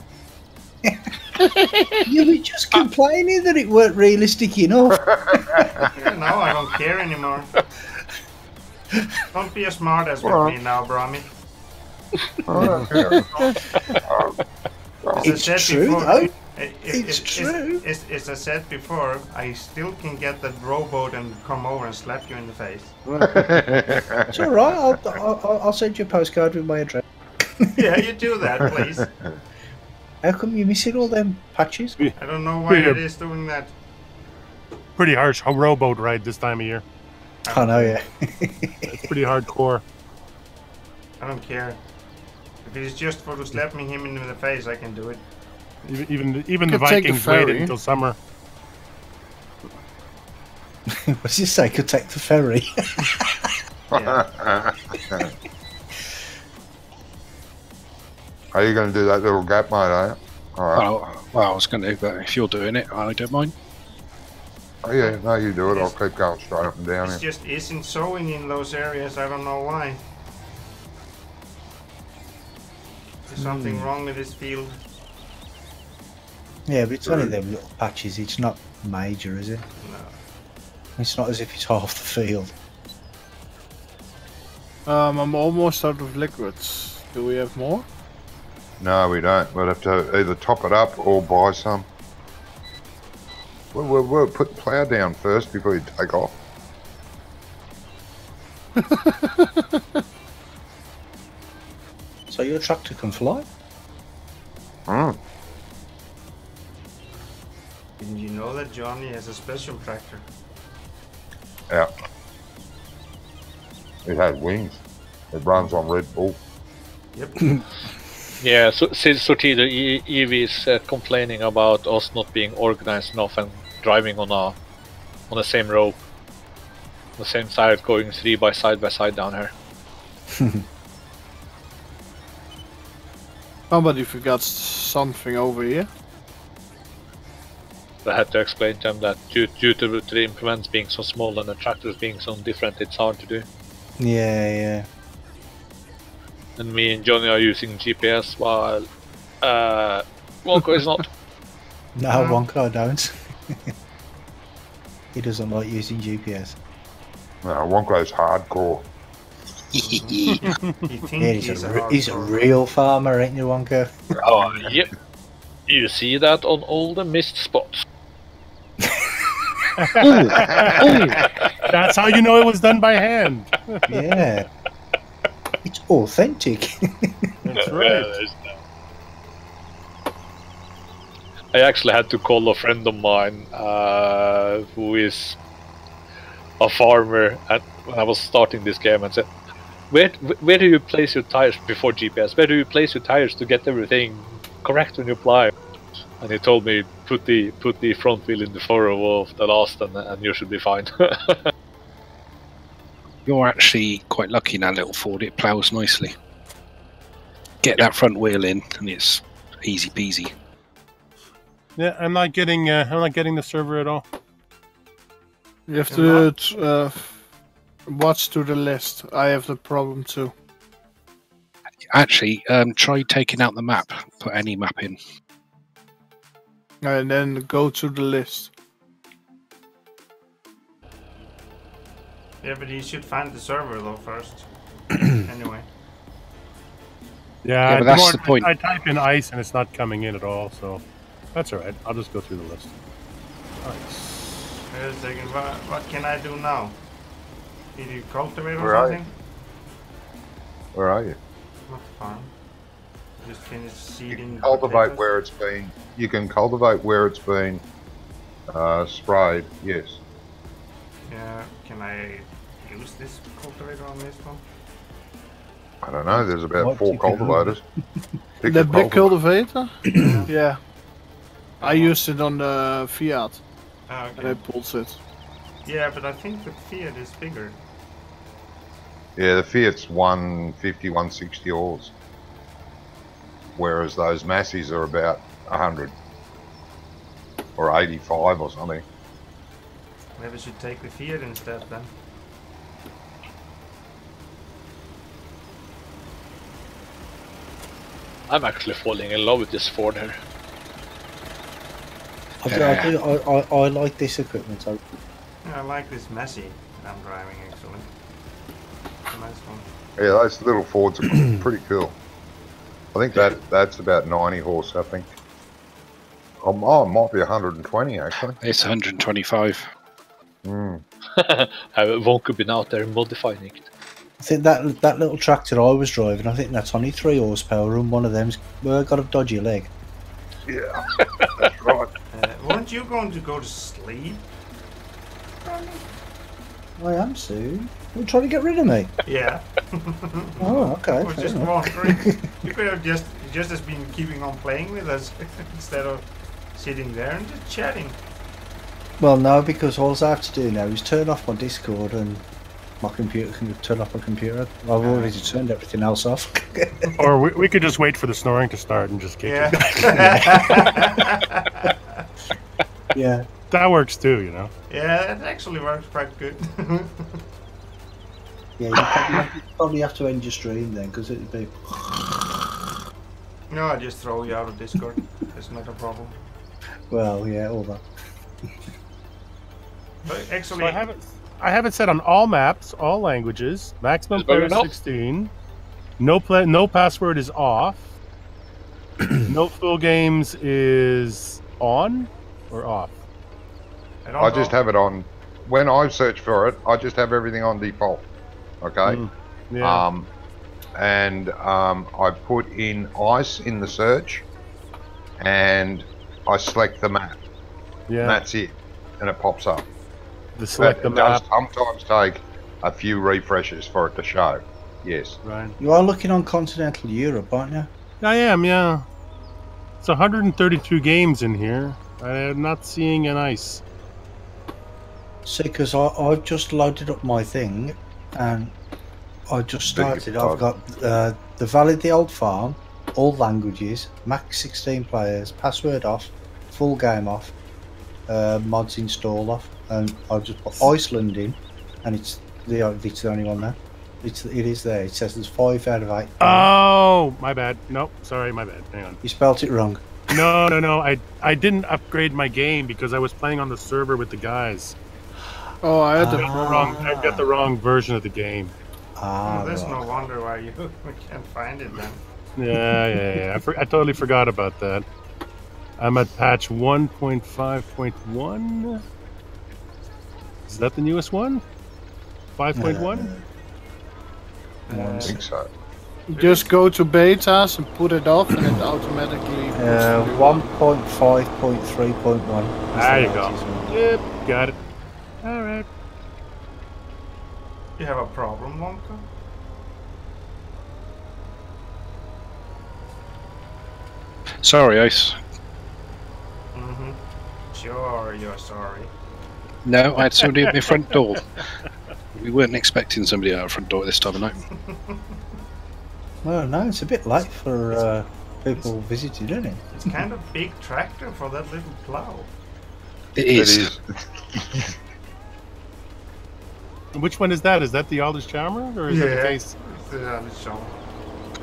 You were just complaining that it weren't realistic enough. No, I don't care anymore. Don't be a smartass with me now, Brummie. It's As I said true, before, though. It's true. As I said before, I still can get that rowboat and come over and slap you in the face. It's all right. I'll send you a postcard with my address. Yeah, you do that, please. How come you're missing all them patches? I don't know why it is doing that. Pretty harsh rowboat ride this time of year. I know, yeah. It's pretty hardcore. I don't care. If it's just for to slap me him in the face, I can do it. Even the Could take the Vikings ferry. waited until summer. What does it say? Could take the ferry. Yeah. Are you going to do that little gap, mate, are you? All right. Well, I was going to, but if you're doing it, I don't mind. Oh, yeah, no, you do it. I'll keep going straight up and down It here. just isn't sewing in those areas. I don't know why. There's something wrong with this field. Yeah, but it's only them little patches. It's not major, is it? No. It's not as if it's half the field. I'm almost out of liquids. Do we have more? No, we don't. We'll have to either top it up or buy some. We'll put the plough down first before you take off. So your tractor can fly? Mm. Didn't you know that Johnny has a special tractor? Yeah. It has wings. It runs on Red Bull. Yep. Yeah, so since Sortido Evie is complaining about us not being organized enough and driving on the same row, on the same side, going by side down here. Somebody forgot something over here. I had to explain to them that due to the implements being so small and the tractors being so different, it's hard to do. Yeah. And me and Johnny are using GPS while Wonko is not. No, Wonko don't. He doesn't like using GPS. No, Wonko's hardcore. He thinks He's a real farmer, ain't you, Wonko? Oh, yep. You see that on all the missed spots. That's how you know it was done by hand. Yeah. It's authentic. That's right. I actually had to call a friend of mine who is a farmer when I was starting this game and said, where do you place your tires before GPS? Where do you place your tires to get everything correct when you apply? And he told me, put the front wheel in the furrow of the last and you should be fine. You're actually quite lucky in that little Ford. It ploughs nicely. Get that front wheel in, and it's easy peasy. Yeah, I'm not getting the server at all. You have to watch to the list. I have the problem too. Actually, try taking out the map. Put any map in. And then go to the list. Yeah, but you should find the server though first. Anyway. Yeah, but that's the point. I type in ice and it's not coming in at all, so that's alright. I'll just go through the list. Ice. Wait a second, what can I do now? Did you cultivate or Where are something? Where are you? Not farm. Just finished seeding. Cultivate potatoes. where it's been. You can cultivate where it's been sprayed. Yes. Yeah, can I use this cultivator on this one? I don't know. There's about What 4 you can cultivators. Pick The a big cultivator? Yeah. Yeah. I used it on the Fiat Ah, and I okay. pulled it. Yeah, but I think the Fiat is bigger. Yeah, the Fiat's 150, 160 oars. Whereas those Massies are about 100. Or 85 or something. Maybe I should take the Fiat instead then. I'm actually falling in love with this Ford here. I like this equipment. Yeah, I like this Massey that I'm driving actually. It's a nice one. Yeah, those little Fords are pretty cool. I think that's about 90 horse, I think. Oh, it might be 120 actually. It's 125. Wonko been out there modifying it. I think that little tractor I was driving, I think that's only 3 horsepower, and one of them's got a dodgy leg. Yeah, that's right. Weren't you going to go to sleep? I am soon. You're trying to get rid of me. Yeah. Oh, okay. I was fair just enough. wondering. You could have just as been keeping on playing with us instead of sitting there and just chatting. Well, no, because all I have to do now is turn off my Discord and my computer can turn off my computer. I've already turned everything else off. Or we could just wait for the snoring to start and just kick it. Yeah. Yeah. That works too, you know. Yeah, it actually works quite good. Yeah, you probably have to end your stream then, because it'd be... No, I just throw you out of Discord. It's not a problem. Well, yeah, all that. But actually, So I have it set on all maps, all languages, maximum Is that player enough? 16. No password is off. No full games is on or off. I don't I know. just have it on. When I search for it, I just have everything on default. Okay. Yeah. I put in ice in the search, and I select the map. yeah. And that's it, and it pops up. The select the It does map. sometimes take a few refreshes for it to show. Yes. Right. You are looking on continental Europe, aren't you? I am, yeah. It's 132 games in here. I'm not seeing an ice. See, because I've just loaded up my thing, and I just started. I've got the Valley of the Old Farm, all languages, max 16 players, password off, full game off, mods install off, and I'll just put Iceland in, and it's the only one there. It is there. It says there's 5 out of 8. Oh, my bad. Nope, sorry, my bad. Hang on. You spelt it wrong. No. I didn't upgrade my game because I was playing on the server with the guys. Oh, I had I got the wrong version of the game. There's Right. no wonder why we can't find it then. Yeah. I totally forgot about that. I'm at patch 1.5.1. Is that the newest one? 5.1? I think so. Just go to betas and put it off, and it automatically. 1.5.3.1. There you go. Yep, got it. All right. You have a problem, Wonka? Sorry, Ice. Mm-hmm. Sure, you're sorry. No, I had somebody at my front door. We weren't expecting somebody at our front door this time of night. Well, no, it's a bit late for people visiting, isn't it? It's kind of big tractor for that little plow. It is. Which one is that? Is that the Aldous Charmer, or is it the case?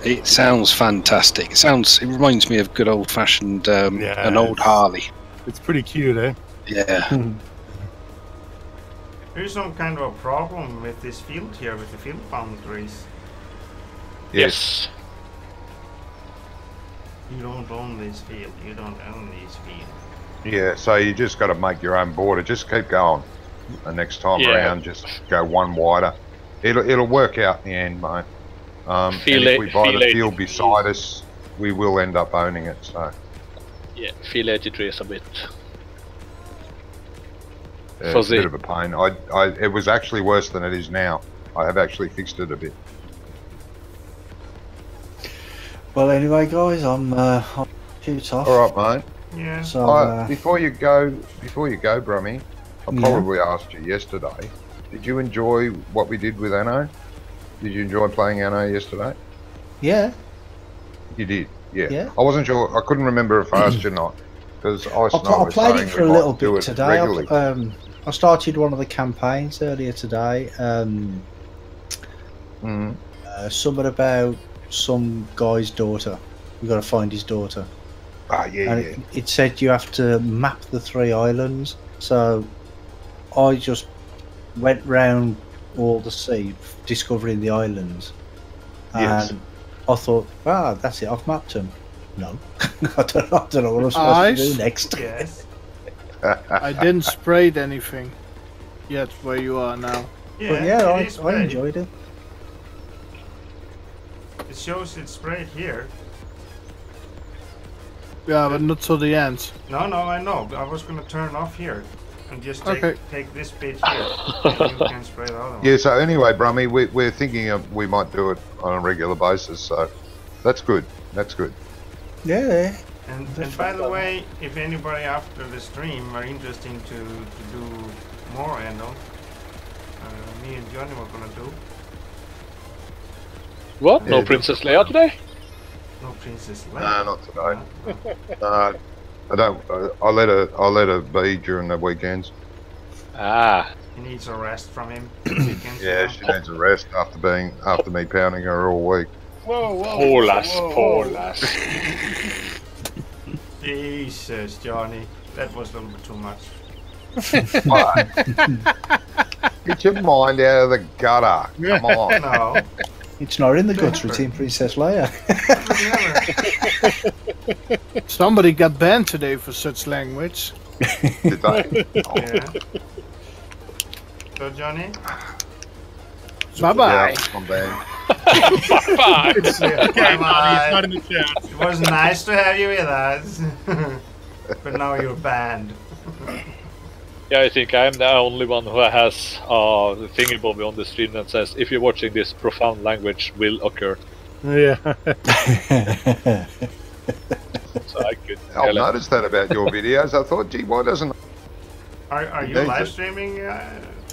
It sounds fantastic. It reminds me of good old-fashioned an old Harley. It's pretty cute, eh? Yeah. There's some kind of a problem with this field here, with the field boundaries. Yes. You don't own this field. You don't own this field. Yeah, so you just got to make your own border. Just keep going. The next time around, just go one wider. It'll work out in the end, mate. And if we buy the field beside us, we will end up owning it. So Yeah, field 83 is a bit. it's a bit of a pain. It was actually worse than it is now. I have actually fixed it a bit. Well, anyway, guys, I'm shoot off. All right, mate. Yeah. So, Before you go, Brummie, I probably asked you yesterday. Did you enjoy what we did with Anno? Did you enjoy playing Anno yesterday? yeah. You did, yeah. Yeah. I wasn't sure. I couldn't remember if I asked you or not, because I played it for a little bit today. Regularly. I started one of the campaigns earlier today. Something about some guy's daughter. We've got to find his daughter. Yeah. It said you have to map the 3 islands. So I just went round all the sea, discovering the islands. Yes. And I thought, that's it, I've mapped them. No. I don't know what I'm supposed to do next. Yes. I didn't spray anything yet where you are now. But yeah, I enjoyed it. It shows it's sprayed here. Yeah, but not to the end. No, I know. I was gonna turn off here and just take this bit here. And you can spray the other one. Yeah. So anyway, Brummie, we're thinking we might do it on a regular basis. So that's good. That's good. Yeah. And by the way, if anybody after the stream are interested to do more Endo, me and Johnny were gonna do. What? No Princess Leia today? No Princess Leia. No, not today. No, I don't. I let her be during the weekends. Ah. He needs a rest from him. Weekends, Yeah, she needs a rest after me pounding her all week. Poor lass. Jesus, Johnny, that was a little bit too much. Get your mind out of the gutter. Come on. No. It's not in the guts with Team Princess Leia. Somebody got banned today for such language. Did they? Yeah. So, Johnny? Bye-bye. Yeah, I'm banned. Bye. Bye-bye. Not in the chat. It was nice to have you with us. But now you're banned. Yeah, I think I'm the only one who has the thingy on the stream that says, if you're watching this, profound language will occur. Yeah. So I could I've noticed that about your videos. I thought, gee, why doesn't... Are you live streaming,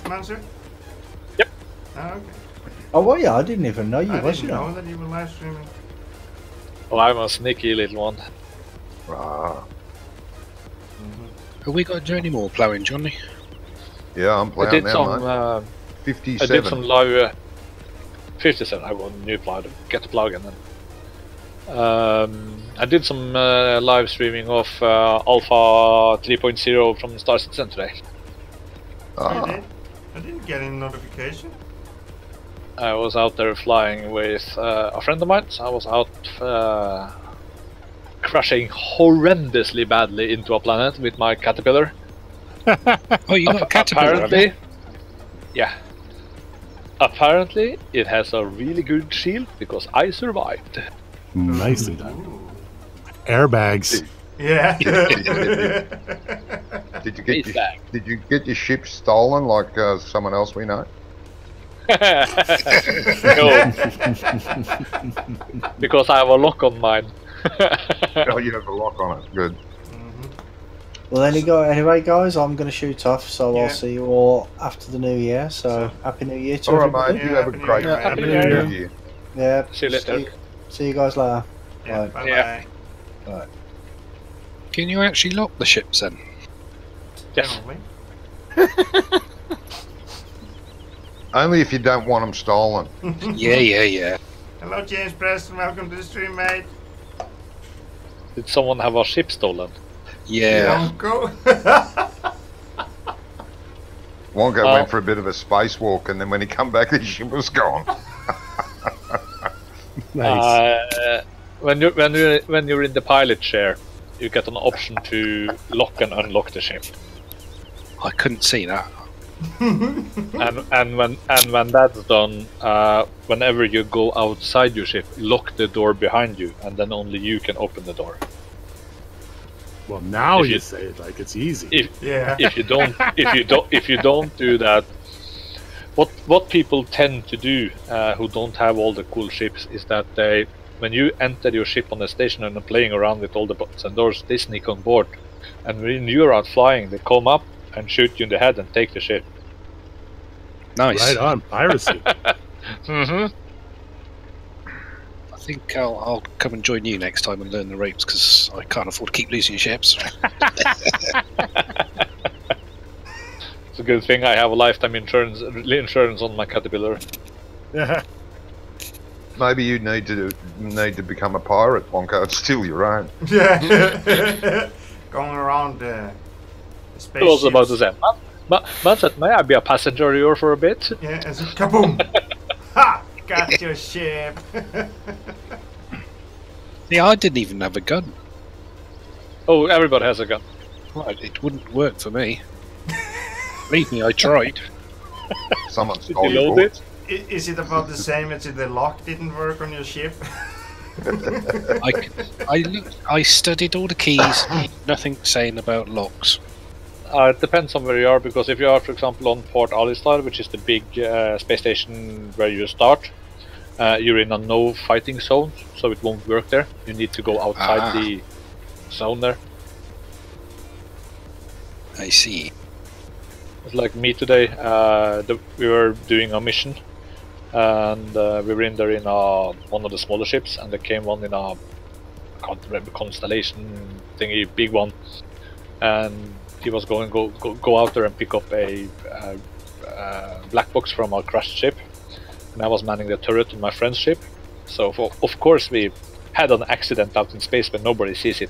Manser? Yep. Oh, okay. Oh, well, yeah, I didn't even know you I was, didn't you know know. that you were live streaming. Oh, I'm a sneaky little one. Ah. Have we got to do any more ploughing, Johnny? Yeah, I'm I ploughing did now, some. mate. I 57. did some live. 57. I got a new plow to get the plow again. Then. I did some live streaming of Alpha 3.0 from Star Citizen today. Ah. I didn't get any notification. I was out there flying with a friend of mine. So I was out crashing horrendously badly into a planet with my caterpillar. Oh, you got a caterpillar? Apparently, yeah. Apparently, it has a really good shield because I survived. Nicely done. Airbags. Yeah. Did you get Face back. did you get your ship stolen like someone else we know? No. Because I have a lock on mine. Oh, you have a lock on it. Good. Well, anyway, guys, I'm going to shoot off, so Yeah. I'll see you all after the new year. So, Happy New Year to All right, everybody. mate. You have a Happy New great Year. Happy New Year. year. Yeah. See you later. See you guys later. Yeah, Right. bye Yeah. bye. Can you actually lock the ships then? Yes. Only if you don't want them stolen. Yeah. Hello, James Preston. Welcome to the stream, mate. Did someone have a ship stolen? Yeah. Wonko. Wonka Oh. went for a bit of a spacewalk, and then when he come back, the ship was gone. Nice. When you're in the pilot chair, you get an option to lock and unlock the ship. I couldn't see that. and when that's done, whenever you go outside your ship, lock the door behind you, and then only you can open the door. Well, now If you you- say it like it's easy. Yeah. If you don't do that, what people tend to do who don't have all the cool ships is that when you enter your ship on the station and are playing around with all the buttons and doors, they sneak on board, and when you're out flying, they come up and shoot you in the head and take the ship. Nice. Right on, piracy. Mm-hmm. I think I'll come and join you next time and learn the ropes because I can't afford to keep losing ships. It's a good thing I have a lifetime insurance on my caterpillar. Yeah. Maybe you need to become a pirate, Wonka, and steal your own. Yeah. Going around the space. I was about to say, man said, may I be a passenger here for a bit? Yeah, and so kaboom! Ha! Got your ship. Yeah, I didn't even have a gun. Oh, everybody has a gun. Right, it wouldn't work for me. Believe me, I tried. Someone Did stole you your load boat. it? Is it about the same as if the lock didn't work on your ship? I studied all the keys. Nothing saying about locks. It depends on where you are, because if you are, for example, on Port Alistar, which is the big space station where you start, you're in a no fighting zone, so it won't work there. You need to go outside the zone there. I see. It's like me today. We were doing a mission, and we were in there in one of the smaller ships, and there came one in a, I can't remember, constellation thingy, big one, and he was going to go out there and pick up a black box from a crashed ship, and I was manning the turret on my friend's ship. So of course we had an accident out in space when nobody sees it.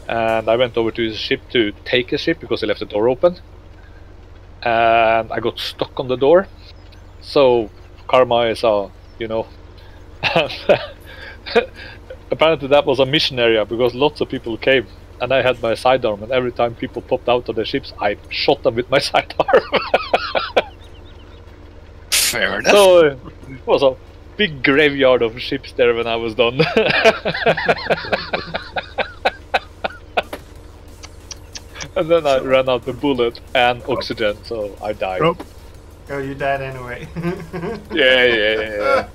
And I went over to his ship to take his ship because he left the door open, and I got stuck on the door. So karma is apparently that was a mission area because lots of people came, and I had my sidearm, and every time people popped out of the ships, I shot them with my sidearm. Fair enough. So it was a big graveyard of ships there when I was done. And then I ran out of bullet and oxygen, so I died. Oh, Oh, you died anyway. Yeah.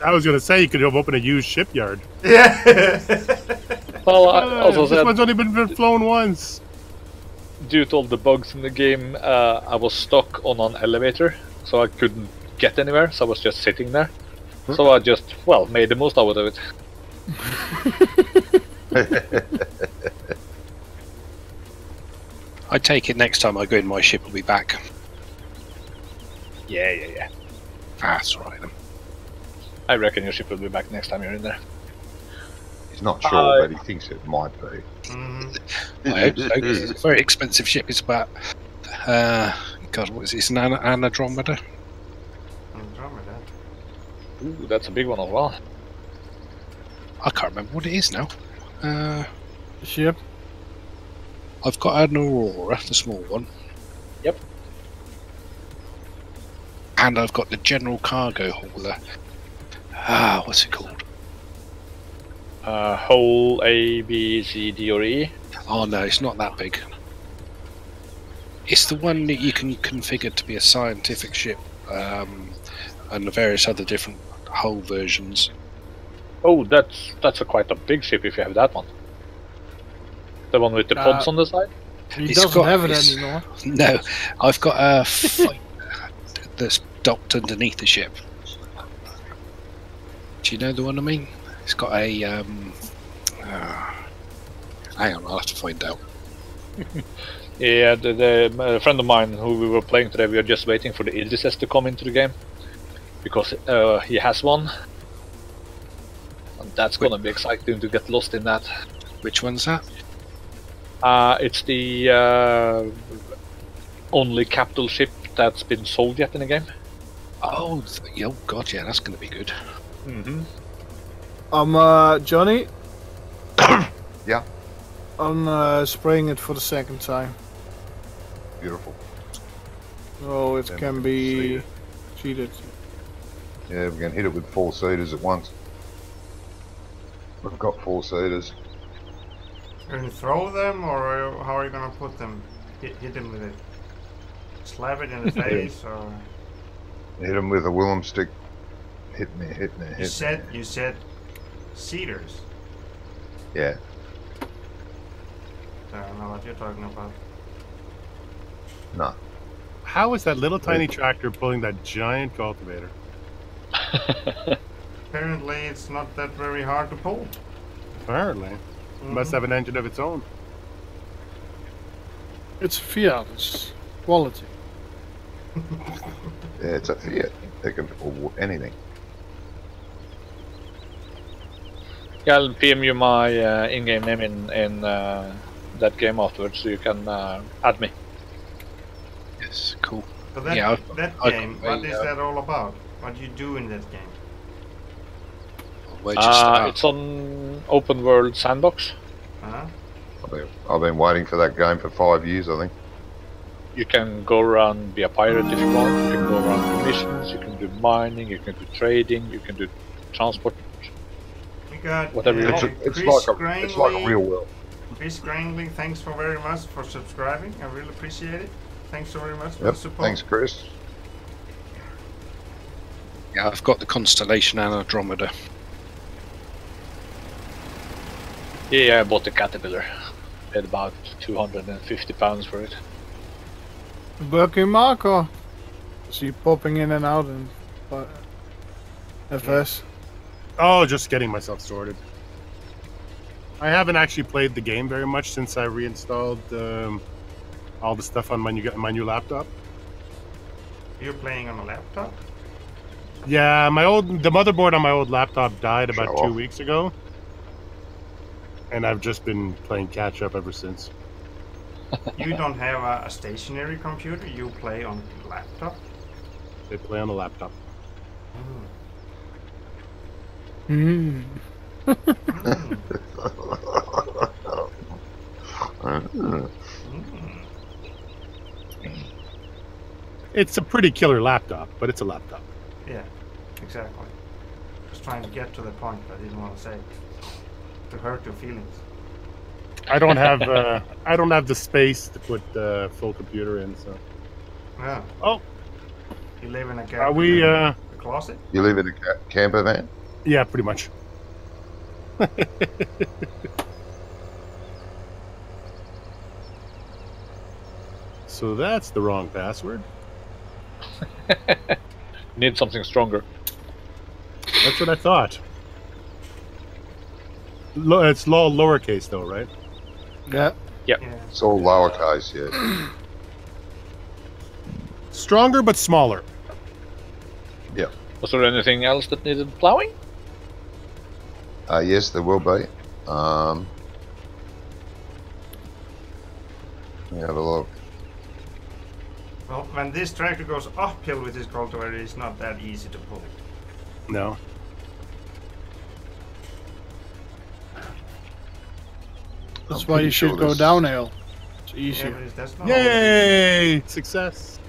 I was gonna say you could have opened a used shipyard. Yeah. Well, I also This said, one's only been flown once. due to all the bugs in the game, I was stuck on an elevator, so I couldn't get anywhere, so I was just sitting there. So I just, made the most out of it. I take it next time I go in, my ship will be back. Yeah. That's right. Then. I reckon your ship will be back next time you're in there. He's not sure, but he thinks it might be. I hope so. It's a very expensive ship. It's about, God, what is it? It's an Andromeda. Andromeda. Ooh, that's a big one as well. I can't remember what it is now. Ship. I've got an Aurora, the small one. Yep. And I've got the general cargo hauler. What's it called? Whole A, B, C, D, or E. Oh no, it's not that big. It's the one that you can configure to be a scientific ship, and the various other different hull versions. Oh, that's quite a big ship if you have that one. The one with the pods on the side? He doesn't have it anymore. No, I've got a fighter that's docked underneath the ship. Do you know the one I mean? It's got a hang on, I'll have to find out. Yeah, a friend of mine who we were playing today, we are just waiting for the Idrises to come into the game. Because he has one. And that's gonna be exciting to get lost in that. Which one's that? It's the only capital ship that's been sold yet in the game. Oh god, yeah, that's gonna be good. Johnny? Yeah. I'm spraying it for the second time. Beautiful. Oh, it can be cheated. Yeah, we can hit it with 4 seaters at once. We've got 4 seaters. You're going to throw them, or how are you going to put them? Hit them with it? Slap it in the face, or? Hit them with a Willem stick. Hit me. You said cedars. Yeah. I don't know what you're talking about. No. How is that little tiny tractor pulling that giant cultivator? Apparently it's not that very hard to pull. Apparently. It must have an engine of its own. It's Fiat. It's quality. Yeah, it's a Fiat. They can pull anything. Yeah, I'll PM you my in-game name in that game afterwards, so you can add me. Yes, cool. So that, Yeah, game, what is that all about? What do you do in that game? It's on open world sandbox. Huh? I've been waiting for that game for 5 years, I think. You can go around, be a pirate if you want. You can go around do missions. You can do mining. You can do trading. You can do transport. We got whatever you want. It's like a real world. Chris Grangley, thanks very much for subscribing. I really appreciate it. Thanks so very much for Yep. the support. Thanks, Chris. Yeah, I've got the Constellation Andromeda. Yeah, I bought the Caterpillar. Paid about £250 for it. Working mark, or is he popping in and out in FS? Oh, just getting myself sorted. I haven't actually played the game very much since I reinstalled all the stuff on my new laptop. You're playing on a laptop? Yeah, the motherboard on my old laptop died about 2 weeks ago, and I've just been playing catch up ever since. You don't have a stationary computer? You play on laptop? They play on the laptop. It's a pretty killer laptop, but it's a laptop. Yeah, exactly. Just trying to get to the point I didn't want to say. To hurt your feelings. I don't have I don't have the space to put the full computer in, so. Yeah. Oh. You live in a closet? You live in a camper van? Yeah, pretty much. So that's the wrong password. Need something stronger. That's what I thought. It's lowercase though, right? Yeah. Yeah. It's all lowercase, yeah. Stronger but smaller. Was there anything else that needed plowing? Yes, there will be. Let me have a look. Well, when this tractor goes uphill with this cultivator, it's not that easy to pull. No. That's I'm why pretty you should sure go this- downhill. It's Yeah, easier. but that's not Yay! Success.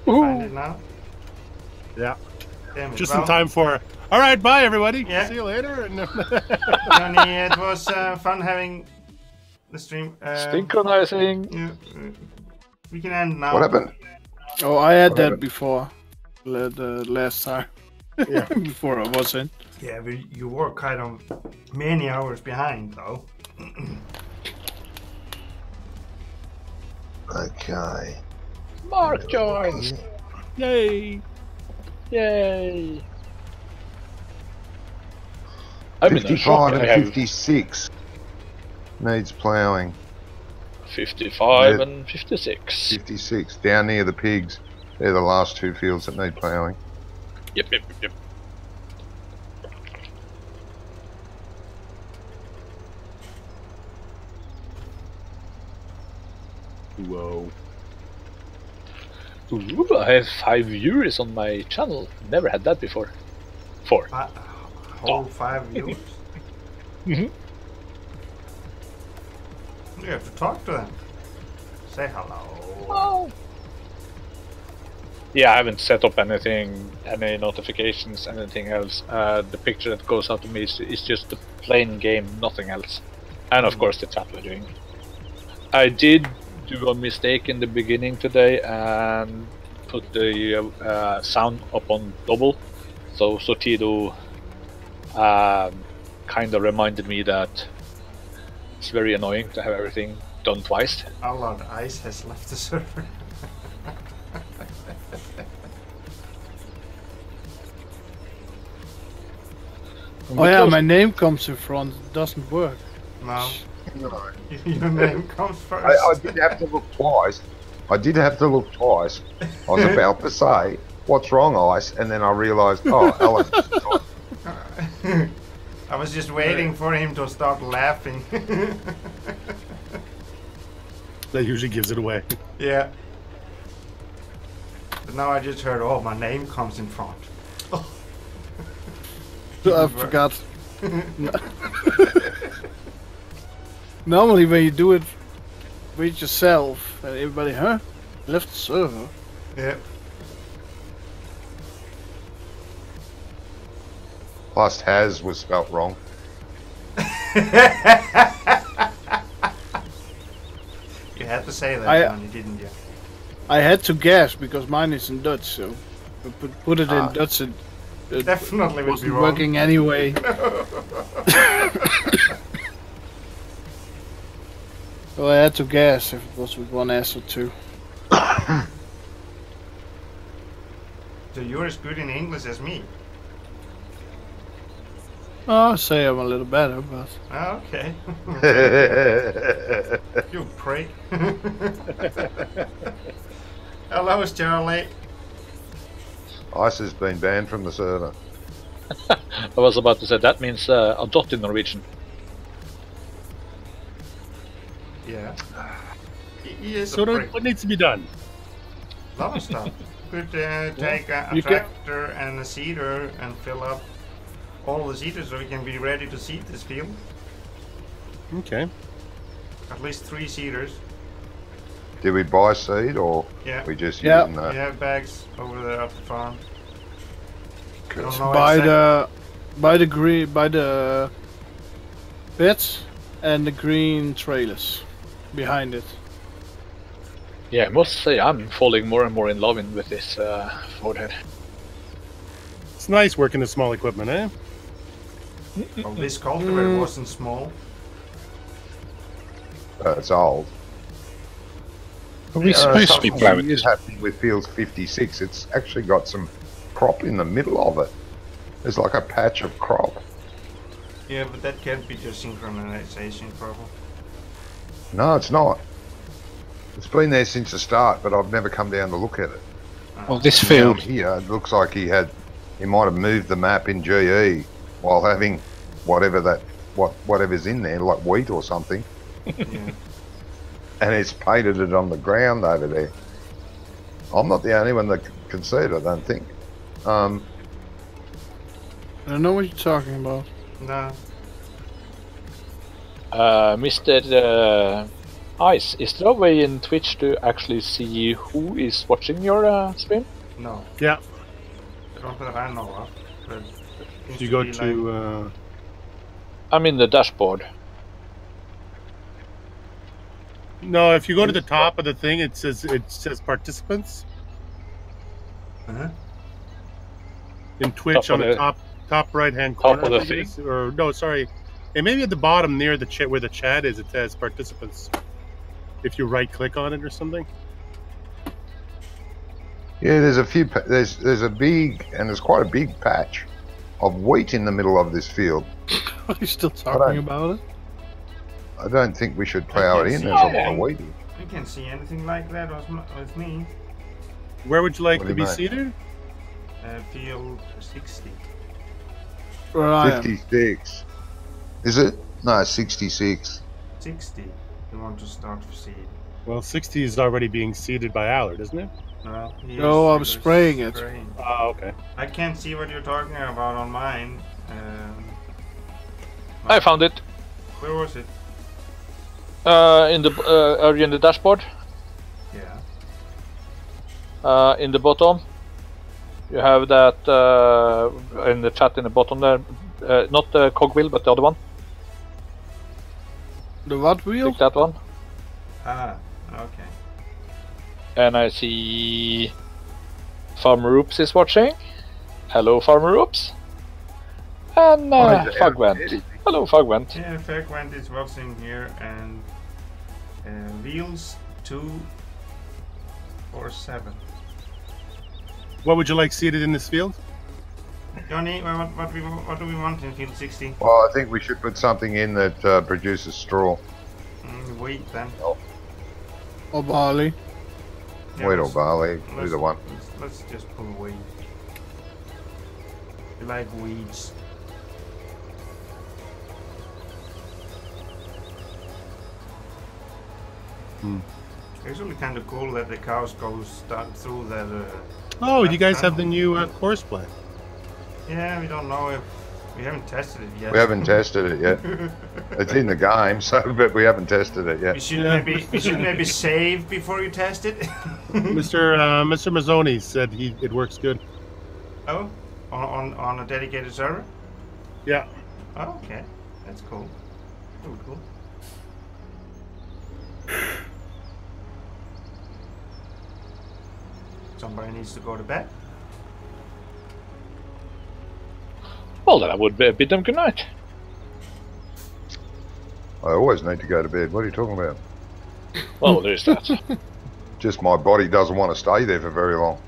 Find it now. Yeah. Damn it. Just Well, in time for. All right, bye everybody. Yeah. See you later. And Johnny, it was fun having the stream. Synchronizing. Yeah, we can end now. What happened? Oh, I had Whatever. that before. The last time. Yeah. Before I was in. Yeah, but you were kind of many hours behind, though. Okay. Mark joins. Yay! Yay! I'm in a 55 shock. and I have 56 needs ploughing. 55 Yeah. and 56. 56 down near the pigs. They're the last two fields that need ploughing. Yep. Whoa. Ooh, I have 5 viewers on my channel. Never had that before. 4. Whole 5 viewers. Mhm. You have to talk to them. Say hello. Oh. Yeah, I haven't set up anything, any notifications, anything else. The picture that goes out to me is just the plain game, nothing else. And of course the chat we're doing. I did do a mistake in the beginning today and put the sound up on double. So Sortido kind of reminded me that it's very annoying to have everything done twice. A lot of ice has left the server. Oh yeah, my name comes in front. It doesn't work. No, No. your name comes first. I did have to look twice. I was about to say, what's wrong, Ice? And then I realised, oh, Alan. I was just waiting for him to start laughing. That usually gives it away. Yeah. But now I just heard, oh, my name comes in front. I forgot. Normally when you do it with yourself, everybody, huh? Left the server. Yeah. Plus, has was spelt wrong. You had to say that, Johnny, didn't you? I had to guess because mine is in Dutch, so put it in Dutch. It Definitely would be wasn't wrong. working anyway. So I had to guess if it was with one S or two. So you're as good in English as me. Oh, I'd say I'm a little better, but Ah, okay. You prick. Hello, Charlie. Ice has been banned from the server. I was about to say that means a dot in Norwegian. Yeah. He is So a prick. what needs to be done? Lot of stuff. Could take a You can- tractor and a seeder and fill up all the seeders so we can be ready to seed this field. Okay. At least 3 seeders. Did we buy seed or Yeah. we just Yeah. using that? We have bags over there at the farm. Good. Don't know by exact- the beds and the green trailers behind it. Yeah, I must say I'm falling more and more in love with this forehead. It's nice working with small equipment, eh? Well, this cultivator wasn't small. It's old. Are we supposed to be Something ploughing is this? happening with fields 56. It's actually got some crop in the middle of it. There's like a patch of crop. Yeah, but that can't be just synchronization problem. No, it's not. It's been there since the start, but I've never come down to look at it. Well, this Down field, here, it looks like he might have moved the map in GE while having whatever's in there, like wheat or something, Yeah. and it's painted it on the ground over there. I'm not the only one that can see it, I don't think. I don't know what you're talking about. No. Mr. Ice, is there a way in Twitch to actually see who is watching your stream? No. Yeah. Not that I know of. But So you go to. I'm in the dashboard. No, if you go to the top of the thing, it says participants Uh-huh. in Twitch Top on of the the- top right hand top corner. of the I think it thing? is. Or no, sorry, it may be at the bottom near the chat where the chat is. It says participants. If you right click on it or something. Yeah, there's a few. There's a big, and there's quite a big patch of wheat in the middle of this field. Are you still talking about it? I don't think we should plow it in. There's a lot of wheat. You can't see anything like that with me. Where would you like What to do be you mean? seated? Field 60. Where I am. 56. Is it? No, 66. 60. You want to start for seed. Well, 60 is already being seeded by Allard, isn't it? No, No, I'm spraying it. Oh, okay. I can't see what you're talking about on mine. I found it. Where was it? In the are you in the dashboard? Yeah. In the bottom, you have that in the chat in the bottom there. Not the cogwheel, but the other one. The what wheel? Click that one, Ah, okay. and I see Farmer Oops is watching. Hello, Farmer Oops. And Fugwent. Hello, Fugwent. Yeah, Fairquent is watching here, and wheels 247. What would you like seated in this field? Johnny, what do we want in field 60? Well, I think we should put something in that produces straw. Wheat then. Or barley? Yeah, Wheat or let's- barley, let's- either one. Let's just pull wheat. We like weeds. Actually, kind of cool that the cows goes down through that. Oh, you guys That's have the new course plan. Yeah, we don't know if we haven't tested it yet. We haven't tested it yet. It's in the game, so but we haven't tested it We yet. should maybe save before you test it. Mr. Mazzoni said it works good. Oh, on a dedicated server. Yeah. Oh, okay, that's cool. Cool. Somebody needs to go to bed. Well, then I would bid them good night. I always need to go to bed. What are you talking about? Well, there's that. Just my body doesn't want to stay there for very long.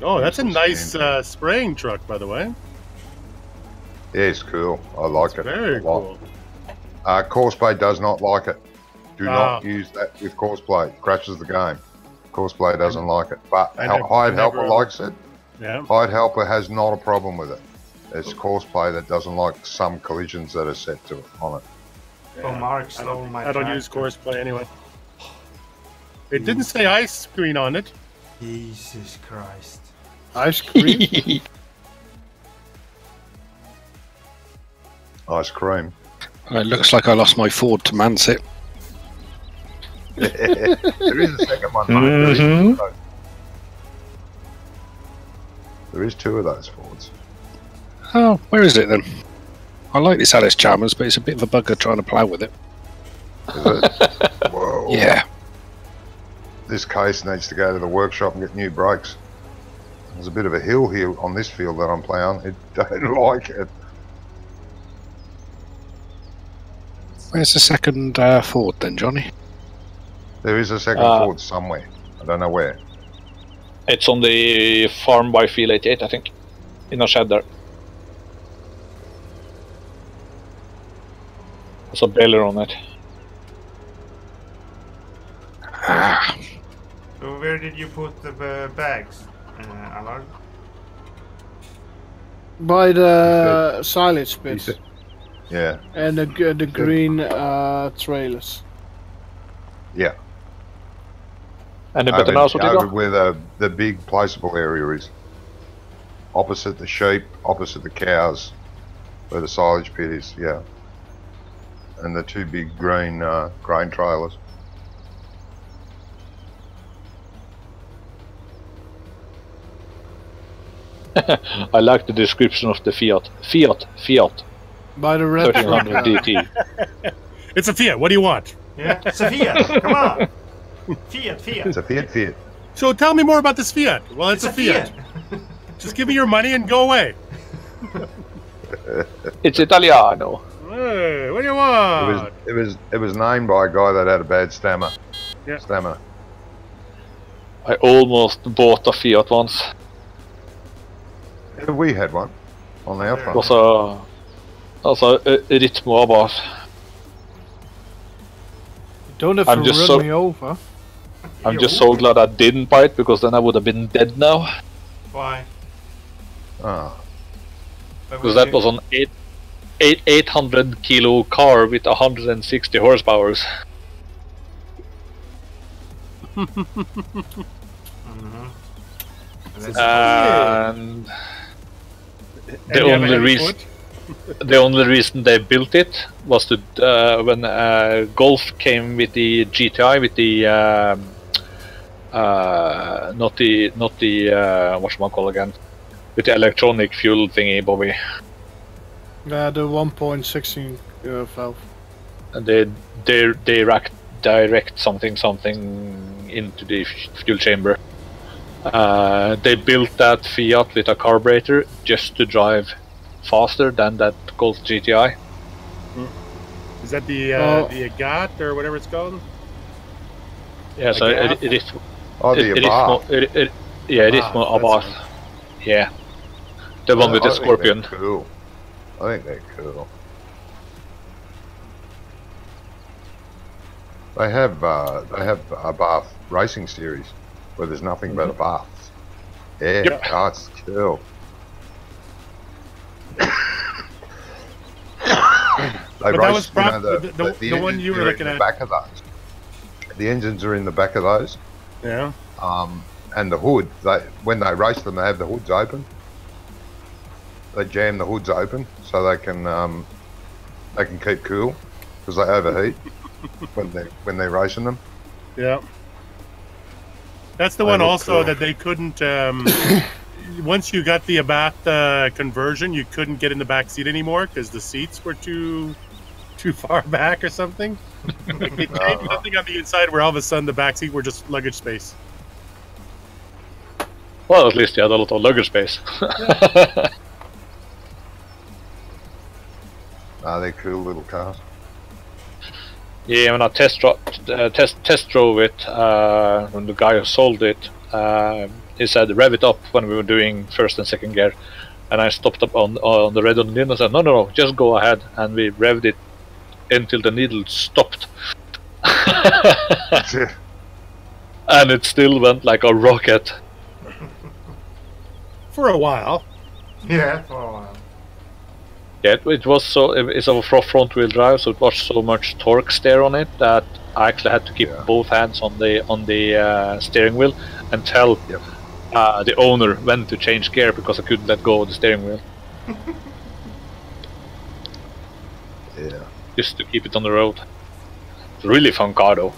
Oh, that's a nice spraying truck, by the way. Yeah, it's cool. I like it. Very a lot. cool. Courseplay does not like it. Do Ah. not use that with Courseplay. It crashes the game. Courseplay doesn't like it. But I never- Hide I Helper never- likes it. Yeah. Hide Helper has not a problem with it. It's Courseplay that doesn't like some collisions that are set to it on it. Oh, Mark stole my I don't use tractor. courseplay anyway. It didn't say ice screen on it. Jesus Christ. Ice cream? Ice cream. It looks like I lost my Ford to Mansit. There is a second one, mate. Mhm. There is two of those Fords. Oh, where is it then? I like this Alice Chalmers, but it's a bit of a bugger trying to plough with it. Is it? Whoa. Yeah. This case needs to go to the workshop and get new brakes. There's a bit of a hill here on this field that I'm ploughing. It don't like it. Where's the second Ford then, Johnny? There is a second Ford somewhere. I don't know where. It's on the farm by field 88, I think. In a shed there. There's a baler on it. So where did you put the bags, Allard? By the silage pits. Yeah. And the green trailers. Yeah. Any better now, Over Sotigo? where the big placeable area is. Opposite the sheep, opposite the cows, where the silage pit is, yeah. And the two big grain trailers. I like the description of the Fiat. Fiat. By the red 1300 DT. It's a Fiat. What do you want? Yeah, it's a Fiat. Come on. Fiat. It's a Fiat. So tell me more about this Fiat. Well, it's a Fiat. Just give me your money and go away. It's Italiano. Hey, what do you want? It was named by a guy that had a bad stammer. Yeah. Stammer. I almost bought a Fiat once. Yeah, we had one on our It front. was a Ritmo about. Don't have I'm to just run so- me over. I'm just so glad I didn't buy it, because then I would have been dead now. Why? Oh. Because that was an 800 kilo car with 160 horsepower. And the only reason they built it was to when Golf came with the GTI, with the not the whatchamacallit again, with the electronic fuel thingy, Bobby. The 1.16 valve. And they direct something into the fuel chamber. They built that Fiat with a carburetor just to drive faster than that Golf GTI. Is that the Agat or whatever it's called? Yeah, so Agat? it is. Oh, the Abarth. Yeah, it is more that's Abarth. Yeah, the one with the I think Scorpion. they're cool. I think they're cool. They have a Bath racing series where there's nothing but a bath. Yeah, Yep. that's cool. They But that was race, you know, the one you were engines are looking in at. the back of those. The engines are in the back of those, Yeah. and the hood. When they race them, they have the hoods open. They jam the hoods open so they can keep cool because they overheat when they're racing them. Yeah. That's the They one look also cool. that they couldn't. Once you got the Abath conversion, you couldn't get in the back seat anymore because the seats were too far back or something. Like they changed something on the inside where all of a sudden the back seat were just luggage space. Well, at least you had a lot of luggage space. They're cool little cars. Yeah, when I test drove it, when the guy who sold it, he said rev it up when we were doing first and second gear, and I stopped up on the red on the needle and said no, just go ahead, and we revved it until the needle stopped. And it still went like a rocket. For a while. Yeah, for a while. Yeah, it was it's a front wheel drive, so it was so much torque steer on it that I actually had to keep both hands on the steering wheel and tell the owner when to change gear because I couldn't let go of the steering wheel. Yeah. Just to keep it on the road. It's a really fun car though.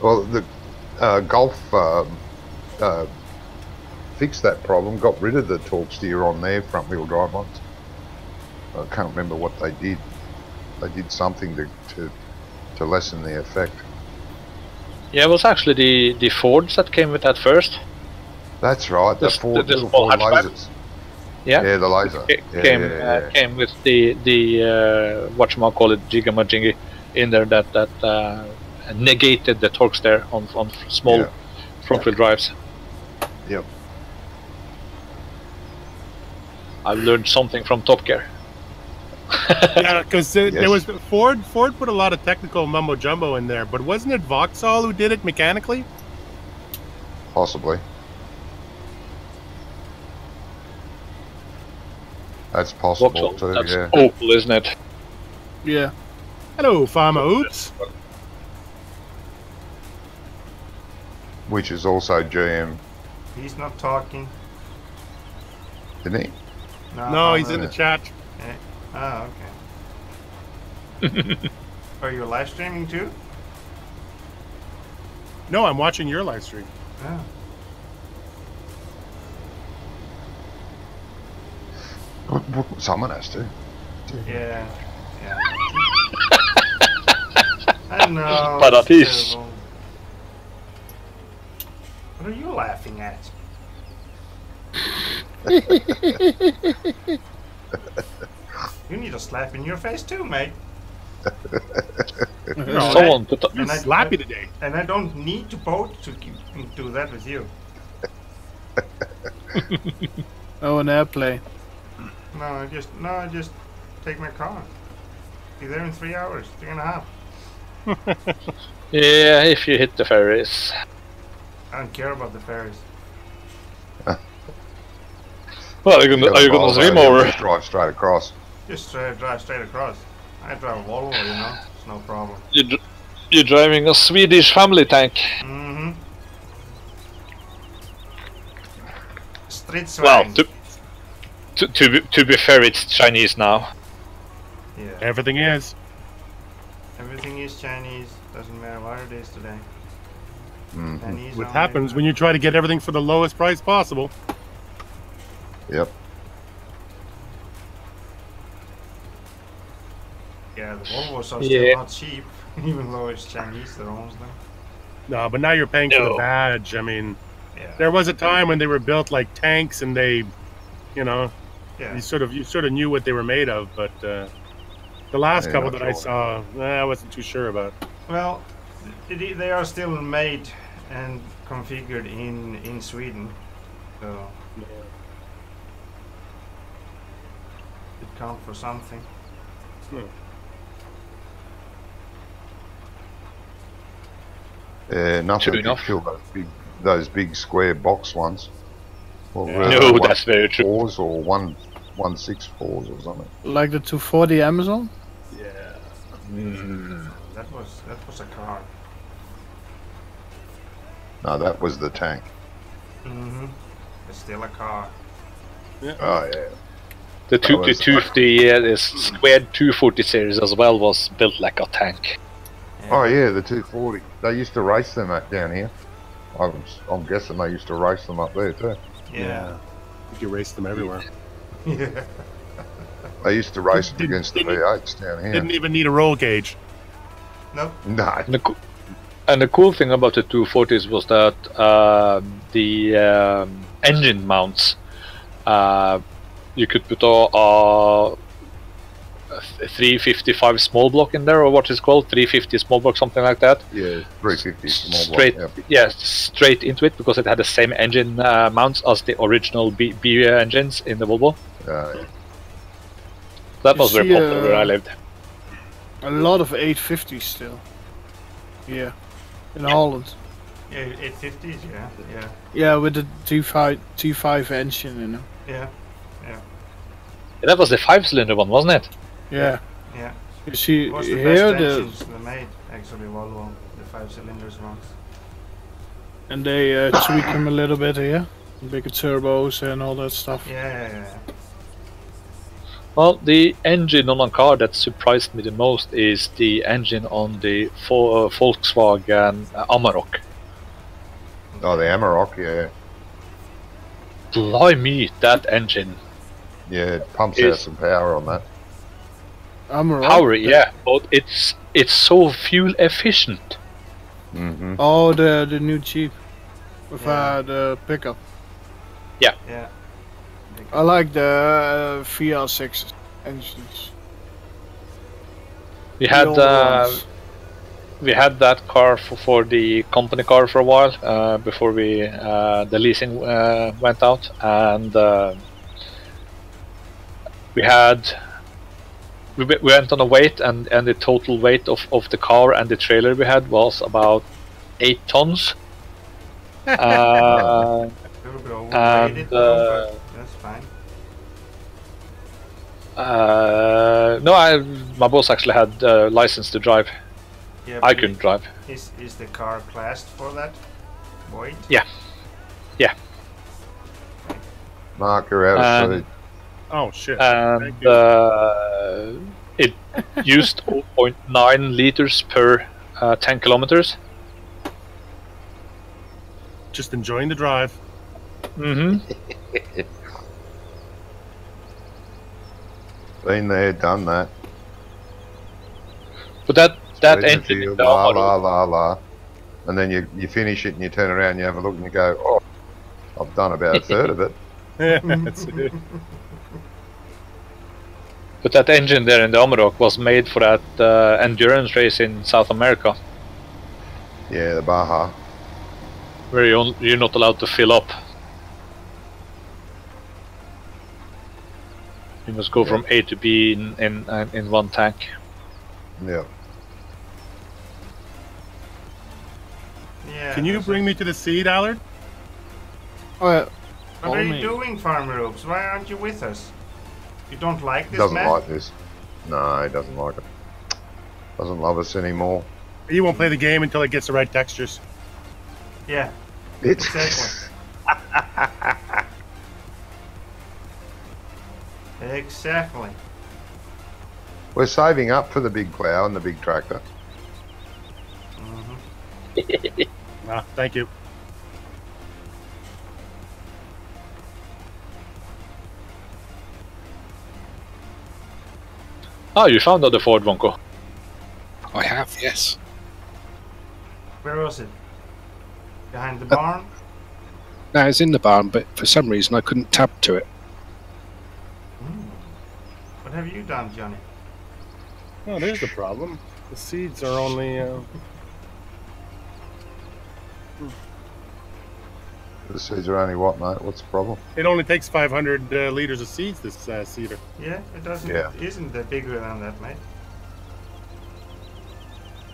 Well, the Golf fixed that problem, got rid of the torque steer on their front wheel drive ones. I can't remember what they did. They did something to lessen the effect. Yeah, it was actually the Fords that came with that first. That's right, the The little small Ford hatchback? lasers. Yeah, Yeah, the laser. came with the whatchamacallit Jigamajingy in there that negated the torque steer on small front wheel drives. Yep. I learned something from Top Gear. Yeah, because there was Ford put a lot of technical mumbo jumbo in there, but wasn't it Vauxhall who did it mechanically? Possibly. That's possible too. That's yeah. Opel, isn't it? Yeah. Hello, Farmer Oops. Which is also GM, He's not talking. isn't he? No, he's in the chat. Oh, okay. Are you live streaming too? No, I'm watching your live stream. Oh. Someone has to. Yeah. Yeah. I know. But it's at least- terrible. What are you laughing at? You need a slap in your face too, mate. Someone put You're And I- slappy today. And I don't need to vote to do that with you. Oh, an airplane. No, I just take my car. Be there in 3 hours, 3.5. Yeah, if you hit the ferries. I don't care about the ferries. Well, are you gonna swim over? Just drive straight across. Just drive straight across. I drive a Volvo, you know. It's no problem. You're driving a Swedish family tank. Mm-hmm. Street Well, swang. to be fair, it's Chinese now. Yeah. Everything is. Everything is Chinese. Doesn't matter what it is today. Mhm. Chinese What only. happens when you try to get everything for the lowest price possible? Yep. Yeah, the Volvos are still Yeah. not cheap, even though it's Chinese that owns them. No, but now you're paying for the No. badge. I mean, Yeah. there was a time when they were built like tanks, and they, you know, Yeah. you sort of knew what they were made of. But the last Yeah, couple not that I sure. saw, I wasn't too sure about. Well, they are still made and configured in Sweden, so it counts for something. Nothing True could enough. kill those big square box ones. What were No, they, that's very true. 1.4s or 1.64s or something. Like the 240 Amazon? Yeah. That was a car. No, that was the tank. Mm-hmm. It's still a car. Oh yeah. The was- squared 240 series as well was built like a tank. Oh yeah, the 240. They used to race them down here. I'm guessing they used to race them up there too. Yeah. You race them everywhere. Yeah. They used to race them Didn't- against the didn't- V8s down here. Didn't even need a roll gauge. Nope. No. And the cool thing about the 240s was that the engine mounts, you could put a 355 small block in there, or what is called 350 small block, something like that. Yeah, 350 small block. Straight, Yep. yeah, straight into it, because it had the same engine mounts as the original B engines in the Volvo. That You was very see, popular where I lived. A lot of 850s still. Yeah. In Holland. Yeah, 850s, yeah. Yeah. Yeah, with the T5 engine in them. Yeah. That was the 5-cylinder one, wasn't it? Yeah. Yeah. You see It was the here best the engines they made, actually, Volvo, the 5 cylinders ones. and they tweak them a little bit here. Bigger turbos and all that stuff. Yeah. Well, the engine on a car that surprised me the most is the engine on the Volkswagen Amarok. Oh, the Amarok, yeah. Blimey, that engine. Yeah, it pumps Is- out some power on that. Amarok. Power, yeah, but it's so fuel efficient. Mm-hmm. Oh, the new Jeep with Yeah. the pickup. Yeah. I like the VR6 engines. We The had older ones. we had that car for the company car for a while before the leasing went out, and we had we went on a weight, and the total weight of the car and the trailer we had was about 8 tons. A little bit overrated, though, but that's fine. No, my boss actually had license to drive. Yeah, I but couldn't drive. Is the car classed for that weight? Yeah. Marker out of speed. Oh shit! And Thank you. it used 0.9 liters per 10 kilometers. Just enjoying the drive. Mm-hmm. Been there, done that. But that In the engine, field, la la la la, and then you finish it and you turn around and you have a look and you go, oh, I've done about a third of it. Yeah, that's it. but that engine there in the Amarok was made for that endurance race in South America, Yeah, the Baja. where you're not allowed to fill up. You must go from A to B in one tank. Yeah. Yeah. Can you bring me to the seed, Allard? Oh, yeah. What are you me. doing, Farmer Oops? Why aren't you with us? You don't like this Doesn't map? like this. No, he doesn't like it. Doesn't love us anymore. He won't play the game until it gets the right textures. Yeah, It's exactly. Exactly. We're saving up for the big plough and the big tractor. Ah, thank you. Oh, you found the Ford Bronco. I have, yes. Where was it? Behind the barn? No, it's in the barn, but for some reason I couldn't tab to it. What have you done, Johnny? Oh, there's the problem. The seeds are only. The seeds are only what, mate? What's the problem? It only takes 500 liters of seeds. This seeder. Yeah, it doesn't. Yeah. Isn't that bigger than that, mate?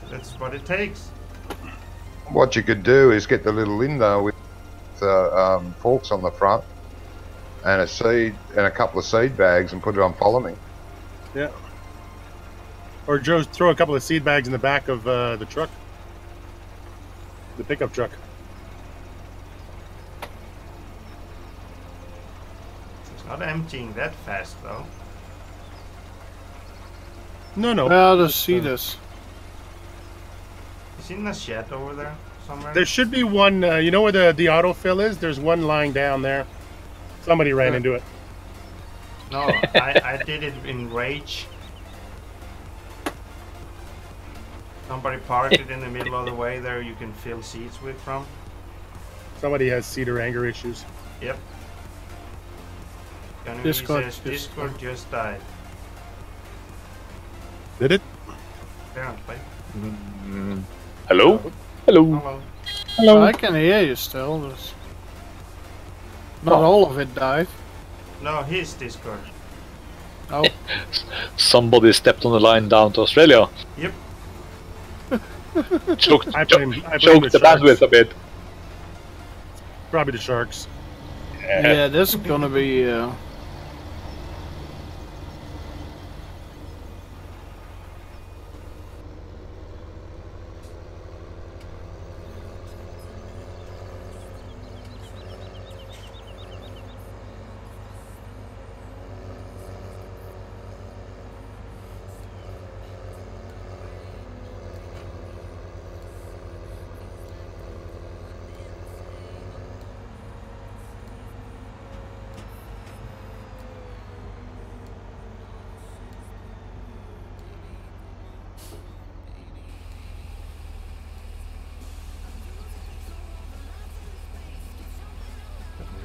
That's what it takes. What you could do is get the little Lindo with forks on the front and a seed and a couple of seed bags and put it on follow me. Yeah. Or Joe, throw a couple of seed bags in the back of the truck, the pickup truck. It's not emptying that fast, though. No, no. Well, the seeders. Is in the shed over there somewhere? There should be one. You know where the autofill is? There's one lying down there. Somebody ran into it. No, I did it in rage. Somebody parked it in the middle of the way there you can fill seats with from. Somebody has cedar anger issues. Yep. Johnny Vee Discord says Discord just died. Did it? Apparently. Hello? Hello? Hello. Hello? I can hear you still. Not all of it died. No, his Discord. Oh, Somebody stepped on the line down to Australia. Yep. Choked I blame the the bandwidth a bit. Probably the sharks. yeah, this is gonna be.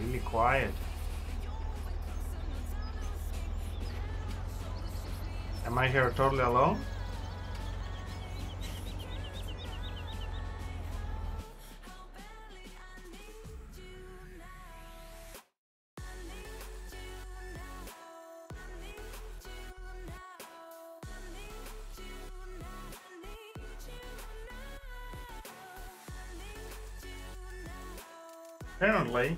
Really quiet. Am I here totally alone? Apparently,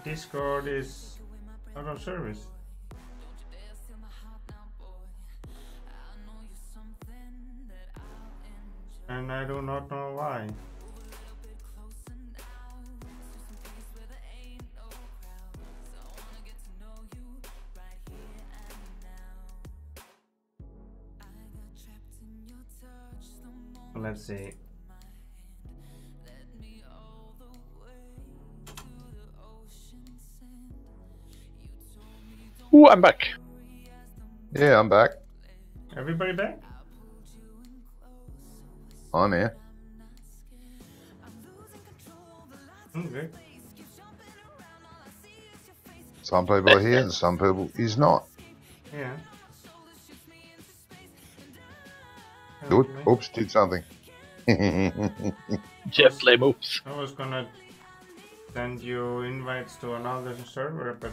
Discord is out of service. And I do not know why. Let's see. Ooh, I'm back. Yeah, I'm back. Everybody back? I'm here. Okay. Some people are here and some people is not. Yeah. Good. Oops, did something. Jet flame oops. I was gonna send you invites to another server, but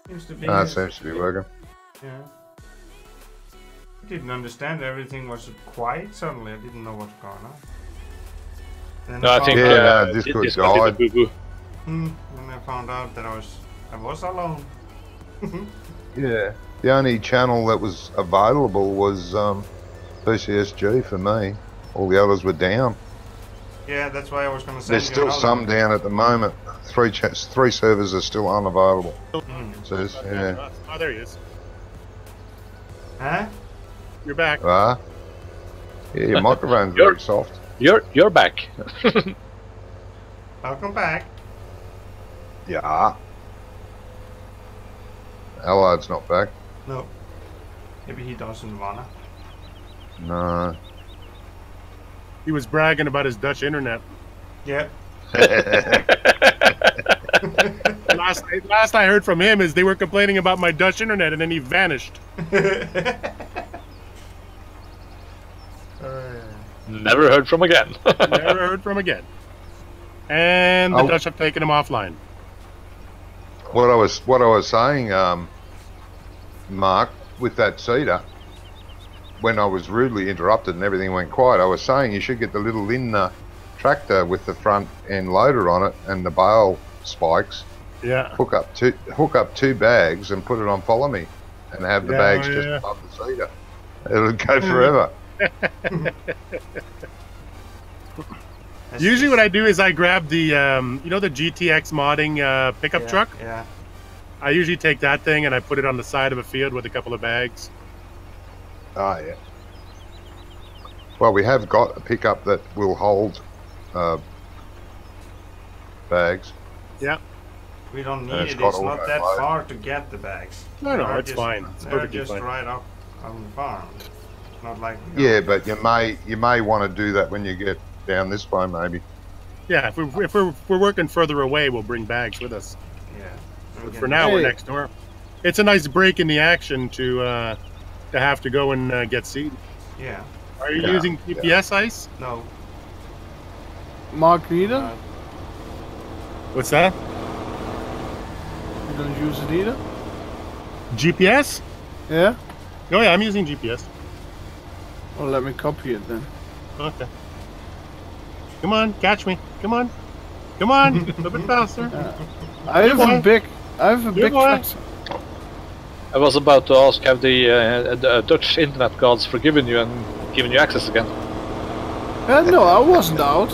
seems to be. Seems to be working. Yeah. I didn't understand. Everything was quiet suddenly. I didn't know what's going on. Then No, I think Discord did died. the boo-boo. Then I found out that I was alone. Yeah. The only channel that was available was PCSG for me. All the others were down. Yeah, that's why I was gonna send There's you still another some one. down at the moment. Three servers are still unavailable. So, yeah. Oh, there he is. Huh? You're back. Yeah, your microphone's very soft. You're back. Welcome back. Yeah. Allard's not back. No. Maybe he doesn't wanna. No. He was bragging about his Dutch internet. Yep. Last I heard from him is they were complaining about my Dutch internet, and then he vanished. Never heard from again. Never heard from again. And the Oh. Dutch have taken him offline. What I was saying, Mark, with that cedar, when I was rudely interrupted and everything went quiet, I was saying you should get the little Lindner tractor with the front end loader on it and the bale spikes. Yeah. Hook up two bags and put it on follow me, and have the bags just above the cedar. It'll go forever. Usually what I do is I grab the, you know, the GTX modding pickup truck? Yeah. I usually take that thing and I put it on the side of a field with a couple of bags. Oh, yeah. Well, we have got a pickup that will hold bags. Yeah. We don't need And it. it's It's got not that auto-load. far to get the bags. No, They're it's fine. It's they're perfectly just fine. right up on the farm. It's not like Yeah, but you may want to do that when you get down this way, maybe. Yeah, if we're working further away, we'll bring bags with us. Yeah. But for now, we're next door. It's a nice break in the action to have to go and get seed. Yeah. Are you using GPS ice? No. Mark neither? What's that? You don't use it either? GPS? Yeah? Oh yeah, I'm using GPS. Well, let me copy it then. Okay. Come on, catch me. Come on. Come on. A little bit faster. I have a big tractor. I was about to ask, have the Dutch internet gods forgiven you and given you access again? No, I wasn't out.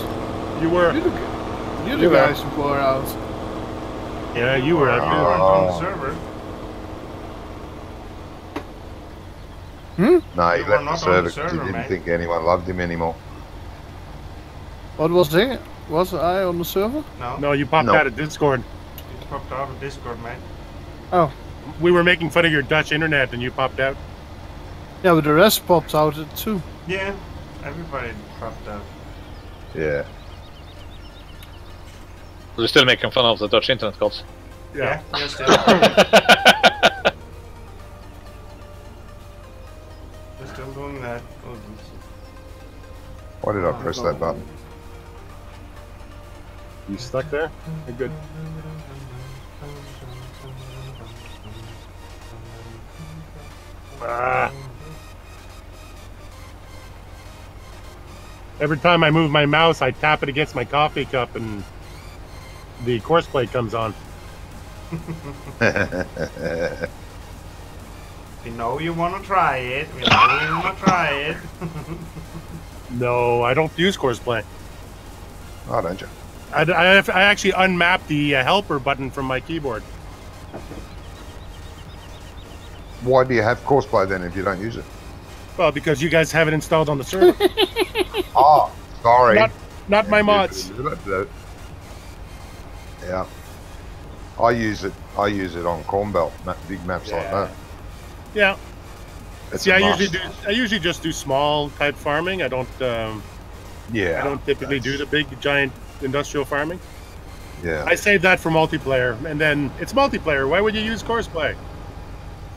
You were. You're the guys who were out. Yeah, you were out You there. weren't on the server. No, he You were left the not on server the because he server, didn't mate. think anyone loved him anymore. What was there? Was I on the server? No. No, you popped No. out of Discord. You popped out of Discord, mate. Oh. We were making fun of your Dutch internet and you popped out. Yeah, but the rest popped out too. Yeah. Everybody popped out. Yeah. We're still making fun of the Dutch internet gods. Yeah. Yes, yeah. We're still doing that. Oh, Why did I press that button? You stuck there? You're good. Every time I move my mouse, I tap it against my coffee cup, and the course play comes on. We know you want to try it. We know you want to try it. No, I don't use course play. Oh, don't you? I actually unmapped the helper button from my keyboard. Why do you have courseplay then if you don't use it? Well, because you guys have it installed on the server. Oh, sorry. Not my mods. Yeah. I use it on Corn Belt, big maps like that. Yeah. It's See, a I must. usually just do small type farming. I don't Yeah. I don't typically do the big giant industrial farming. Yeah. I save that for multiplayer, and then it's multiplayer. Why would you use course play?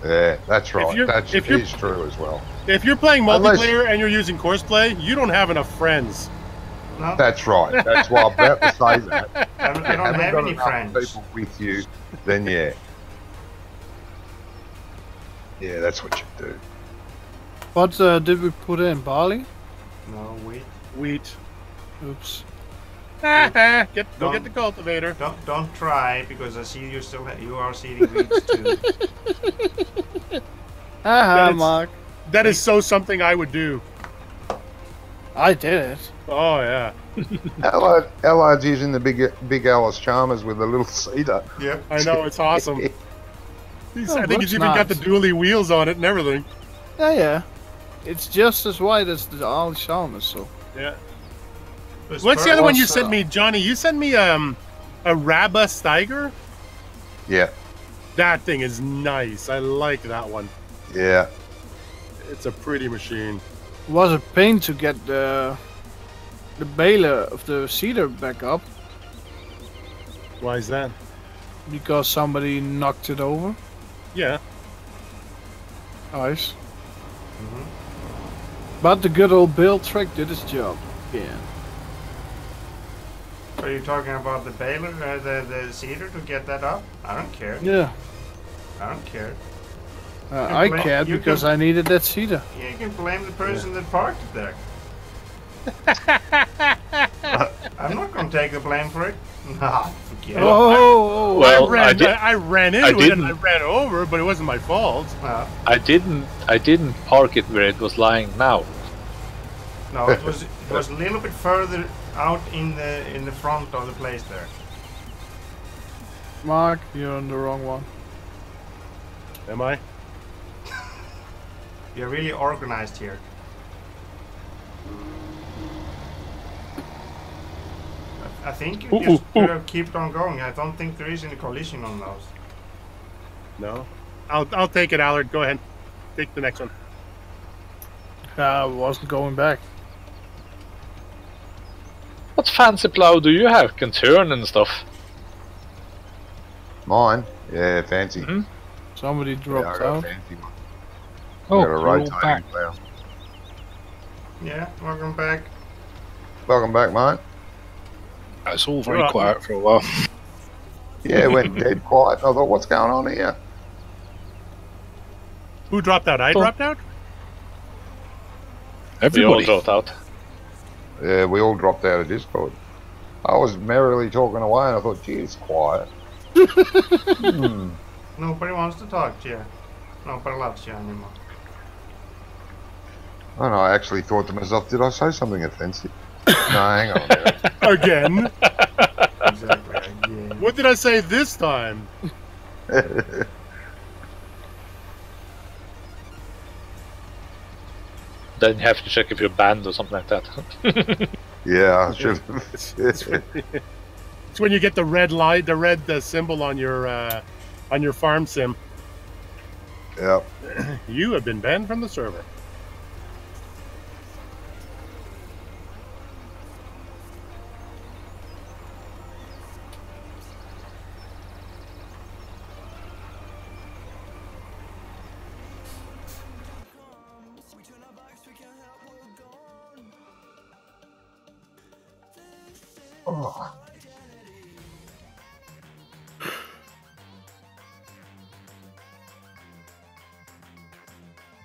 Yeah, that's right. That if you're- is true as well. If you're playing Unless- multiplayer and you're using course play, you don't have enough friends. No, That's right. That's why I'm about to say that. I don't Haven't have got any enough friends. people with you, then yeah. Yeah, that's what you do. What did we put in? Barley? No, wait. Wheat. Oops. Go get the cultivator. Don't try, because I see you still you are seeding weeds too. Haha, That's- Mark. That is so something I would do. I did it. Oh yeah. Allard's using the big Alice Chalmers with a little cedar. Yep. I know, it's awesome. I think looks he's even got the nice. dually wheels on it and everything. Yeah. It's just as wide as the Al Chalmers, so. Yeah. It's What's the other one you What's, sent me, Johnny? You sent me a Rabba Steiger? Yeah, That thing is nice. I like that one. yeah. It's a pretty machine. It was a pain to get the baler of the cedar back up Why is that? because somebody knocked it over. Yeah. Nice. But the good old Bill trick did his job. Yeah. Are you talking about the baler, the cedar to get that up? I don't care. Yeah. I don't care. I blame- cared you because can- I needed that cedar. Yeah, you can blame the person that parked it there. I'm not gonna take the blame for it. Nah, forget it. Oh, Well, I ran into it and didn't. I ran over, but it wasn't my fault. I didn't park it where it was lying now. No, it was a little bit further out in the front of the place there. Mark, you're on the wrong one. Am I? You're really organized here. I think you just could have kept on going. I don't think there is any collision on those. No. I'll take it, Allard. Go ahead. Take the next one. I wasn't going back. What fancy plow do you have? Can turn and stuff. Mine, yeah, fancy. Mhm. Somebody Yeah, I dropped got a out. fancy one. Oh, got a you're all rotating back. plow. Yeah, welcome back. Welcome back, mate. It's all very Right. quiet for a while. Yeah, it went dead quiet. I thought, what's going on here? Who dropped out? I dropped out? We all Everybody. dropped out. Yeah, we all dropped out of Discord. I was merrily talking away, and I thought, gee, it's quiet. Nobody wants to talk to you. Nobody loves you anymore. And I actually thought to myself, did I say something offensive? No, hang on a minute. Again? Exactly. Yeah. What did I say this time? Then you have to check if you're banned or something like that. Yeah, I should It's when you get the red light, the red symbol on your farm sim. Yep. You have been banned from the server. Oh.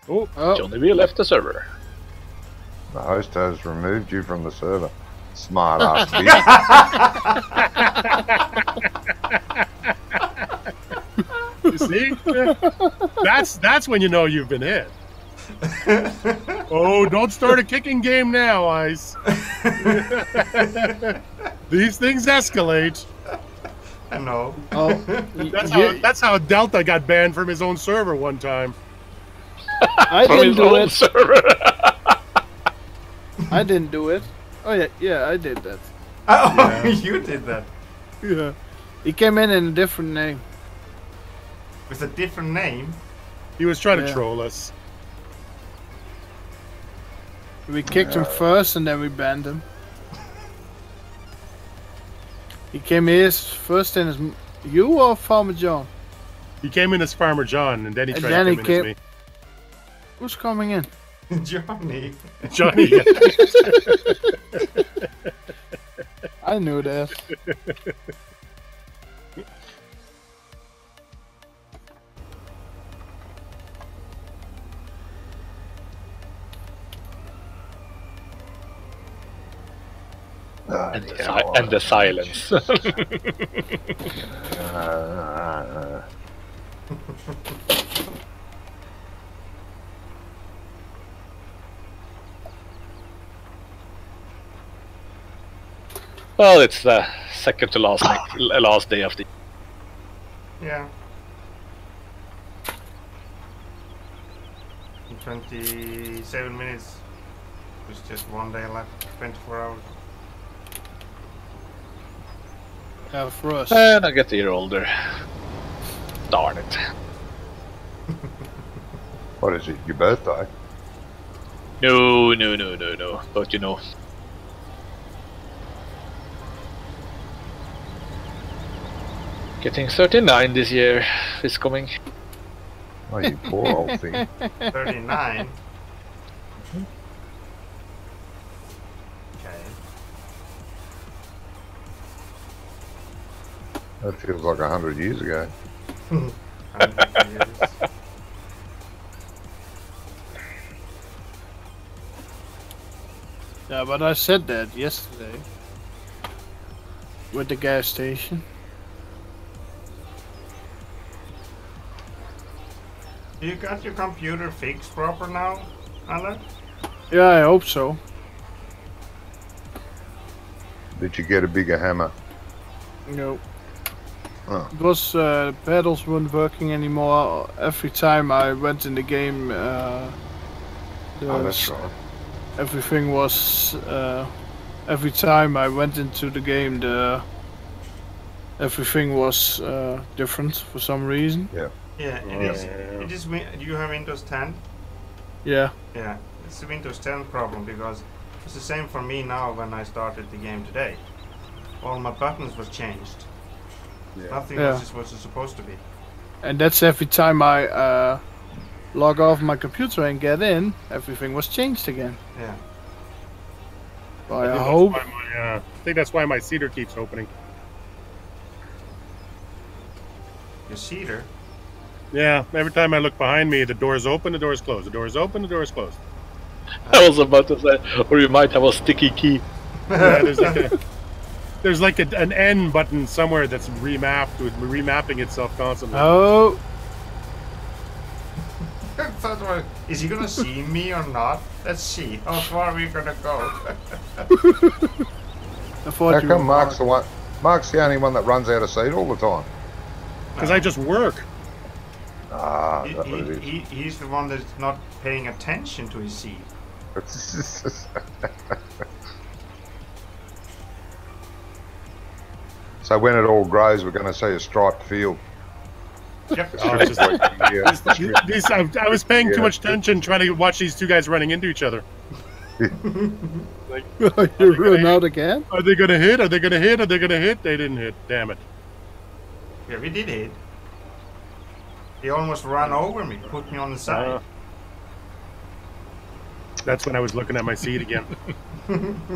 Oh, Oh, Johnny Vee left the server. The host has removed you from the server. Smart ass bitch. You see? That's when you know you've been hit. Oh, don't start a kicking game now, Ice. These things escalate. I know. Oh, That's how Delta got banned from his own server one time. I didn't do it. Server. I didn't do it. Oh yeah, I did that. Oh, Yeah. you did that Yeah. He came in a different name. with a different name. He was trying to Yeah. troll us. We kicked him first and then we banned him. He came here first in as you or Farmer John? He came in as Farmer John, and then he And tried then to he come in as me. Who's coming in? Johnny. Johnny. Yeah. I knew that. And the silence. Well, it's the second to last day of the. Yeah. 27 minutes. There's just one day left. 24 hours. For us. And I get a year older. Darn it. What is it? Your birthday? No. But you know. Getting 39 this year is coming. Oh, you poor old thing. 39. Okay. That feels like 100 years ago. 100 years. Yeah, but I said that yesterday. With the gas station. You got your computer fixed proper now, Alan? Yeah, I hope so. Did you get a bigger hammer? No. Oh. Because the pedals weren't working anymore. Every time I went in the game, Oh, that's right. everything was. Every time I went into the game, everything was different for some reason. Yeah, it is. It is. Do you have Windows 10? Yeah. Yeah, it's a Windows 10 problem because it's the same for me now when I started the game today. All my buttons were changed. Yeah. Nothing Yeah. was just what it's supposed to be. And that's every time I log off my computer and get in, everything was changed again. Yeah. I hope. I think that's why my cedar keeps opening. Your cedar. Yeah, every time I look behind me, the door's open, the door's closed. The door's open, the door's closed. I was about to say, or you might have a sticky key. Yeah, there's like an N button somewhere that's remapping itself constantly. Oh, Is he gonna see me or not? Let's see. How far are we gonna go? I thought How you come were Mark's the one? Mark's the only one that runs out of seed all the time. Because I just work. Ah, that's what it is. He's the one that's not paying attention to his seed. So when it all grows, we're going to see a striped field. Yep. Oh, it's just I was paying too much attention trying to watch these two guys running into each other. Like, you run out again? are they gonna hit? Are they gonna hit? Are they gonna hit? They didn't hit. Damn it. Yeah, we did hit. He almost ran over me, put me on the side. That's when I was looking at my seat again.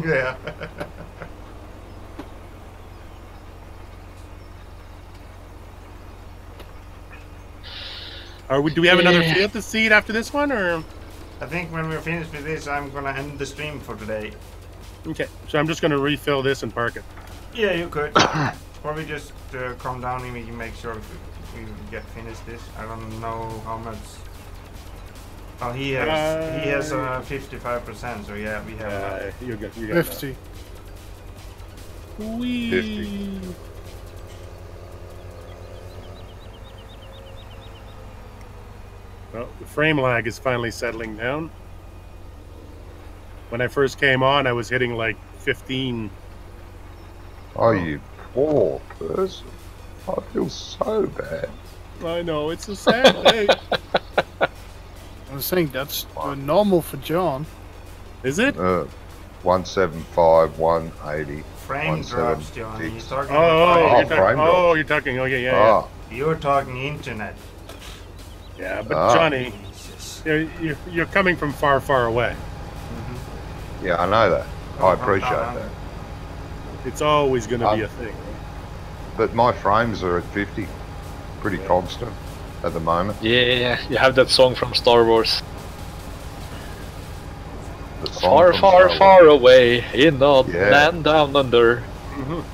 Yeah. Do we have another field to seed after this one, or? I think when we're finished with this, I'm gonna end the stream for today. Okay, so I'm just going to refill this and park it. Yeah, you could. Or we just calm down and we can make sure we get finished this. I don't know how much. Oh, he has 55%. So yeah, we have. You're good. 50. Whee. 50. Well, the frame lag is finally settling down. When I first came on, I was hitting like 15. Oh, you poor person. I feel so bad. I know, it's a sad day. I was saying that's normal for John. Is it? 175, 180. Frame drops, Johnny. He's talking You're talking. Okay, yeah. You're talking internet. Yeah, but Johnny, you're coming from far, far away. Yeah, I know that. I appreciate that. It's always going to be a thing. But my frames are at 50. Pretty constant at the moment. Yeah, you have that song from Star Wars. The song Far, from far, Star far away in the Yeah. land down under. Wars.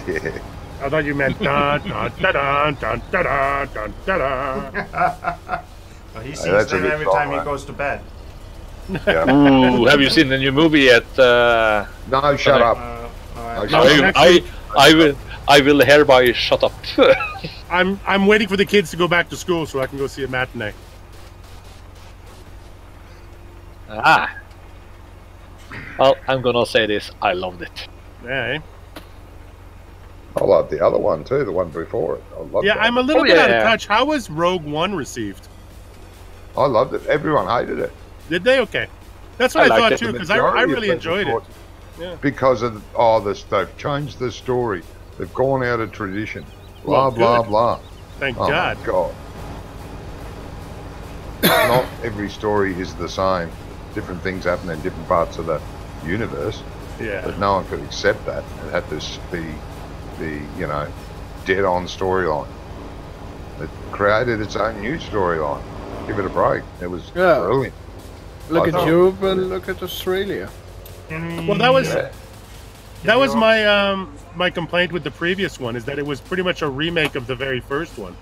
Yeah. I thought you meant dun dun dun dun dun dun dun dun. Well, he sings that's a them good every song, time he man. goes to bed. Yeah. Ooh, have you seen the new movie yet? No, shut up. I will hereby shut up. I'm waiting for the kids to go back to school so I can go see a matinee. Ah. Well, I'm gonna say this. I loved it. Yeah. I love the other one too, the one before it. I loved Yeah, that. I'm a little bit out of touch. How was Rogue One received? I loved it. Everyone hated it. Did they? Okay. That's what I thought too, because I really enjoyed it. Yeah. Because of they've changed the story. They've gone out of tradition. Blah, Well, blah, good. blah. Thank Oh God. my God. Not every story is the same. Different things happen in different parts of the universe. Yeah. But no one could accept that. It had to be the, dead-on storyline. It created its own new storyline. Give it a break. It was brilliant. Look I at thought- Europe and look at Australia. Well, that was my my complaint with the previous one, is that it was pretty much a remake of the very first one,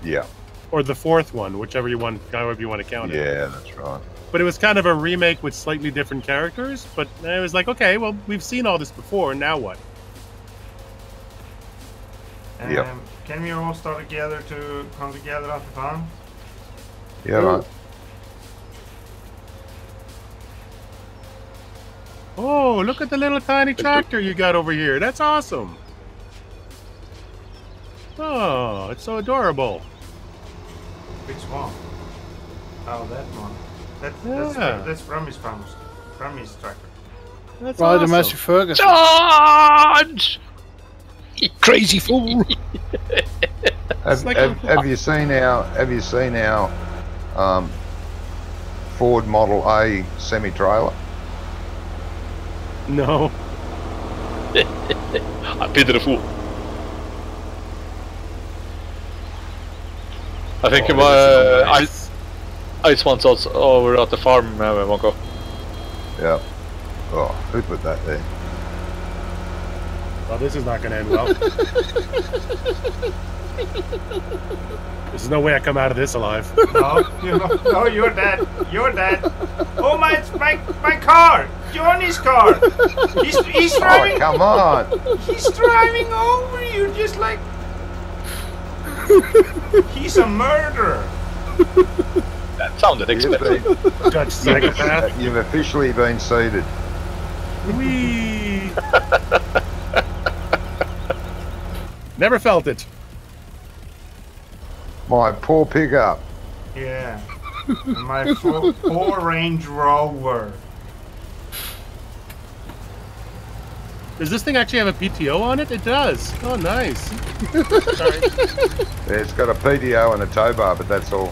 Yeah. or the fourth one, however you want to count it. Yeah, that's right. But it was kind of a remake with slightly different characters. But I was like, okay, well, we've seen all this before, and now what? Yep. Can we all start together to come together at the farm? Yeah, right. Oh, look at the little tiny tractor you got over here. That's awesome. Oh, it's so adorable. Which one? Oh, that one. That's Brummie Farmer's. Brummie's tractor. That's Right, the awesome. Massey Ferguson. Charge! Crazy fool! Have you seen our Ford Model A semi-trailer? No. I pity the fool. I think Ice wants us over at the farm, Monko. Yeah. Oh, who put that there? Well, this is not going to end well. There's no way I come out of this alive. No, you're dead. You're dead. Oh my car! Johnny's car! He's driving. Oh, come on! He's driving over you, just like he's a murderer. That sounded expected. Dutch psychopath. You've officially been seated. Whee! Never felt it. My poor pickup. Yeah. My poor Range Rover. Does this thing actually have a PTO on it? It does. Oh, nice. Sorry. It's got a PTO and a tow bar, but that's all.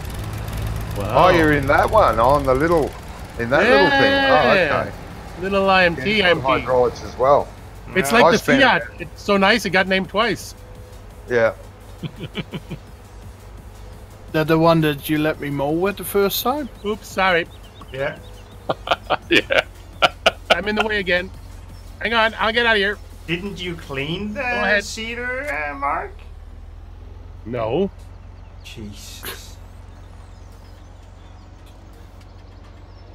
Wow. Oh, you're in that one, on the little, little thing. Oh, okay. Little IMT Yeah, MP. hydraulics as well. It's Yeah. like I the spent- Fiat. It's so nice it got named twice. Yeah. That the one that you let me mow with the first time? Oops, sorry. Yeah. Yeah. I'm in the way again. Hang on, I'll get out of here. Didn't you clean Go the ahead. cedar, Mark? No. Jesus.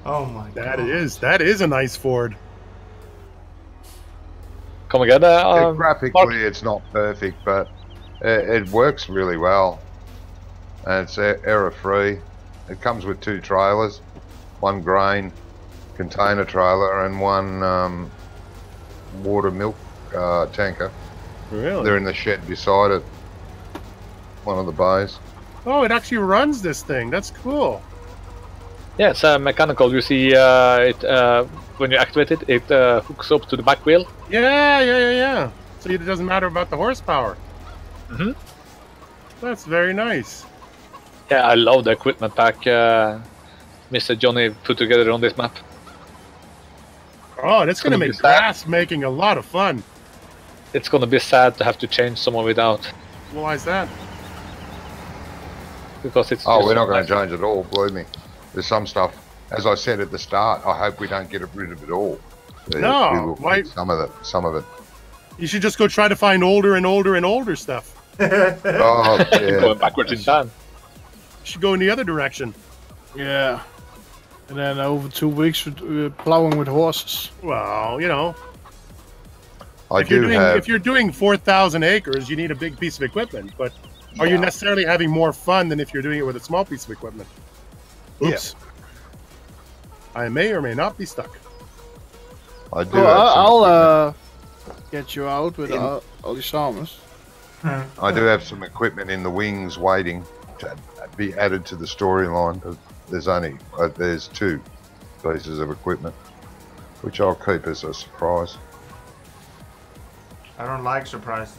Oh my god. That is a nice Ford. Come again, Graphically, Mark? it's not perfect, but it works really well. And it's error-free. It comes with 2 trailers, one grain container trailer and one water milk tanker. Really? They're in the shed beside it, one of the bays. Oh, it actually runs this thing. That's cool. Yeah, it's mechanical. You see, when you activate it, it hooks up to the back wheel. Yeah. So it doesn't matter about the horsepower. Mm-hmm. That's very nice. Yeah, I love the equipment pack Mr. Johnny put together on this map. Oh, that's going to gonna make be sad. grass making a lot of fun. It's gonna be sad to have to change some of it out Why is that? because it's. Oh, just we're not so going nice. to change it all, believe me. There's some stuff, as I said at the start, I hope we don't get rid of it all. No, We will why- keep some of it. You should just go try to find older and older and older stuff. Oh, yeah. Going backwards in time. You should go in the other direction. Yeah. And then over 2 weeks, we're plowing with horses. Well, you know, I if you're do doing have. if you're doing 4,000 acres, you need a big piece of equipment. But are you Yeah. necessarily having more fun than if you're doing it with a small piece of equipment? Oops. I may or may not be stuck. I do Oh, have some I'll get you out with all these farmers. I do have some equipment in the wings waiting to be added to the storyline. But there's 2 pieces of equipment, which I'll keep as a surprise. I don't like surprises.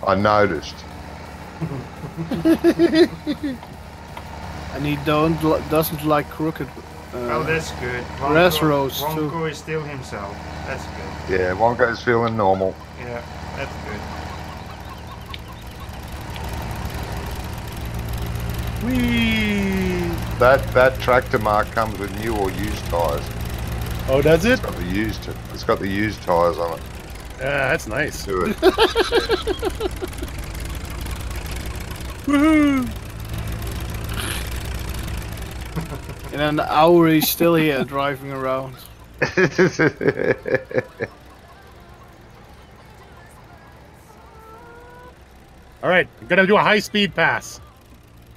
I noticed. And he doesn't like crooked. Oh, that's good. Grass roads, too. Wonko is still himself. That's good. Yeah, Wonko's feeling normal. Yeah, that's good. Whee! That tractor mark comes with new or used tyres. Oh, does it? It's got the used tyres on it. Yeah, that's nice. Do it. Woohoo! In an hour, he's still here driving around. All right, I'm gonna do a high-speed pass.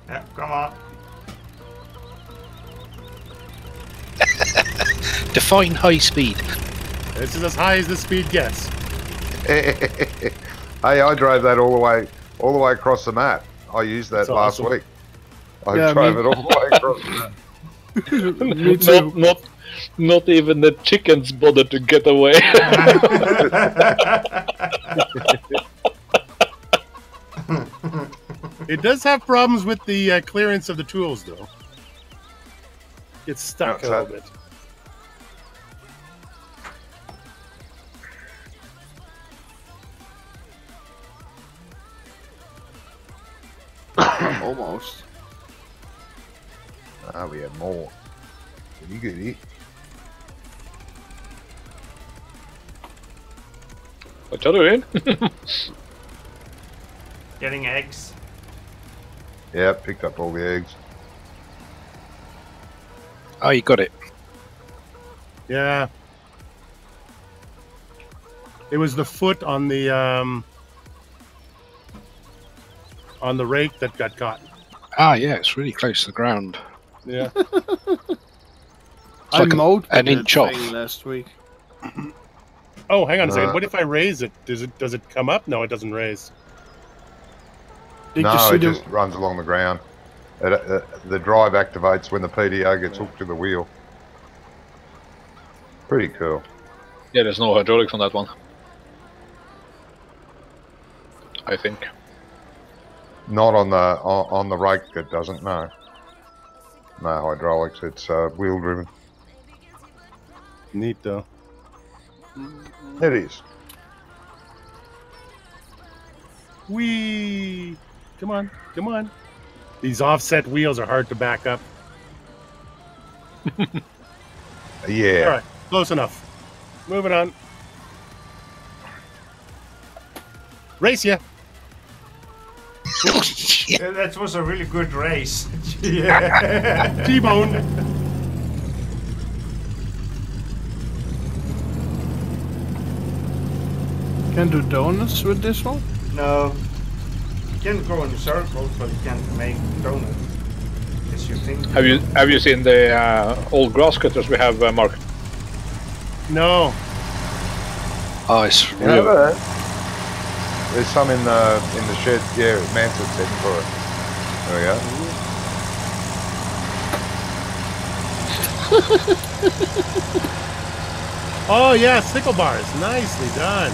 Yeah, come on. Define high speed. This is as high as the speed gets. Hey, I drove that all the way across the map. I used that That's last awesome. week. I Yeah, drove me- it all the way across the map. Me too. Not even the chickens bothered to get away. It does have problems with the clearance of the tools, though. Gets stuck What's a little that? bit. Almost. Ah, we have more. You get it. What you doing? Getting eggs. Yeah, picked up all the eggs. Oh, you got it. Yeah. It was the foot on the rake that got caught. Ah, yeah, it's really close to the ground. Yeah. I like mowed an that inch off. thing last week. Oh, hang on a second. What if I raise it? Does it come up? No, it doesn't raise. Did you No, see it the just runs along the ground. The drive activates when the PDO gets hooked to the wheel. Pretty cool. Yeah, there's no hydraulics on that one. I think. Not on the rake. It doesn't. No. No hydraulics. It's wheel driven. Neat though. It is. Whee! Come on, come on. These offset wheels are hard to back up. Yeah. All right, close enough. Moving on. Race ya. Yeah, that was a really good race. Yeah. T-bone. Can do donuts with this one? No. You can go in circles, but you can't make donuts. Yes, you think. Have you seen the old grass cutters we have, Mark? No. Oh, it's You real. know that? There's some in the shed. Yeah, Mansard's heading for it. There we go. Oh yeah, sickle bars. Nicely done.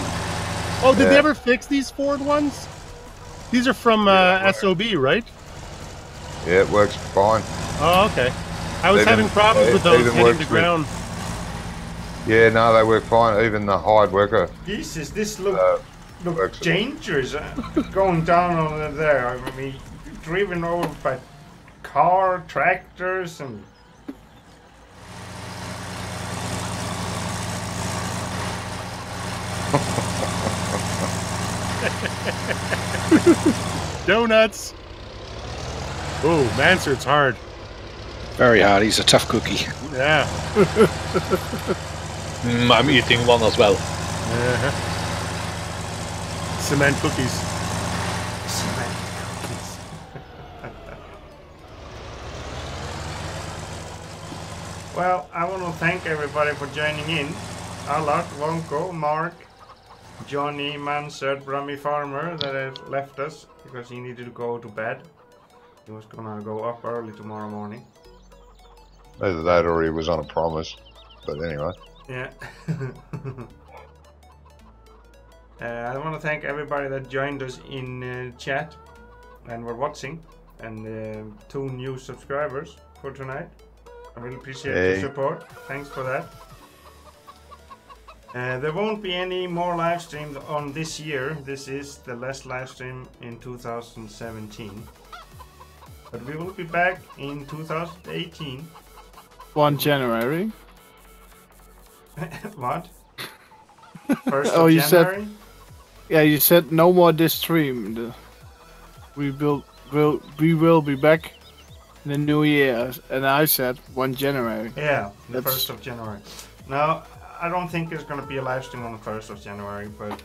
Oh, did they Yeah. ever fix these Ford ones? These are from SOB, right? Yeah, it works fine. Oh, okay. I was Even- having problems with it those even hitting works the with- ground. Yeah, no, they work fine. Even the hired worker. Jesus, this look works. dangerous. Going down over there. I mean, driven over by car, tractors, and Donuts. Oh, Mansard's hard. Very hard. He's a tough cookie. Yeah. I'm eating one as well. Uh-huh. Cement cookies. cement cookies. Well, I want to thank everybody for joining in. Alak, Wonko, Mark, Johnny, Mansard, Brummie Farmer that have left us because he needed to go to bed. He was gonna go up early tomorrow morning. Either that or he was on a promise. But anyway. Yeah. I want to thank everybody that joined us in chat and were watching, and 2 new subscribers for tonight. I really appreciate your support. Thanks for that. There won't be any more live streams on this year. This is the last live stream in 2017. But we will be back in 2018. 1 January. What? 1st Oh, of you said- January? Yeah, you said no more this stream. We will be back in the new year, and I said 1 January. Yeah, the That's- 1st of January. Now, I don't think there's going to be a live stream on the 1st of January, but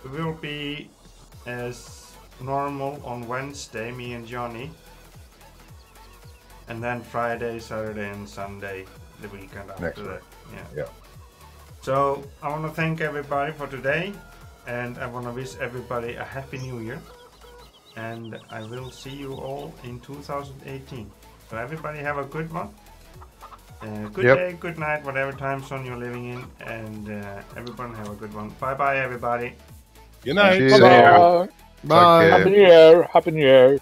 we will be as normal on Wednesday, me and Johnny. And then Friday, Saturday, and Sunday, the weekend after Next that. week. Yeah. Yeah. So, I want to thank everybody for today, and I want to wish everybody a Happy New Year. And I will see you all in 2018. So, everybody have a good one. Good Yep. day, good night, whatever time zone you're living in, and everyone have a good one. Bye bye, everybody. Good night. Cheers. Bye. Take Bye. care. Happy New Year. Happy New Year.